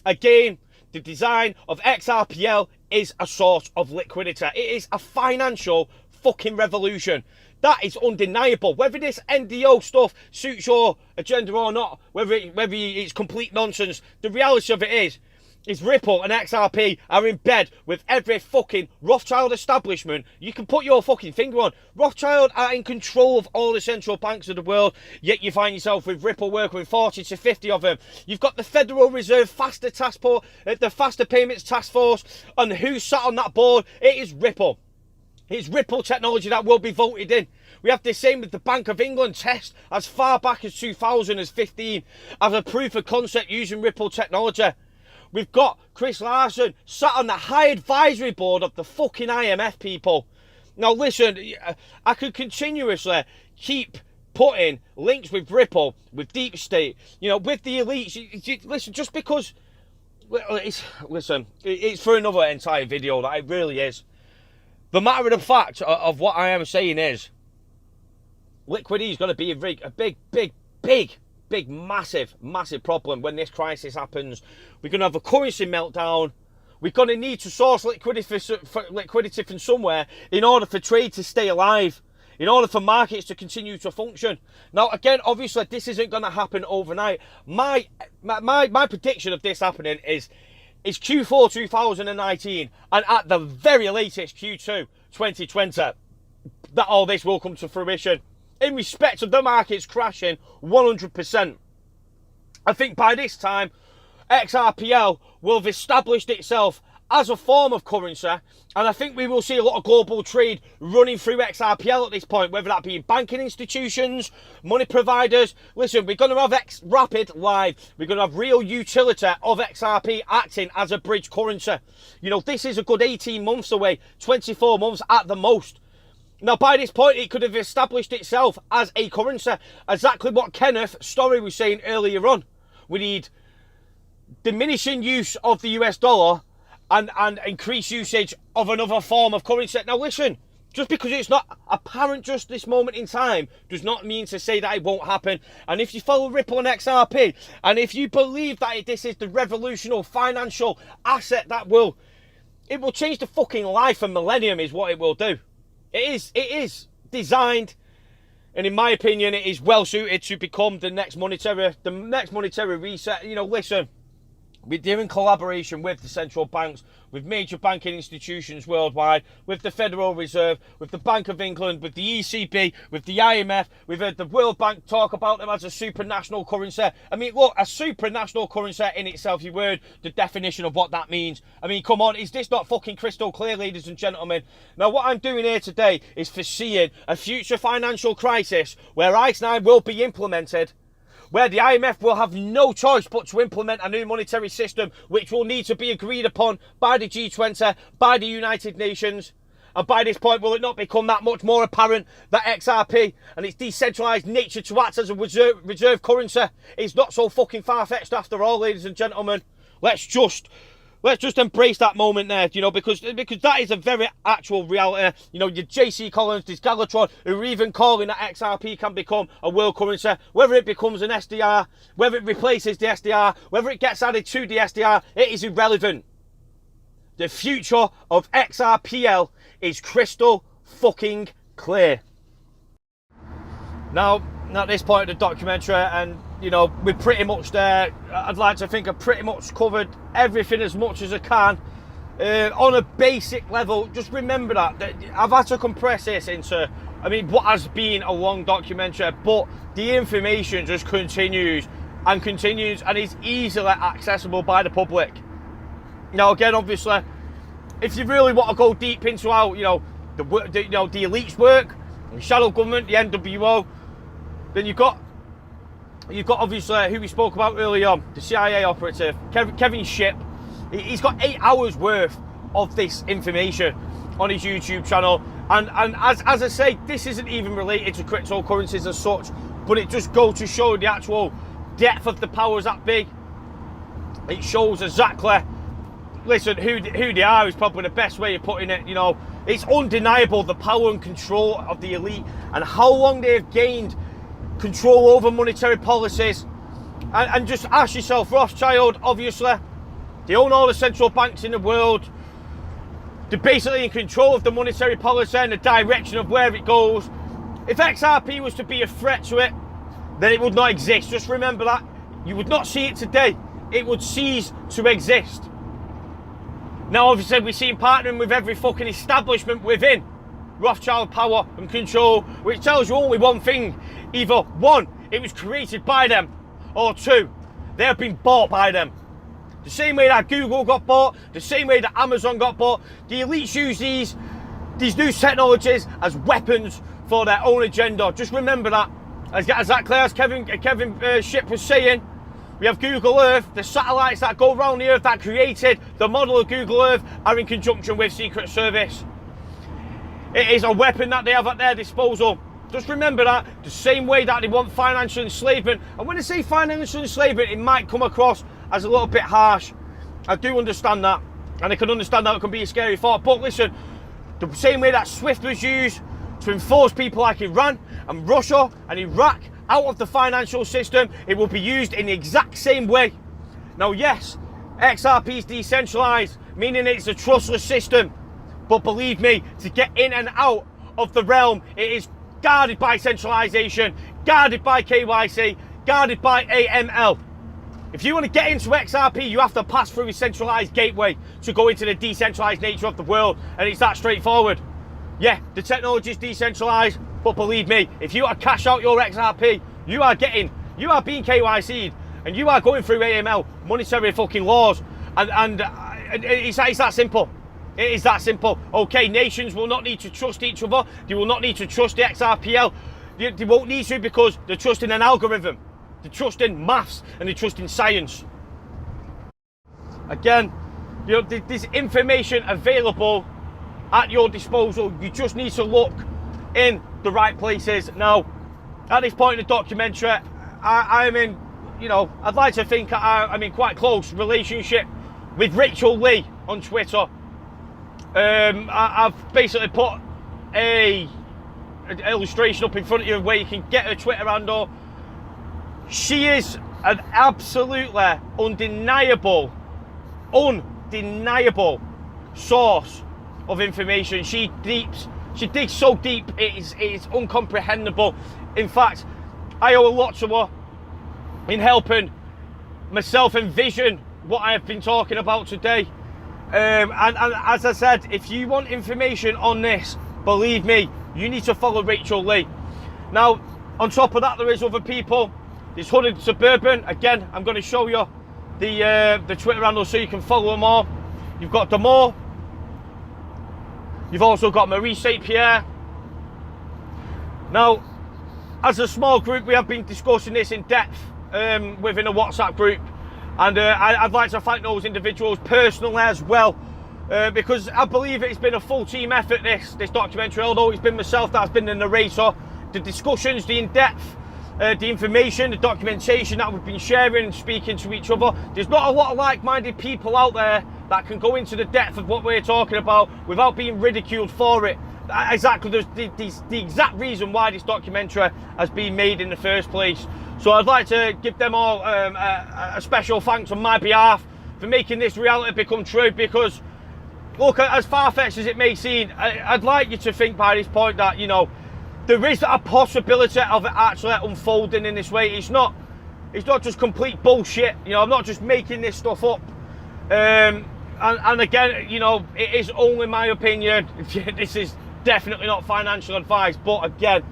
S1: Again, the design of XRPL is a source of liquidity. It is a financial fucking revolution. That is undeniable. Whether this NDO stuff suits your agenda or not, whether it's complete nonsense, the reality of it is Ripple and XRP are in bed with every fucking Rothschild establishment you can put your fucking finger on. Rothschild are in control of all the central banks of the world, yet you find yourself with Ripple working with 40 to 50 of them. You've got the Federal Reserve the Faster Payments Task Force, and who sat on that board? It is Ripple. It's Ripple technology that will be voted in. We have the same with the Bank of England test as far back as 2015 as a proof of concept using Ripple technology. We've got Chris Larsen sat on the high advisory board of the fucking IMF, people. Now listen, I could continuously keep putting links with Ripple, with Deep State, you know, with the elites. Listen, just because, it's for another entire video, that it really is. The matter of the fact of what I am saying is, liquidity is going to be a big big, massive problem when this crisis happens. We're going to have a currency meltdown. We're going to need to source liquidity from somewhere in order for trade to stay alive, in order for markets to continue to function. Now, again, obviously, this isn't going to happen overnight. My prediction of this happening is Q4 2019, and at the very latest Q2 2020, that all this will come to fruition. In respect of the markets crashing 100%. I think by this time, XRPL will have established itself as a form of currency, and I think we will see a lot of global trade running through XRPL at this point, whether that be in banking institutions, money providers. Listen, we're going to have Rapid live. We're going to have real utility of XRP acting as a bridge currency. You know, this is a good 18 months away, 24 months at the most. Now, by this point, it could have established itself as a currency. Exactly what Kenneth Story was saying earlier on. We need diminishing use of the US dollar and increased usage of another form of currency. Now, listen, just because it's not apparent just this moment in time does not mean to say that it won't happen. And if you follow Ripple and XRP, and if you believe that this is the revolutionary financial asset that will change the fucking life of millennium, is what it will do. It is designed, and in my opinion, it is well suited to become the next monetary reset. You know, listen, we're doing collaboration with the central banks, with major banking institutions worldwide, with the Federal Reserve, with the Bank of England, with the ECB, with the IMF. We've heard the World Bank talk about them as a supranational currency. I mean, look, a supranational currency in itself, you heard the definition of what that means. I mean, come on, is this not fucking crystal clear, ladies and gentlemen? Now, what I'm doing here today is foreseeing a future financial crisis where ICE 9 will be implemented, where the IMF will have no choice but to implement a new monetary system, which will need to be agreed upon by the G20, by the United Nations. And by this point, will it not become that much more apparent that XRP and its decentralized nature to act as a reserve currency is not so fucking far-fetched after all, ladies and gentlemen? Let's just embrace that moment there, you know, because that is a very actual reality. You know, your JC Collins, this Galatron, who are even calling that XRP can become a world currency. Whether it becomes an SDR, whether it replaces the SDR, whether it gets added to the SDR, it is irrelevant. The future of XRPL is crystal fucking clear. Now, at this point of the documentary, and you know, we're pretty much there. I'd like to think I've pretty much covered everything as much as I can. On a basic level, just remember that I've had to compress this into, I mean, what has been a long documentary, but the information just continues and is easily accessible by the public. Now, again, obviously, if you really want to go deep into how, you know, the elites work, the shadow government, the NWO, then you've got obviously who we spoke about earlier on, the CIA operative, Kevin Shipp. He's got 8 hours worth of this information on his YouTube channel. And as I say, this isn't even related to cryptocurrencies as such, but it just goes to show the actual depth of the powers that big. It shows exactly, listen, who they are is probably the best way of putting it. You know, it's undeniable the power and control of the elite and how long they've gained control over monetary policies. And just ask yourself, Rothschild, obviously, they own all the central banks in the world. They're basically in control of the monetary policy and the direction of where it goes. If XRP was to be a threat to it, then it would not exist. Just remember that. You would not see it today. It would cease to exist. Now, obviously, we've seen partnering with every fucking establishment within Rothschild power and control, which tells you only one thing. Either 1, it was created by them, or 2, they have been bought by them. The same way that Google got bought, the same way that Amazon got bought, the elites use these new technologies as weapons for their own agenda. Just remember that. Exactly as Kevin Shipp was saying, we have Google Earth. The satellites that go around the Earth that created the model of Google Earth are in conjunction with Secret Service. It is a weapon that they have at their disposal. Just remember that. The same way that they want financial enslavement. And when I say financial enslavement, it might come across as a little bit harsh. I do understand that. And I can understand that it can be a scary thought. But listen, the same way that SWIFT was used to enforce people like Iran and Russia and Iraq out of the financial system. It will be used in the exact same way. Now, yes, XRP is decentralized, meaning it's a trustless system. But believe me, to get in and out of the realm, it is guarded by centralization, guarded by KYC, guarded by AML. If you want to get into XRP, you have to pass through a centralized gateway to go into the decentralized nature of the world, and it's that straightforward. Yeah, the technology is decentralized, but believe me, if you are cash out your XRP, you are being KYC'd, and you are going through AML, monetary fucking laws, and it's that simple. It is that simple. Okay, nations will not need to trust each other. They will not need to trust the XRPL. They won't need to because they're trusting an algorithm. They trust in maths and they trust in science. Again, you know, there's information available at your disposal. You just need to look in the right places. Now, at this point in the documentary, I'm in, you know, I'd like to think I'm in quite close relationship with Rachel Lee on Twitter. I've basically put an illustration up in front of you where you can get her Twitter handle. She is an absolutely undeniable source of information. She digs so deep, it is incomprehensible. In fact, I owe a lot to her in helping myself envision what I have been talking about today. And as I said, if you want information on this, believe me, you need to follow Rachel Lee. Now, on top of that, there is other people. There's Hooded Suburban. Again, I'm going to show you the Twitter handle so you can follow them all. You've got Demore. You've also got Marie St. Pierre. Now, as a small group, we have been discussing this in depth within a WhatsApp group. And I'd like to thank those individuals personally as well, because I believe it's been a full team effort, this documentary, although it's been myself that's been the narrator. The discussions, the in-depth, the information, the documentation that we've been sharing and speaking to each other. There's not a lot of like-minded people out there that can go into the depth of what we're talking about without being ridiculed for it. Exactly, the exact reason why this documentary has been made in the first place. So I'd like to give them all a special thanks on my behalf for making this reality become true, because, look, as far-fetched as it may seem, I'd like you to think by this point that, you know, there is a possibility of it actually unfolding in this way. It's not just complete bullshit. You know, I'm not just making this stuff up. And again, you know, it is only my opinion. This is definitely not financial advice, but again,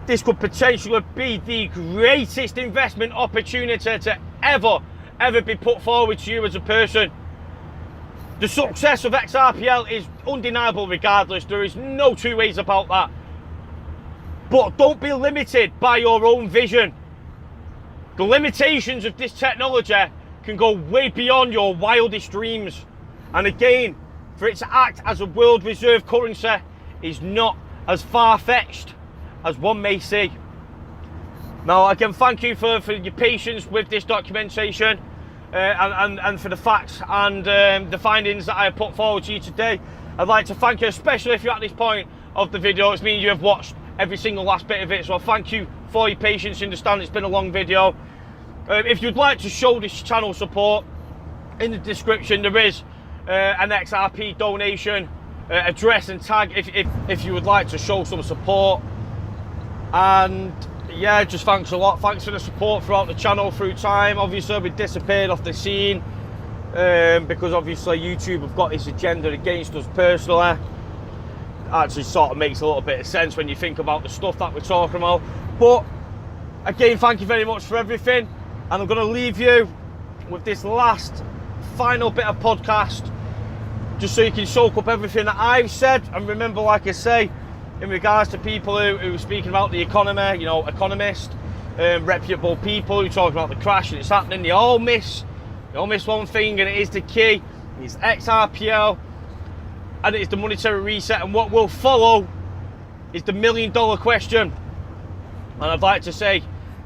S1: this could potentially be the greatest investment opportunity to ever be put forward to you as a person. The success of XRPL is undeniable regardless. There is no two ways about that. But don't be limited by your own vision. The limitations of this technology can go way beyond your wildest dreams. And again, for it to act as a world reserve currency is not as far-fetched as one may see. Now, again, thank you for your patience with this documentation and for the facts and the findings that I have put forward to you today. I'd like to thank you, especially if you're at this point of the video. It's meaning you have watched every single last bit of it, so thank you for your patience. Understand it's been a long video. If you'd like to show this channel support, in the description there is an XRP donation address and tag if you would like to show some support. And yeah, just thanks a lot. Thanks for the support throughout the channel through time. Obviously we disappeared off the scene because obviously YouTube have got this agenda against us personally. Actually sort of makes a little bit of sense when you think about the stuff that we're talking about. But again, thank you very much for everything, and I'm going to leave you with this last final bit of podcast just so you can soak up everything that I've said. And remember, like I say, in regards to people who are speaking about the economy, you know, economists, reputable people who talk about the crash and it's happening, they all miss one thing, and it is the key. It's XRPL, and it is the monetary reset, and what will follow is the $1 million question. And I'd like to say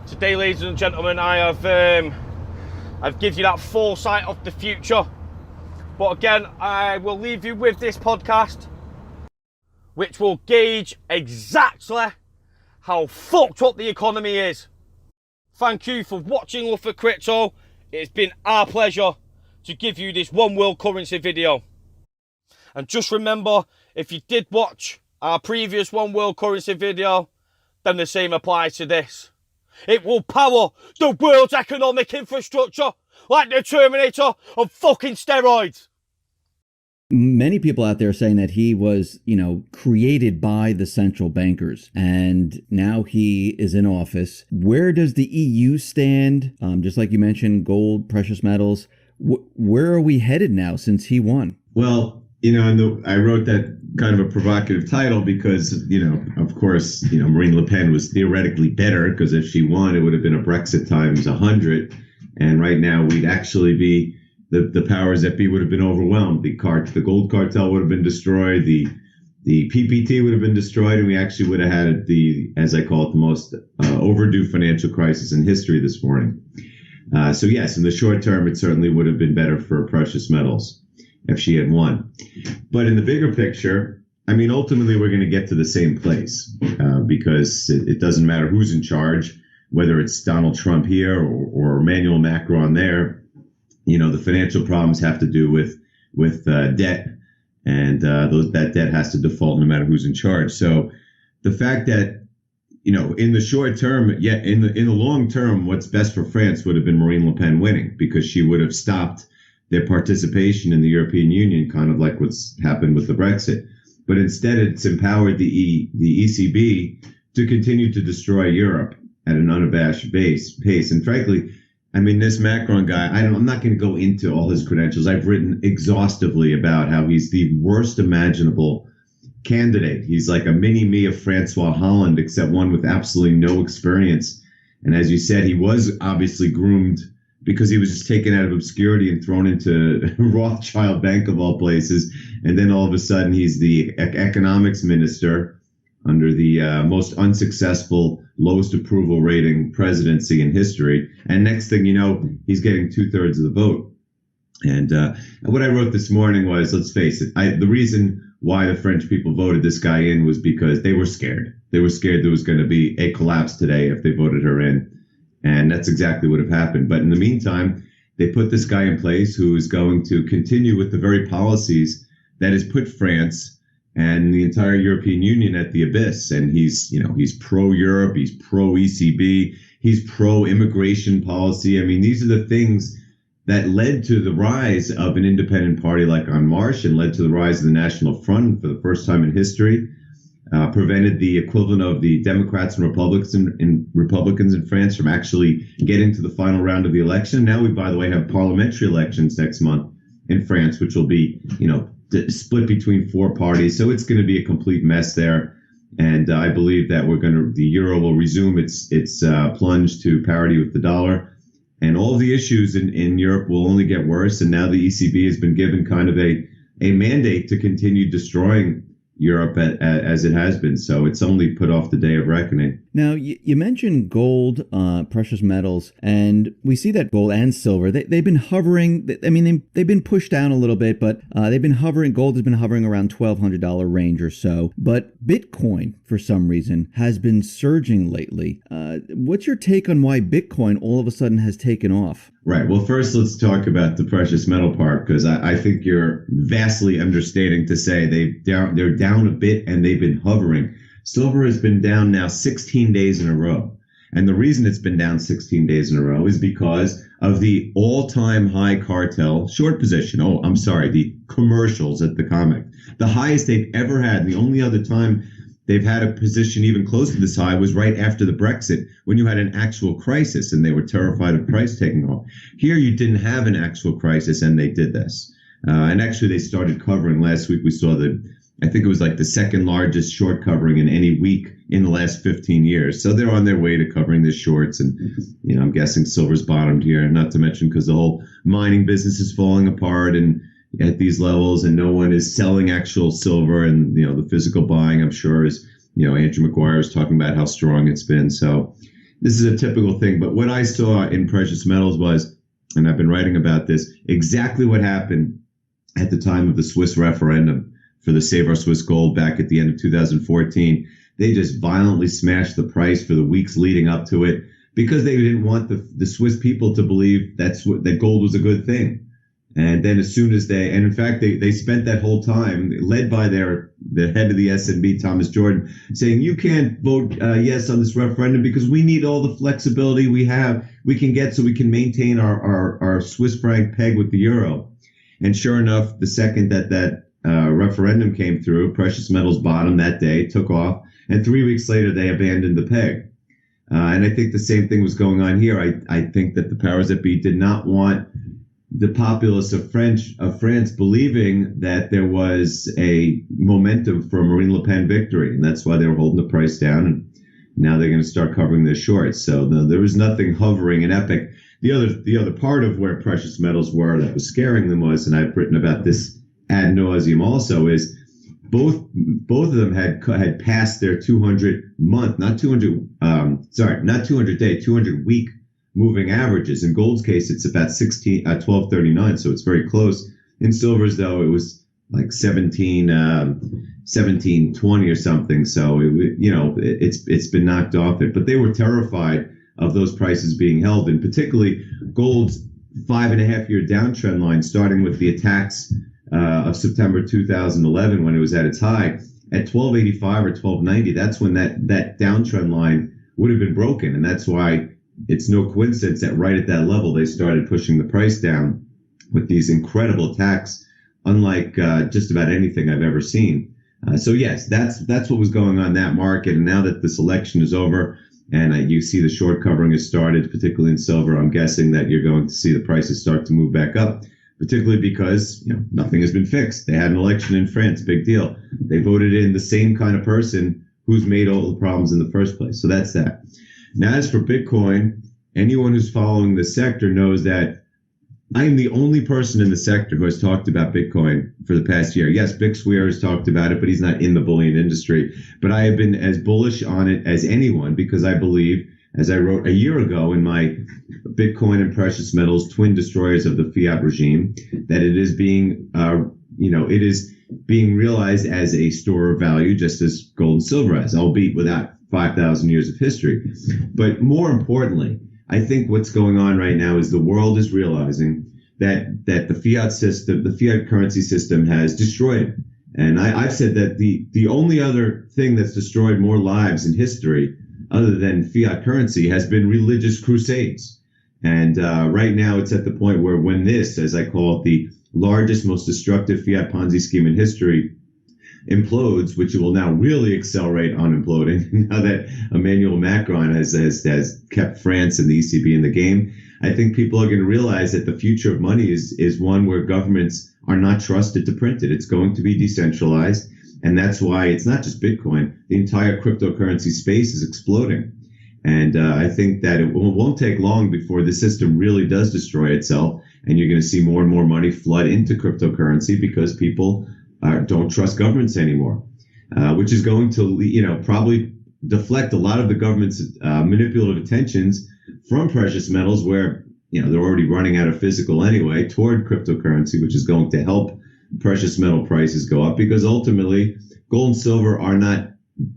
S1: today, ladies and gentlemen, I've given you that foresight of the future. But again, I will leave you with this podcast, which will gauge exactly how fucked up the economy is. Thank you for watching Love for Crypto. It's been our pleasure to give you this one world currency video. And just remember, if you did watch our previous one world currency video, then the same applies to this. It will power the world's economic infrastructure like the Terminator on fucking steroids.
S15: Many people out there saying that he was, created by the central bankers, and now he is in office. Where does the EU stand? Just like you mentioned, gold, precious metals. Where are we headed now since he won?
S16: Well, I wrote that kind of a provocative title because, of course, Marine Le Pen was theoretically better, because if she won, it would have been a Brexit times 100. And right now we'd actually be, the powers that be would have been overwhelmed. The gold cartel would have been destroyed. The PPT would have been destroyed. And we actually would have had as I call it, the most overdue financial crisis in history this morning. So yes, in the short term, it certainly would have been better for precious metals if she had won. But in the bigger picture, ultimately we're going to get to the same place because it doesn't matter who's in charge, whether it's Donald Trump here or Emmanuel Macron there. The financial problems have to do with debt, and that debt has to default no matter who's in charge. So the fact that, in the short term, in the long term, what's best for France would have been Marine Le Pen winning, because she would have stopped their participation in the European Union, kind of like what's happened with the Brexit. But instead, it's empowered the ECB to continue to destroy Europe at an unabashed pace. And frankly, this Macron guy, I'm not going to go into all his credentials. I've written exhaustively about how he's the worst imaginable candidate. He's like a mini-me of Francois Hollande, except one with absolutely no experience. And as you said, he was obviously groomed because he was just taken out of obscurity and thrown into Rothschild Bank of all places. And then all of a sudden, he's the economics minister under the most unsuccessful, lowest approval rating presidency in history. And next thing you know, he's getting 2/3 of the vote. And what I wrote this morning was, let's face it, the reason why the French people voted this guy in was because they were scared. They were scared there was going to be a collapse today if they voted her in. And that's exactly what have happened. But in the meantime, they put this guy in place who is going to continue with the very policies that has put France and the entire European Union at the abyss. And he's pro-Europe, he's pro-ECB, he's pro-immigration policy. These are the things that led to the rise of an independent party like En Marche and led to the rise of the National Front for the first time in history, prevented the equivalent of the Democrats and Republicans in France from actually getting to the final round of the election. Now we, by the way, have parliamentary elections next month in France, which will be, split between 4 parties. So it's going to be a complete mess there. And I believe that the euro will resume its plunge to parity with the dollar. And all of the issues in Europe will only get worse. And now the ECB has been given kind of a mandate to continue destroying Europe as it has been. So it's only put off the day of reckoning.
S15: Now, you mentioned gold, precious metals, and we see that gold and silver, they've been hovering. They've been pushed down a little bit, but they've been hovering. Gold has been hovering around $1,200 range or so. But Bitcoin, for some reason, has been surging lately. What's your take on why Bitcoin all of a sudden has taken off?
S16: Right. Well, first, let's talk about the precious metal part, because I think you're vastly understating to say they're down a bit and they've been hovering. Silver has been down now 16 days in a row. And the reason it's been down 16 days in a row is because of the all-time high cartel short position. The commercials at the COMEX. The highest they've ever had. And the only other time they've had a position even close to this high was right after the Brexit, when you had an actual crisis and they were terrified of price taking off. Here you didn't have an actual crisis and they did this. And actually they started covering last week. We saw I think it was like the second largest short covering in any week in the last 15 years. So they're on their way to covering the shorts. And, I'm guessing silver's bottomed here, not to mention because the whole mining business is falling apart and at these levels, and no one is selling actual silver. And, the physical buying, I'm sure, is, Andrew McGuire is talking about how strong it's been. So this is a typical thing. But what I saw in precious metals was, and I've been writing about this, exactly what happened at the time of the Swiss referendum for the Save Our Swiss Gold back at the end of 2014. They just violently smashed the price for the weeks leading up to it because they didn't want the Swiss people to believe that gold was a good thing. And then as soon as and in fact, they spent that whole time, led by the head of the SNB, Thomas Jordan, saying, you can't vote yes on this referendum because we need all the flexibility we can get so we can maintain our Swiss franc peg with the euro. And sure enough, the second that referendum came through, precious metals bottomed that day, took off, and 3 weeks later they abandoned the peg. And I think the same thing was going on here. I think that the powers that be did not want the populace of France believing that there was a momentum for Marine Le Pen victory, and that's why they were holding the price down. And now they're going to start covering their shorts. So there was nothing hovering and epic. The other part of where precious metals were that was scaring them was, and I've written about this ad nauseum also, is both of them had passed their 200 day, 200 week moving averages. In gold's case, it's about 1239, so it's very close. In silver's, though, it was like 1720 or something. So it's been knocked off it. But they were terrified of those prices being held, and particularly gold's 5.5-year downtrend line, starting with the attacks of September 2011 when it was at its high at 1285 or 1290. That's when that downtrend line would have been broken, and that's why it's no coincidence that right at that level they started pushing the price down with these incredible attacks, unlike just about anything I've ever seen. So yes, that's what was going on in that market. And now that this election is over and you see the short covering has started, particularly in silver, I'm guessing that you're going to see the prices start to move back up, particularly because nothing has been fixed. They had an election in France, big deal. They voted in the same kind of person who's made all the problems in the first place. So that's that. Now, as for Bitcoin, anyone who's following the sector knows that I am the only person in the sector who has talked about Bitcoin for the past year. Yes, Big Swear has talked about it, but he's not in the bullion industry. But I have been as bullish on it as anyone because I believe, as I wrote a year ago in my Bitcoin and precious metals twin destroyers of the fiat regime, that it is being, it is being realized as a store of value, just as gold and silver has, albeit without 5,000 years of history. But more importantly, I think what's going on right now is the world is realizing that the fiat system, the fiat currency system, has destroyed it. And I've said that the only other thing that's destroyed more lives in history other than fiat currency has been religious crusades. And right now it's at the point where when this, as I call it, the largest, most destructive fiat Ponzi scheme in history implodes, which it will now really accelerate on imploding now that Emmanuel Macron has kept France and the ECB in the game. I think people are going to realize that the future of money is one where governments are not trusted to print it. It's going to be decentralized. And that's why it's not just Bitcoin. The entire cryptocurrency space is exploding. And I think that it won't take long before the system really does destroy itself. And you're going to see more and more money flood into cryptocurrency because people don't trust governments anymore, which is going to, probably deflect a lot of the government's manipulative intentions from precious metals, where, they're already running out of physical anyway, toward cryptocurrency, which is going to help precious metal prices go up, because ultimately gold and silver are not,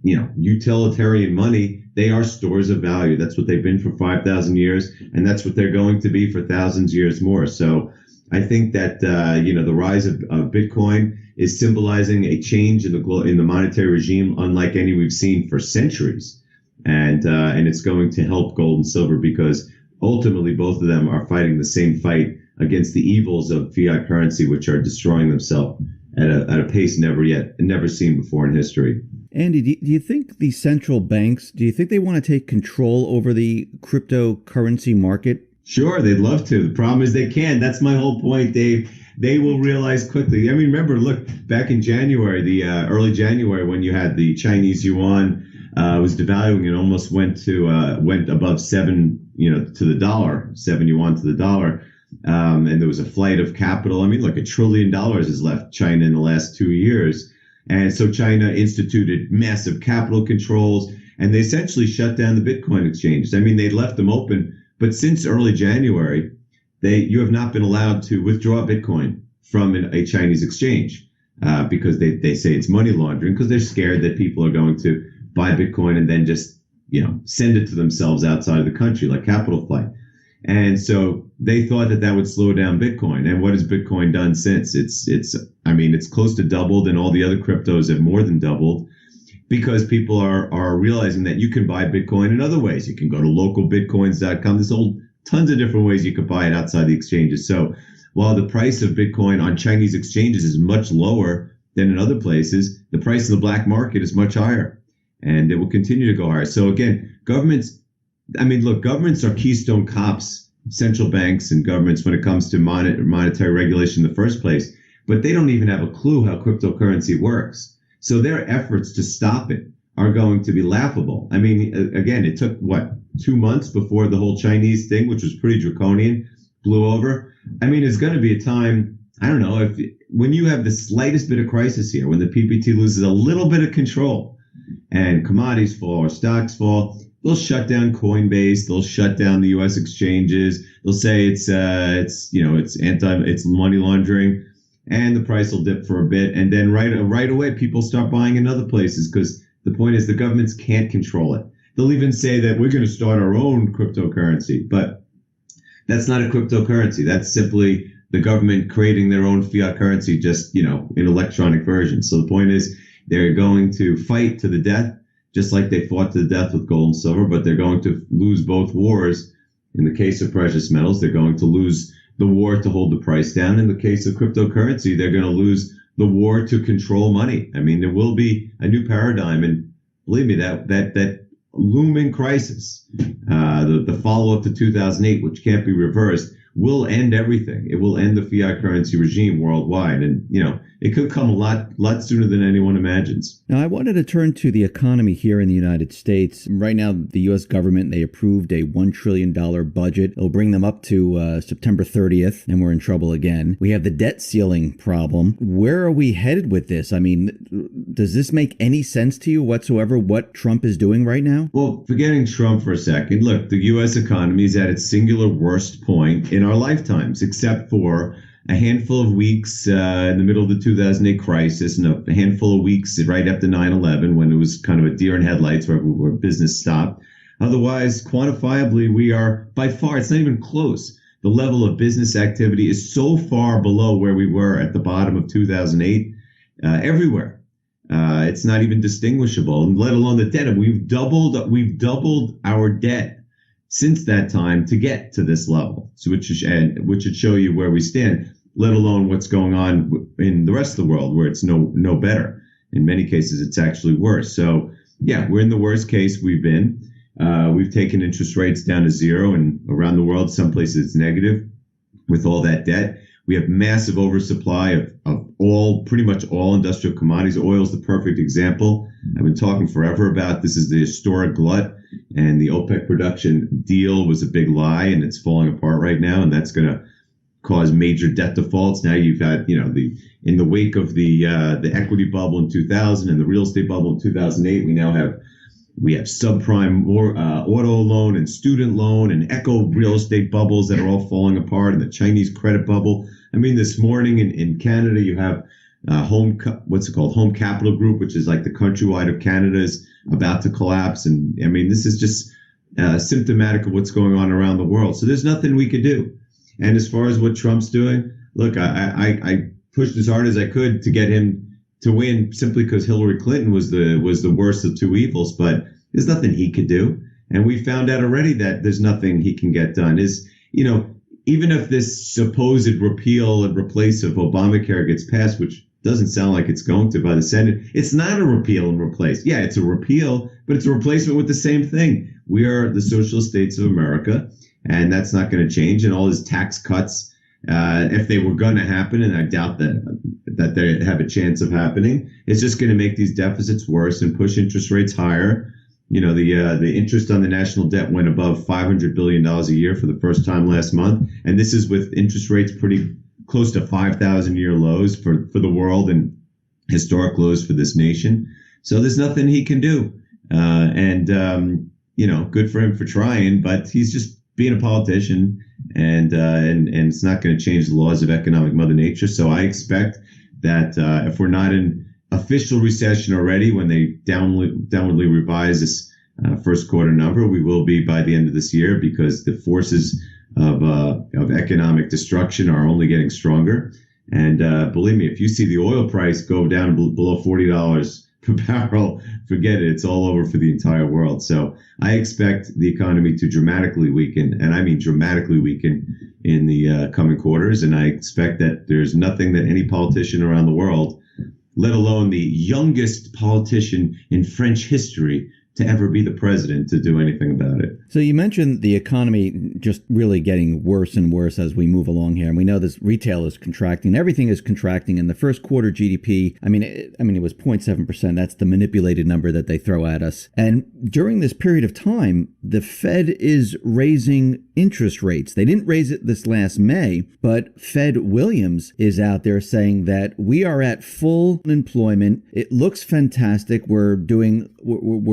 S16: utilitarian money. They are stores of value. That's what they've been for 5,000 years, and that's what they're going to be for thousands of years more. So I think that, the rise of Bitcoin is symbolizing a change in the monetary regime unlike any we've seen for centuries. And it's going to help gold and silver because ultimately both of them are fighting the same fight against the evils of fiat currency, which are destroying themselves at a pace never seen before in history.
S15: Andy, do you think the central banks, do you think they want to take control over the cryptocurrency market?
S16: Sure, they'd love to. The problem is they can't. That's my whole point, Dave. They will realize quickly. I mean, remember, look, back in January, early January, when you had the Chinese yuan was devaluing and almost went above 7, to the dollar, 7 yuan to the dollar. And there was a flight of capital. I mean, look, $1 trillion has left China in the last 2 years. And so China instituted massive capital controls, and they essentially shut down the Bitcoin exchanges. I mean, they left them open, but since early January, you have not been allowed to withdraw Bitcoin from a Chinese exchange because they say it's money laundering, because they're scared that people are going to buy Bitcoin and then just, send it to themselves outside of the country, like capital flight. And so they thought that would slow down Bitcoin. And what has Bitcoin done since? It's close to doubled, and all the other cryptos have more than doubled, because people are realizing that you can buy Bitcoin in other ways. You can go to localbitcoins.com. There's tons of different ways you could buy it outside the exchanges. So while the price of Bitcoin on Chinese exchanges is much lower than in other places, the price of the black market is much higher, and it will continue to go higher. So again, governments are keystone cops, central banks and governments, when it comes to monetary regulation in the first place, but they don't even have a clue how cryptocurrency works. So their efforts to stop it are going to be laughable. Again, it took 2 months before the whole Chinese thing, which was pretty draconian, blew over. It's going to be a time, I don't know, when you have the slightest bit of crisis here, when the PPT loses a little bit of control and commodities fall or stocks fall, they'll shut down Coinbase, they'll shut down the US exchanges, they'll say it's money laundering, and the price will dip for a bit, and then right away people start buying in other places, because the point is the governments can't control it. They'll even say that we're going to start our own cryptocurrency, but that's not a cryptocurrency. That's simply the government creating their own fiat currency, just in electronic version. So the point is they're going to fight to the death, just like they fought to the death with gold and silver, but they're going to lose both wars. In the case of precious metals, they're going to lose the war to hold the price down. In the case of cryptocurrency, they're going to lose the war to control money. There will be a new paradigm, and believe me, that looming crisis, the follow-up to 2008, which can't be reversed, will end everything. It will end the fiat currency regime worldwide, and it could come a lot sooner than anyone imagines.
S15: Now, I wanted to turn to the economy here in the United States. Right now, the U.S. government, they approved a $1 trillion budget. It'll bring them up to September 30th, and we're in trouble again. We have the debt ceiling problem. Where are we headed with this? Does this make any sense to you whatsoever, what Trump is doing right now?
S16: Well, forgetting Trump for a second, look, the U.S. economy is at its singular worst point in our lifetimes, except for a handful of weeks in the middle of the 2008 crisis, and a handful of weeks right after 9/11, when it was kind of a deer in headlights where business stopped. Otherwise, quantifiably, we are by far, it's not even close. The level of business activity is so far below where we were at the bottom of 2008 everywhere. It's not even distinguishable, let alone the debt. We've doubled our debt since that time to get to this level, so which should show you where we stand, let alone what's going on in the rest of the world, where it's no better. In many cases, it's actually worse. So yeah, we're in the worst case we've been. We've taken interest rates down to zero, and around the world, some places it's negative with all that debt. We have massive oversupply of pretty much all industrial commodities. Oil is the perfect example. I've been talking forever about this is the historic glut, and the OPEC production deal was a big lie, and it's falling apart right now, and that's going to cause major debt defaults. Now you've had, in the wake of the equity bubble in 2000 and the real estate bubble in 2008, we have subprime auto loan and student loan and echo real estate bubbles that are all falling apart, and the Chinese credit bubble. This morning in Canada, you have Home Capital Group, which is like the Countrywide of Canada, is about to collapse. And this is just symptomatic of what's going on around the world. So there's nothing we could do. And as far as what Trump's doing, look, I pushed as hard as I could to get him to win, simply because Hillary Clinton was the worst of two evils. But there's nothing he could do. And we found out already that there's nothing he can get done. Even if this supposed repeal and replace of Obamacare gets passed, which doesn't sound like it's going to by the Senate, it's not a repeal and replace. Yeah, it's a repeal, but it's a replacement with the same thing. We are the socialist states of America, and that's not going to change. And all his tax cuts, if they were going to happen, and I doubt that they have a chance of happening, it's just going to make these deficits worse and push interest rates higher. The interest on the national debt went above $500 billion a year for the first time last month. And this is with interest rates pretty close to 5,000-year lows for the world and historic lows for this nation. So there's nothing he can do. Good for him for trying, but he's just being a politician, and it's not going to change the laws of economic Mother Nature. So I expect that if we're not in official recession already when they downwardly revise this first quarter number. We will be by the end of this year because the forces of economic destruction are only getting stronger. And believe me, if you see the oil price go down below $40 per barrel, forget it. It's all over for the entire world. So I expect the economy to dramatically weaken, and I mean dramatically weaken in the coming quarters. And I expect that there's nothing that any politician around the world, let alone the youngest politician in French history, to ever be the president to do anything about it.
S15: So you mentioned the economy just really getting worse and worse as we move along here. And we know this retail is contracting. Everything is contracting. In the first quarter GDP, I mean, it was 0.7%. That's the manipulated number that they throw at us. And during this period of time, the Fed is raising interest rates. They didn't raise it this last May, but Fed Williams is out there saying that we are at full employment. It looks fantastic. We're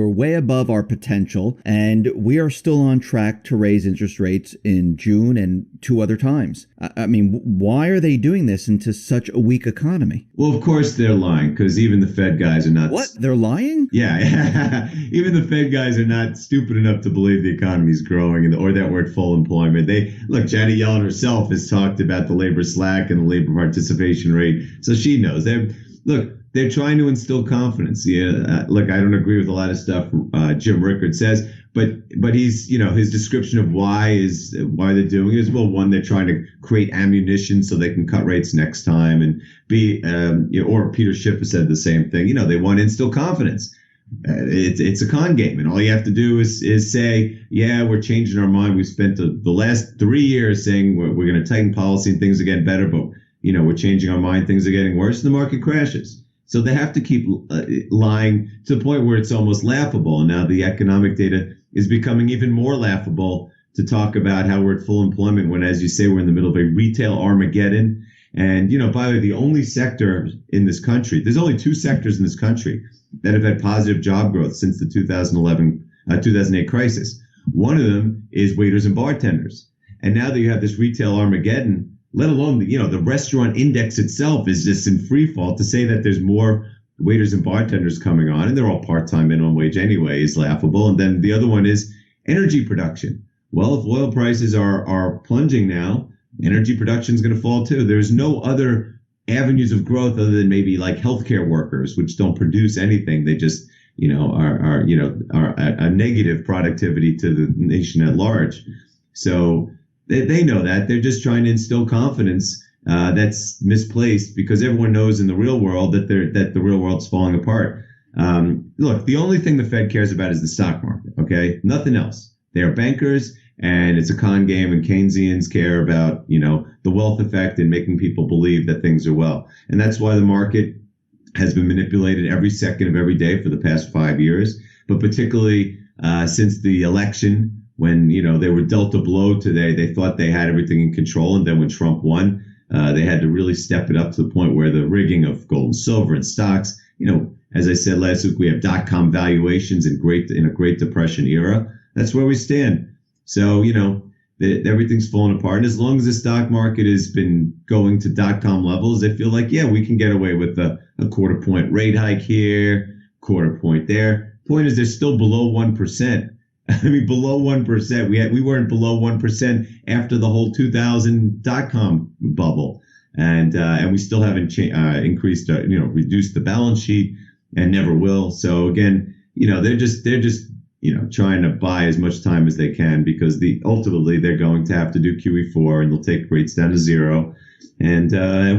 S15: way above our potential, and we are still on track to raise interest rates in June and 2 other times. I mean, why are they doing this into such a weak economy?
S16: Well, of course they're lying, because even the Fed guys are not.
S15: What? They're lying?
S16: Yeah. Even the Fed guys are not stupid enough to believe the economy is growing or that we're at full employment. Look, Janet Yellen herself has talked about the labor slack and the labor participation rate, so she knows. They're trying to instill confidence. Look, I don't agree with a lot of stuff Jim Rickard says, but he's, his description of why they're doing it is, well, one, they're trying to create ammunition so they can cut rates next time, and or Peter Schiff has said the same thing. They want to instill confidence. It's a con game, and all you have to do is say, yeah, we're changing our mind. We've spent the last 3 years saying we're going to tighten policy and things are getting better, but we're changing our mind. Things are getting worse, and the market crashes. So they have to keep lying to the point where it's almost laughable. And now the economic data is becoming even more laughable to talk about how we're at full employment when, as you say, we're in the middle of a retail Armageddon. And, by the way, the only sector in this country, there's only 2 sectors in this country that have had positive job growth since the 2008 crisis. One of them is waiters and bartenders. And now that you have this retail Armageddon, let alone the restaurant index itself is just in free fall. To say that there's more waiters and bartenders coming on, and they're all part-time minimum wage anyway, is laughable. And then the other one is energy production. Well, if oil prices are plunging now, energy production is going to fall too. There's no other avenues of growth other than maybe like healthcare workers, which don't produce anything. They just are a negative productivity to the nation at large. So they know that. They're just trying to instill confidence that's misplaced, because everyone knows in the real world that the real world's falling apart. Look, the only thing the Fed cares about is the stock market, okay? Nothing else. They are bankers, and it's a con game, and Keynesians care about, the wealth effect and making people believe that things are well. And that's why the market has been manipulated every second of every day for the past 5 years, but particularly since the election, when, they were dealt a blow today. They thought they had everything in control. And then when Trump won, they had to really step it up to the point where the rigging of gold and silver and stocks, as I said last week, we have .com valuations in a Great Depression era. That's where we stand. So, everything's falling apart. And as long as the stock market has been going to .com levels, they feel like, yeah, we can get away with a quarter point rate hike here, quarter point there. Point is, they're still below 1%. I mean, below 1%. We weren't below 1% after the whole 2000 .com bubble, and we still haven't increased, reduced the balance sheet, and never will. So again, they're just trying to buy as much time as they can, because ultimately they're going to have to do QE4, and they'll take rates down to 0. And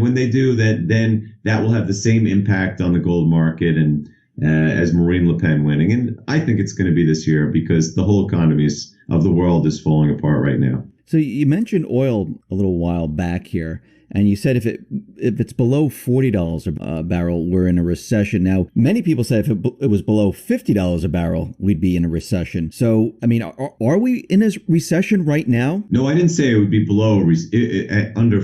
S16: when they do that, then that will have the same impact on the gold market and as Marine Le Pen winning. And I think it's going to be this year, because the whole economy of the world is falling apart right now.
S15: So you mentioned oil a little while back here, and you said if it's below $40 a barrel, we're in a recession. Now, many people say if it was below $50 a barrel, we'd be in a recession. So, I mean, are we in a recession right now?
S16: No, I didn't say it would be below under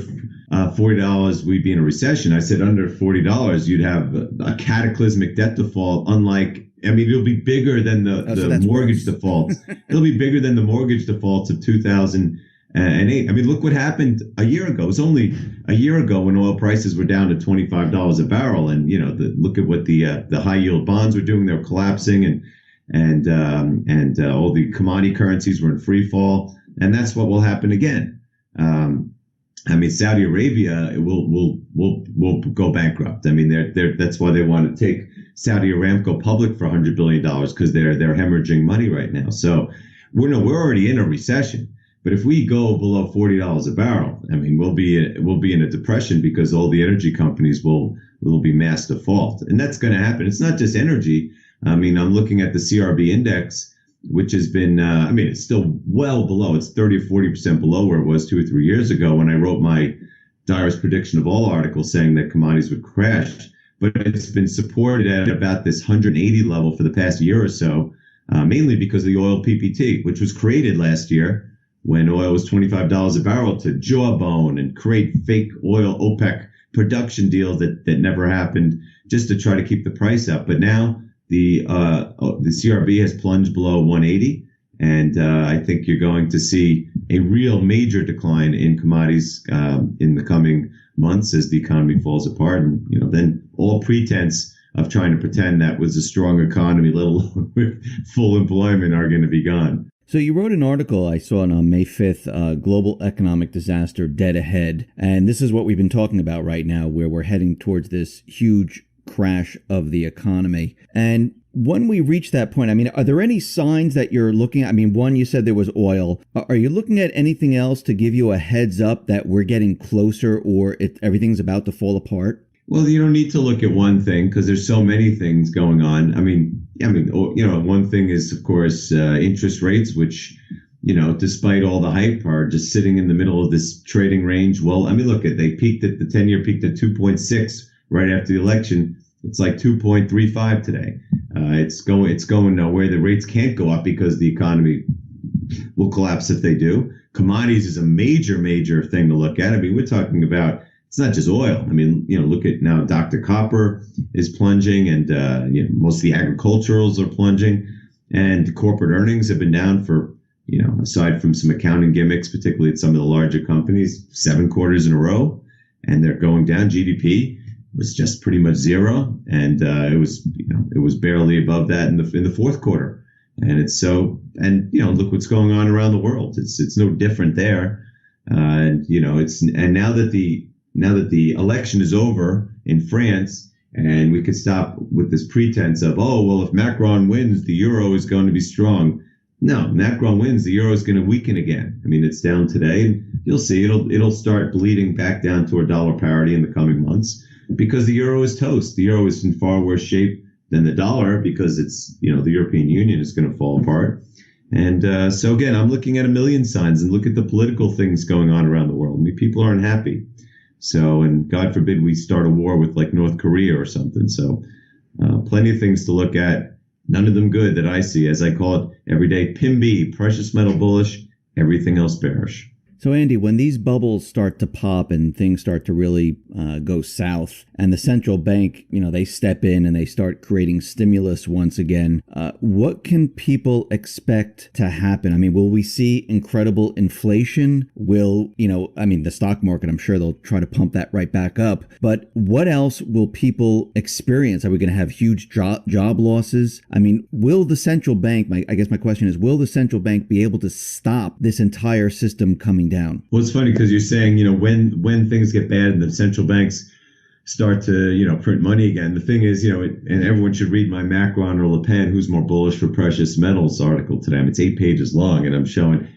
S16: $40, we'd be in a recession. I said under $40, you'd have a cataclysmic debt default. It'll be bigger than the mortgage defaults. It'll be bigger than the mortgage defaults of 2008 And I mean, look what happened a year ago. It was only a year ago when oil prices were down to $25 a barrel, and look at what the high yield bonds were doing. They were collapsing, and all the commodity currencies were in free fall, and that's what will happen again. I mean, Saudi Arabia will go bankrupt. I mean, that's why they want to take Saudi Aramco public for $100 billion, because they're hemorrhaging money right now. So we're already in a recession. But if we go below $40 a barrel, I mean, we'll be in a depression, because all the energy companies will be mass default, and that's going to happen. It's not just energy. I mean, I'm looking at the CRB index, which has been, I mean, it's still well below. It's 30 or 40% below where it was 2 or 3 years ago when I wrote my direst prediction of all article saying that commodities would crash. But it's been supported at about this 180 level for the past year or so, mainly because of the oil PPT, which was created last year when oil was $25 a barrel to jawbone and create fake oil OPEC production deals that never happened, just to try to keep the price up. But now the CRB has plunged below 180, and I think you're going to see a real major decline in commodities in the coming months as the economy falls apart. And then all pretense of trying to pretend that was a strong economy, let alone with full employment, are going to be gone.
S15: So you wrote an article I saw on May 5th, Global Economic Disaster Dead Ahead. And this is what we've been talking about right now, where we're heading towards this huge crash of the economy. And when we reach that point, I mean, are there any signs that you're looking at? I mean, one, you said there was oil. Are you looking at anything else to give you a heads up that we're getting closer, or everything's about to fall apart?
S16: Well, you don't need to look at one thing, because there's so many things going on. I mean, one thing is, of course, interest rates, which, despite all the hype, are just sitting in the middle of this trading range. Well, I mean, look, the 10-year peaked at 2.6 right after the election. It's like 2.35 today. It's going nowhere. The rates can't go up because the economy will collapse if they do. Commodities is a major thing to look at. I mean, we're talking about, it's not just oil. I mean, look at now, Dr. Copper is plunging, and most of the agriculturals are plunging, and corporate earnings have been down for, aside from some accounting gimmicks, particularly at some of the larger companies, 7 quarters in a row, and they're going down. GDP was just pretty much zero, and it was barely above that in the fourth quarter. And it's so, and look what's going on around the world. It's no different there, and now that the election is over in France, and we could stop with this pretense of, oh, well, if Macron wins, the euro is going to be strong. No, Macron wins, the euro is going to weaken again. I mean, it's down today, and you'll see it'll start bleeding back down to a dollar parity in the coming months, because the euro is toast. The euro is in far worse shape than the dollar, because it's, the European Union is going to fall apart. And so again, I'm looking at a million signs, and look at the political things going on around the world. I mean, people aren't happy. So, and God forbid we start a war with like North Korea or something. So plenty of things to look at. None of them good that I see. As I call it every day, PIMB, precious metal bullish, everything else bearish.
S15: So, Andy, when these bubbles start to pop and things start to really go south, and the central bank, they step in and they start creating stimulus once again, what can people expect to happen? I mean, will we see incredible inflation? Will, the stock market, I'm sure they'll try to pump that right back up. But what else will people experience? Are we going to have huge job losses? I mean, will the central bank, I guess my question is, will the central bank be able to stop this entire system coming down?
S16: Well, it's funny because you're saying, when things get bad and the central banks start to, print money again. The thing is, and everyone should read my Macron or Le Pen, who's more bullish for precious metals article today. I mean, it's 8 pages long, and I'm showing,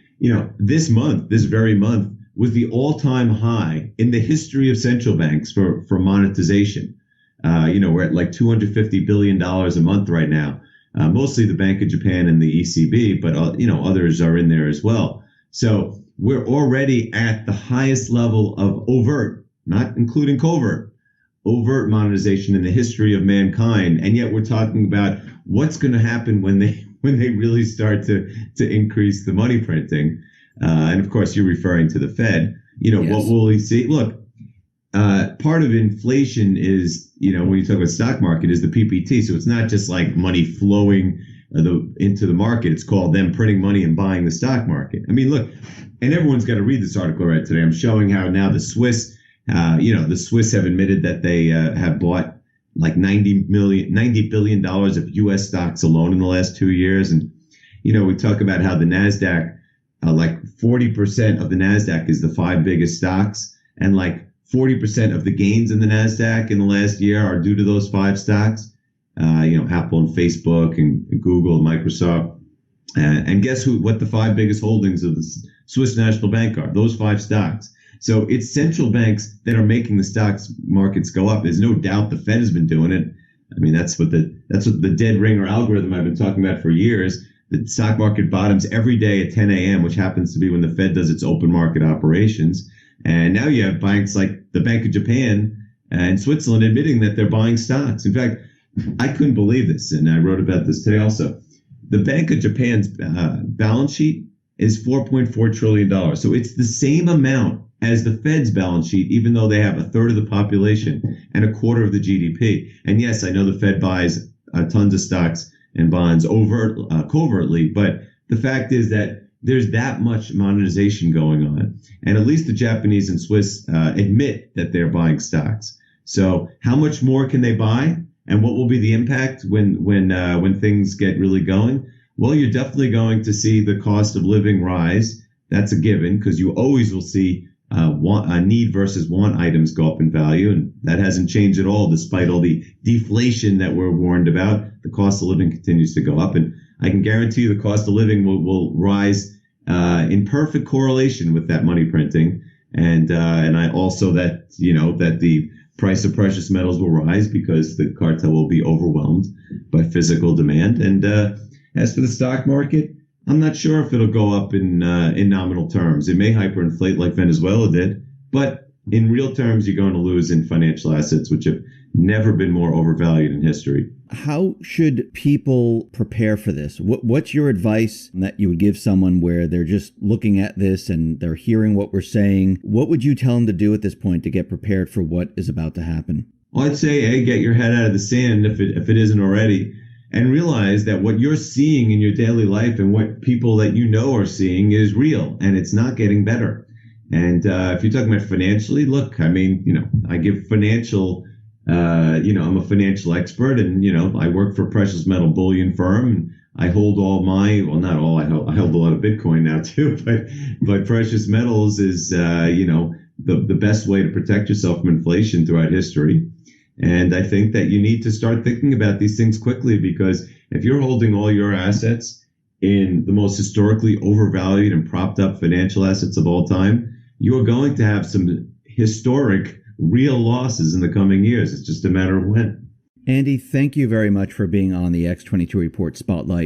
S16: this very month was the all-time high in the history of central banks for monetization. We're at like $250 billion a month right now. Mostly the Bank of Japan and the ECB, but, others are in there as well. So we're already at the highest level of overt, not including covert, overt monetization in the history of mankind. And yet we're talking about what's going to happen when they really start to increase the money printing. And of course, you're referring to the Fed. Yes. What will we see? Look, part of inflation is, when you talk about stock market, is the PPT. So it's not just like money flowing into the market. It's called them printing money and buying the stock market. I mean, look, and everyone's got to read this article right today. I'm showing how now the Swiss, the Swiss have admitted that they have bought like $90 billion of U.S. stocks alone in the last 2 years. And, we talk about how the NASDAQ, like 40% of the NASDAQ is the 5 biggest stocks. And like 40% of the gains in the NASDAQ in the last year are due to those 5 stocks. Apple and Facebook and Google and Microsoft. And guess what the 5 biggest holdings of the Swiss National Bank are? Those 5 stocks. So it's central banks that are making the stocks markets go up. There's no doubt the Fed has been doing it. I mean, that's what the dead ringer algorithm I've been talking about for years. The stock market bottoms every day at 10 a.m., which happens to be when the Fed does its open market operations. And now you have banks like the Bank of Japan and Switzerland admitting that they're buying stocks. In fact, I couldn't believe this, and I wrote about this today also. The Bank of Japan's balance sheet is $4.4 trillion. So it's the same amount as the Fed's balance sheet, even though they have a third of the population and a quarter of the GDP. And yes, I know the Fed buys tons of stocks and bonds covertly, but the fact is that there's that much monetization going on. And at least the Japanese and Swiss admit that they're buying stocks. So how much more can they buy? And what will be the impact when things get really going? Well, you're definitely going to see the cost of living rise. That's a given, because you always will see need versus want items go up in value. And that hasn't changed at all, despite all the deflation that we're warned about. The cost of living continues to go up. And I can guarantee you the cost of living will rise in perfect correlation with that money printing. And I also that the price of precious metals will rise because the cartel will be overwhelmed by physical demand. And as for the stock market, I'm not sure if it'll go up in nominal terms. It may hyperinflate like Venezuela did, but in real terms, you're going to lose in financial assets, which have never been more overvalued in history.
S15: How should people prepare for this? What's your advice that you would give someone where they're just looking at this and they're hearing what we're saying? What would you tell them to do at this point to get prepared for what is about to happen?
S16: Well, I'd say, A, get your head out of the sand if it isn't already, and realize that what you're seeing in your daily life and what people that you know are seeing is real, and it's not getting better. And if you're talking about financially, look, I mean, I give financial, I'm a financial expert, and, I work for a precious metal bullion firm, and I hold all not all, I held a lot of Bitcoin now too, but precious metals is, the best way to protect yourself from inflation throughout history. And I think that you need to start thinking about these things quickly, because if you're holding all your assets in the most historically overvalued and propped up financial assets of all time, you are going to have some historic real losses in the coming years. It's just a matter of when.
S15: Andy, thank you very much for being on the X22 Report Spotlight.